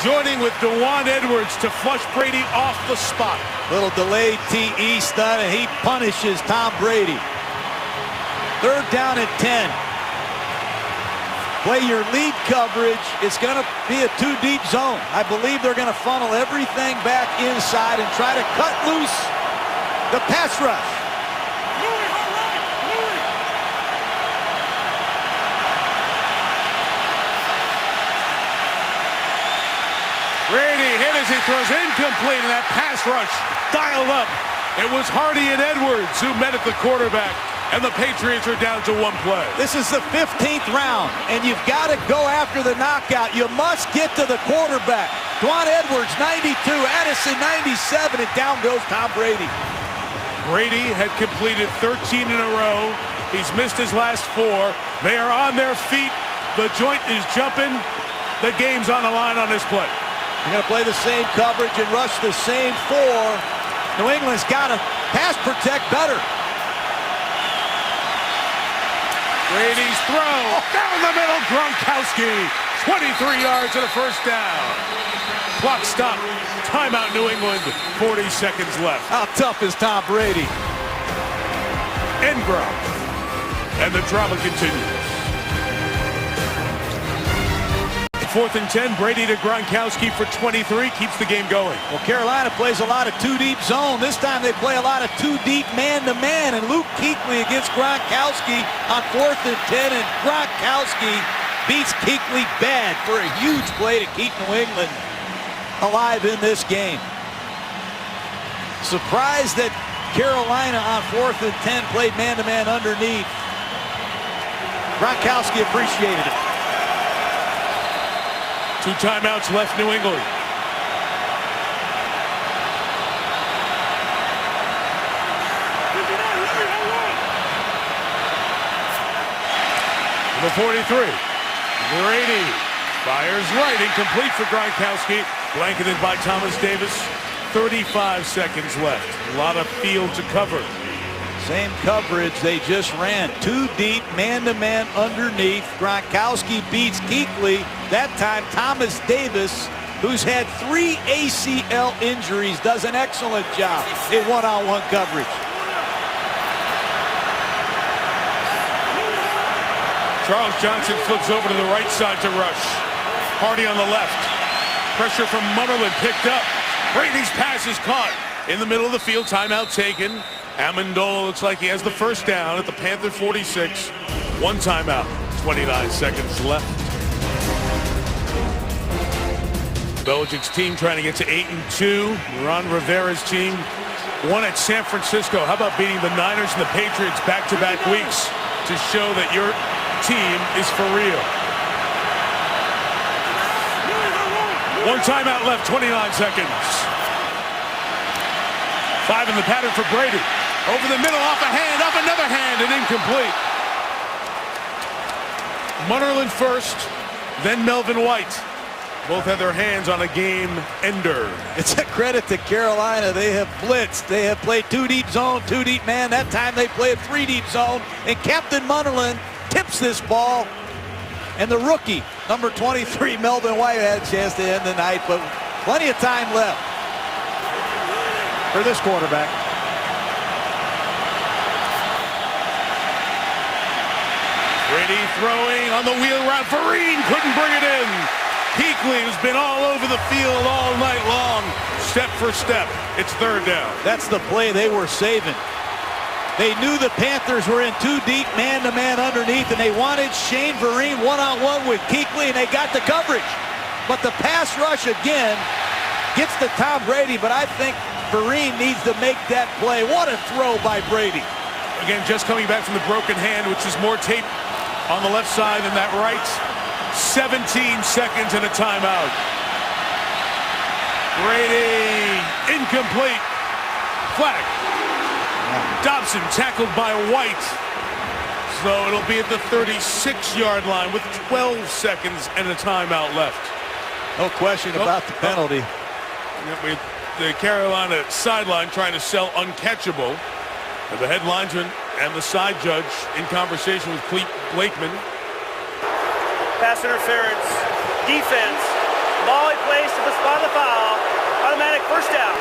joining with Dewan Edwards to flush Brady off the spot.
Little delayed TE stunt, and he punishes Tom Brady. Third down and 10. Play your lead coverage. It's going to be a 2-deep zone. I believe they're going to funnel everything back inside and try to cut loose the pass rush.
Brady hit as he throws incomplete, and that pass rush dialed up. It was Hardy and Edwards who met at the quarterback, and the Patriots are down to 1 play.
This is the 15th round, and you've got to go after the knockout. You must get to the quarterback. Dewan Edwards, 92, Addison, 97, and down goes Tom Brady.
Brady had completed 13 in a row. He's missed his last 4. They are on their feet. The joint is jumping. The game's on the line on this play.
You're going to play the same coverage and rush the same 4. New England's got to pass protect better.
Brady's throw down the middle. Gronkowski, 23 yards and a first down. Clock stop. Timeout, New England. 40 seconds left.
How tough is Tom Brady?
And Gronk. And the drama continues. 4th and 10, Brady to Gronkowski for 23, keeps the game going.
Well, Carolina plays a lot of 2-deep zone. This time they play a lot of 2-deep man-to-man, and Luke Kuechly against Gronkowski on 4th and 10, and Gronkowski beats Kuechly bad for a huge play to keep New England alive in this game. Surprised that Carolina on 4th and 10 played man-to-man underneath. Gronkowski appreciated it.
2 timeouts left, New England. The 43. Brady fires right, incomplete for Gronkowski. Blanketed by Thomas Davis. 35 seconds left. A lot of field to cover.
Same coverage they just ran. 2 deep, man-to-man underneath. Gronkowski beats Kuechly. That time, Thomas Davis, who's had 3 ACL injuries, does an excellent job in one-on-one coverage.
Charles Johnson flips over to the right side to rush. Hardy on the left. Pressure from Munnerlyn picked up. Brady's pass is caught. In the middle of the field, timeout taken. Amendola looks like he has the first down at the Panther 46. 1 timeout, 29 seconds left. Belichick's team trying to get to 8-2. Ron Rivera's team won at San Francisco. How about beating the Niners and the Patriots back-to-back weeks to show that your team is for real? 1 timeout left, 29 seconds. 5 in the pattern for Brady. Over the middle, off a hand, off another hand, and incomplete. Munnerlyn first, then Melvin White. Both had their hands on a game ender.
It's a credit to Carolina. They have blitzed. They have played 2 deep zone, 2 deep man. That time they played 3 deep zone. And Captain Munnerlyn tips this ball. And the rookie, number 23, Melvin White, had a chance to end the night, but plenty of time left for this quarterback.
Brady throwing on the wheel route. Vereen couldn't bring it in. Kuechly has been all over the field all night long, step for step. It's 3rd down.
That's the play they were saving. They knew the Panthers were in 2 deep, man-to-man underneath, and they wanted Shane Vereen one-on-one with Kuechly, and they got the coverage. But the pass rush again gets to Tom Brady, but I think Vereen needs to make that play. What a throw by Brady.
Again, just coming back from the broken hand, which is more tape on the left side than that right. 17 seconds and a timeout. Brady, incomplete. Flag. Dobson tackled by White. So it'll be at the 36-yard line with 12 seconds and a timeout left.
No question about the penalty.
With the Carolina sideline trying to sell uncatchable. And the head linesman and the side judge in conversation with Clete Blakeman.
Pass interference, defense, ball he placed to the spot of the foul, automatic first down.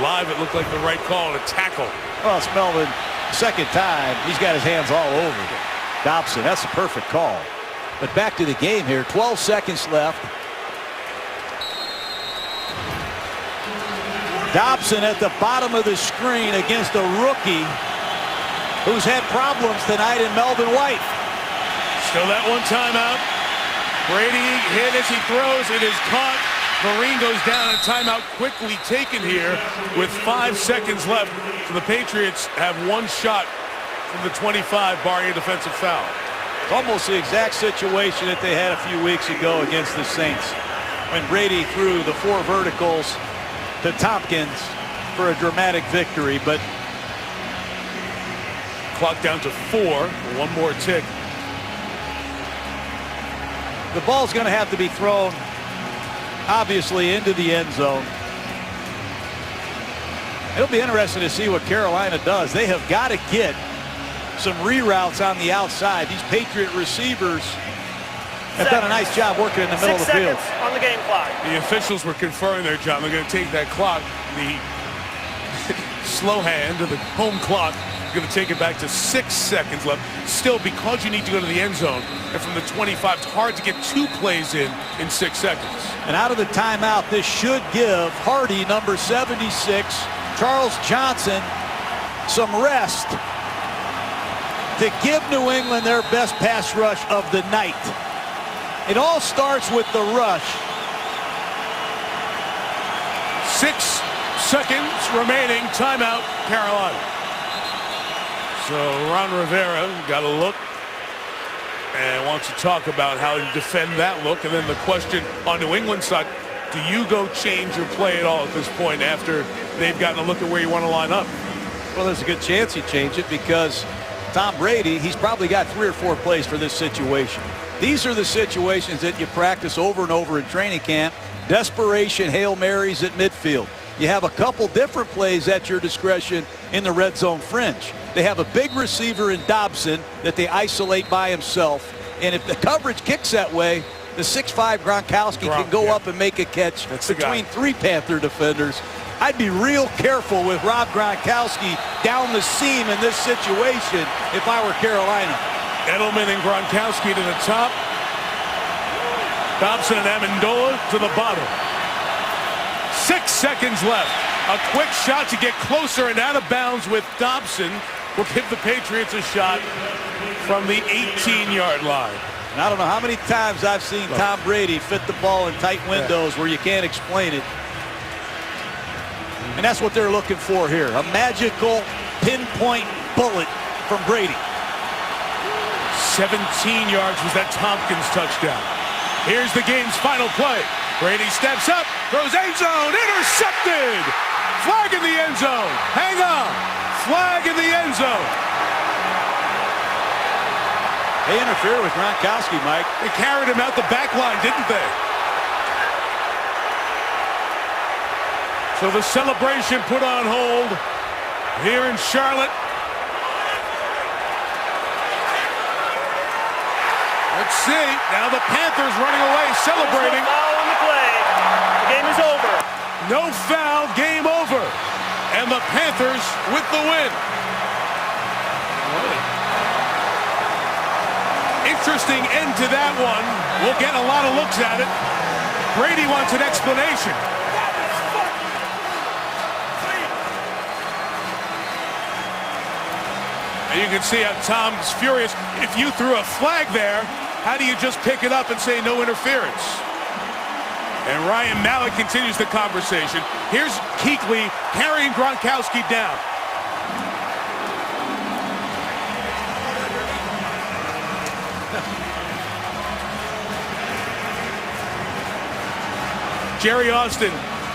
Live, it looked like the right call, a tackle.
Well, it's Melvin, second time, he's got his hands all over Dobson. That's a perfect call. But back to the game here, 12 seconds left. Dobson at the bottom of the screen against a rookie who's had problems tonight in Melvin White.
Still that one timeout. Brady hit as he throws. It is caught. Marine goes down. A timeout quickly taken here with 5 seconds left. So the Patriots have one shot from the 25, barring a defensive foul.
It's almost the exact situation that they had a few weeks ago against the Saints when Brady threw the 4 verticals to Tompkins for a dramatic victory. But
clock down to 4. One more tick.
The ball's going to have to be thrown, obviously, into the end zone. It'll be interesting to see what Carolina does. They have got to get some reroutes on the outside. These Patriot receivers have done a nice job working in the middle of the field.
6 seconds on the game clock.
The officials were conferring their job. They're going to take that clock, the slow hand of the home clock, going to take it back to 6 seconds left. Still, because you need to go to the end zone, and from the 25, it's hard to get 2 plays in 6 seconds.
And out of the timeout, this should give Hardy, number 76, Charles Johnson, some rest to give New England their best pass rush of the night. It all starts with the rush.
6 seconds remaining. Timeout, Carolina. So Ron Rivera got a look and wants to talk about how to defend that look. And then the question on New England's side, do you go change your play at all at this point after they've gotten a look at where you want to line up?
Well, there's a good chance you change it because Tom Brady, he's probably got 3 or 4 plays for this situation. These are the situations that you practice over and over in training camp. Desperation, Hail Marys at midfield. You have a couple different plays at your discretion in the red zone fringe. They have a big receiver in Dobson that they isolate by himself. And if the coverage kicks that way, the 6'5" Gronkowski can go up and make a catch between 3 Panther defenders. I'd be real careful with Rob Gronkowski down the seam in this situation if I were Carolina.
Edelman and Gronkowski to the top. Dobson and Amendola to the bottom. 6 seconds left. A quick shot to get closer and out of bounds with Dobson will give the Patriots a shot from the 18-yard line.
And I don't know how many times I've seen Tom Brady fit the ball in tight windows where you can't explain it. And that's what they're looking for here. A magical pinpoint bullet from Brady.
17 yards was that Tompkins touchdown. Here's the game's final play. Brady steps up, throws end zone, intercepted. Flag in the end zone. Hang on. Flag in the end zone.
They interfered with Gronkowski, Mike.
They carried him out the back line, didn't they? So the celebration put on hold here in Charlotte. Let's see. Now the Panthers running away, celebrating.
No foul on the play. The game is over.
No foul, game over. And the Panthers with the win. Interesting end to that one. We'll get a lot of looks at it. Brady wants an explanation. And you can see how Tom's furious. If you threw a flag there, how do you just pick it up and say no interference? And Ryan Mallett continues the conversation. Here's Kuechly carrying Gronkowski down. Jerry Austin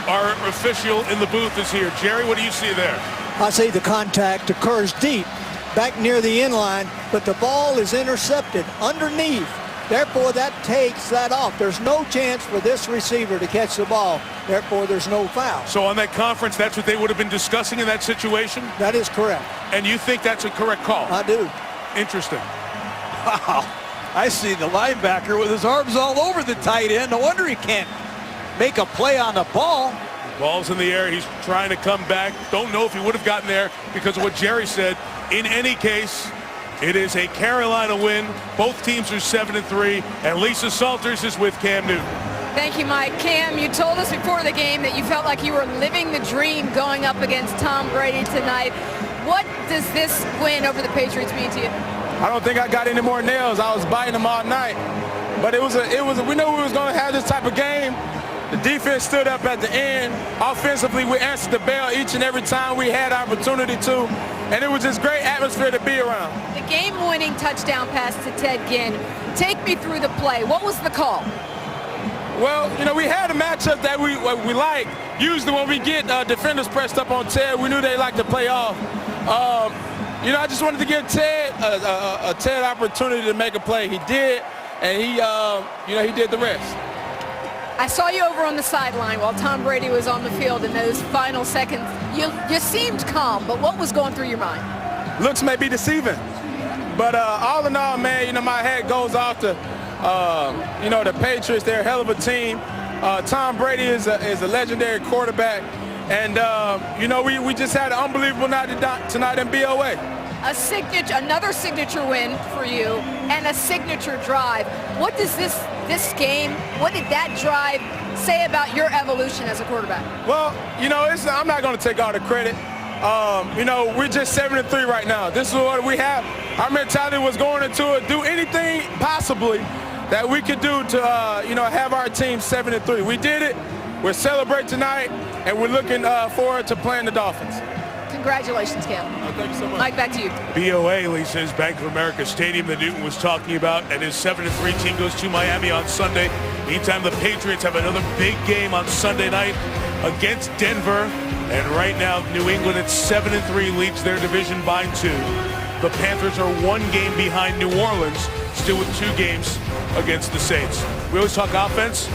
our official in the booth is here. Jerry, what do you see there?
I see the contact occurs deep, back near the end line, but the ball is intercepted underneath. Therefore, that takes that off. There's no chance for this receiver to catch the ball. Therefore, there's no foul.
So on that conference, that's what they would have been discussing in that situation?
That is correct.
And you think that's a correct call?
I do.
Interesting.
Wow. I see the linebacker with his arms all over the tight end. No wonder he can't make a play on the ball.
Ball's in the air. He's trying to come back. Don't know if he would have gotten there because of what Jerry said. In any case, it is a Carolina win. Both teams are 7-3, and Lisa Salters is with Cam Newton.
Thank you, Mike. Cam, you told us before the game that you felt like you were living the dream going up against Tom Brady tonight. What does this win over the Patriots mean to you?
I don't think I got any more nails. I was biting them all night. But we knew we was going to have this type of game. The defense stood up at the end. Offensively, we answered the bell each and every time we had opportunity to. And it was just great atmosphere to be around.
The game-winning touchdown pass to Ted Ginn. Take me through the play. What was the call?
Well, we had a matchup that we like. Usually when we get defenders pressed up on Ted, we knew they like to play off. I just wanted to give Ted a Ted opportunity to make a play. He did, and he did the rest.
I saw you over on the sideline while Tom Brady was on the field in those final seconds. You seemed calm, but what was going through your mind?
Looks may be deceiving, but all in all, man, my head goes off to, the Patriots. They're a hell of a team. Tom Brady is a legendary quarterback, and we just had an unbelievable night tonight in BOA.
Another signature win for you, and a signature drive. What does this game, what did that drive say about your evolution as a quarterback?
Well, I'm not going to take all the credit. We're just 7-3 right now. This is what we have. Our mentality was going into it, do anything possibly that we could do to, have our team 7-3. We did it. We're celebrating tonight, and we're looking forward to playing the Dolphins.
Congratulations, Cam.
Thank you so much.
Mike, back to you.
BOA, Lisa, is Bank of America Stadium that Newton was talking about, and his 7-3 team goes to Miami on Sunday. Meantime, the Patriots have another big game on Sunday night against Denver, and right now New England at 7-3 leads their division by 2. The Panthers are 1 game behind New Orleans, still with 2 games against the Saints. We always talk offense.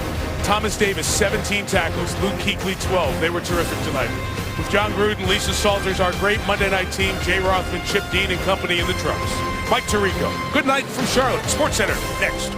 Thomas Davis, 17 tackles. Luke Kuechly, 12. They were terrific tonight. With John Gruden, Lisa Salters, our great Monday night team, Jay Rothman, Chip Dean and company in the trucks. Mike Tirico. Good night from Charlotte. Sports Center next.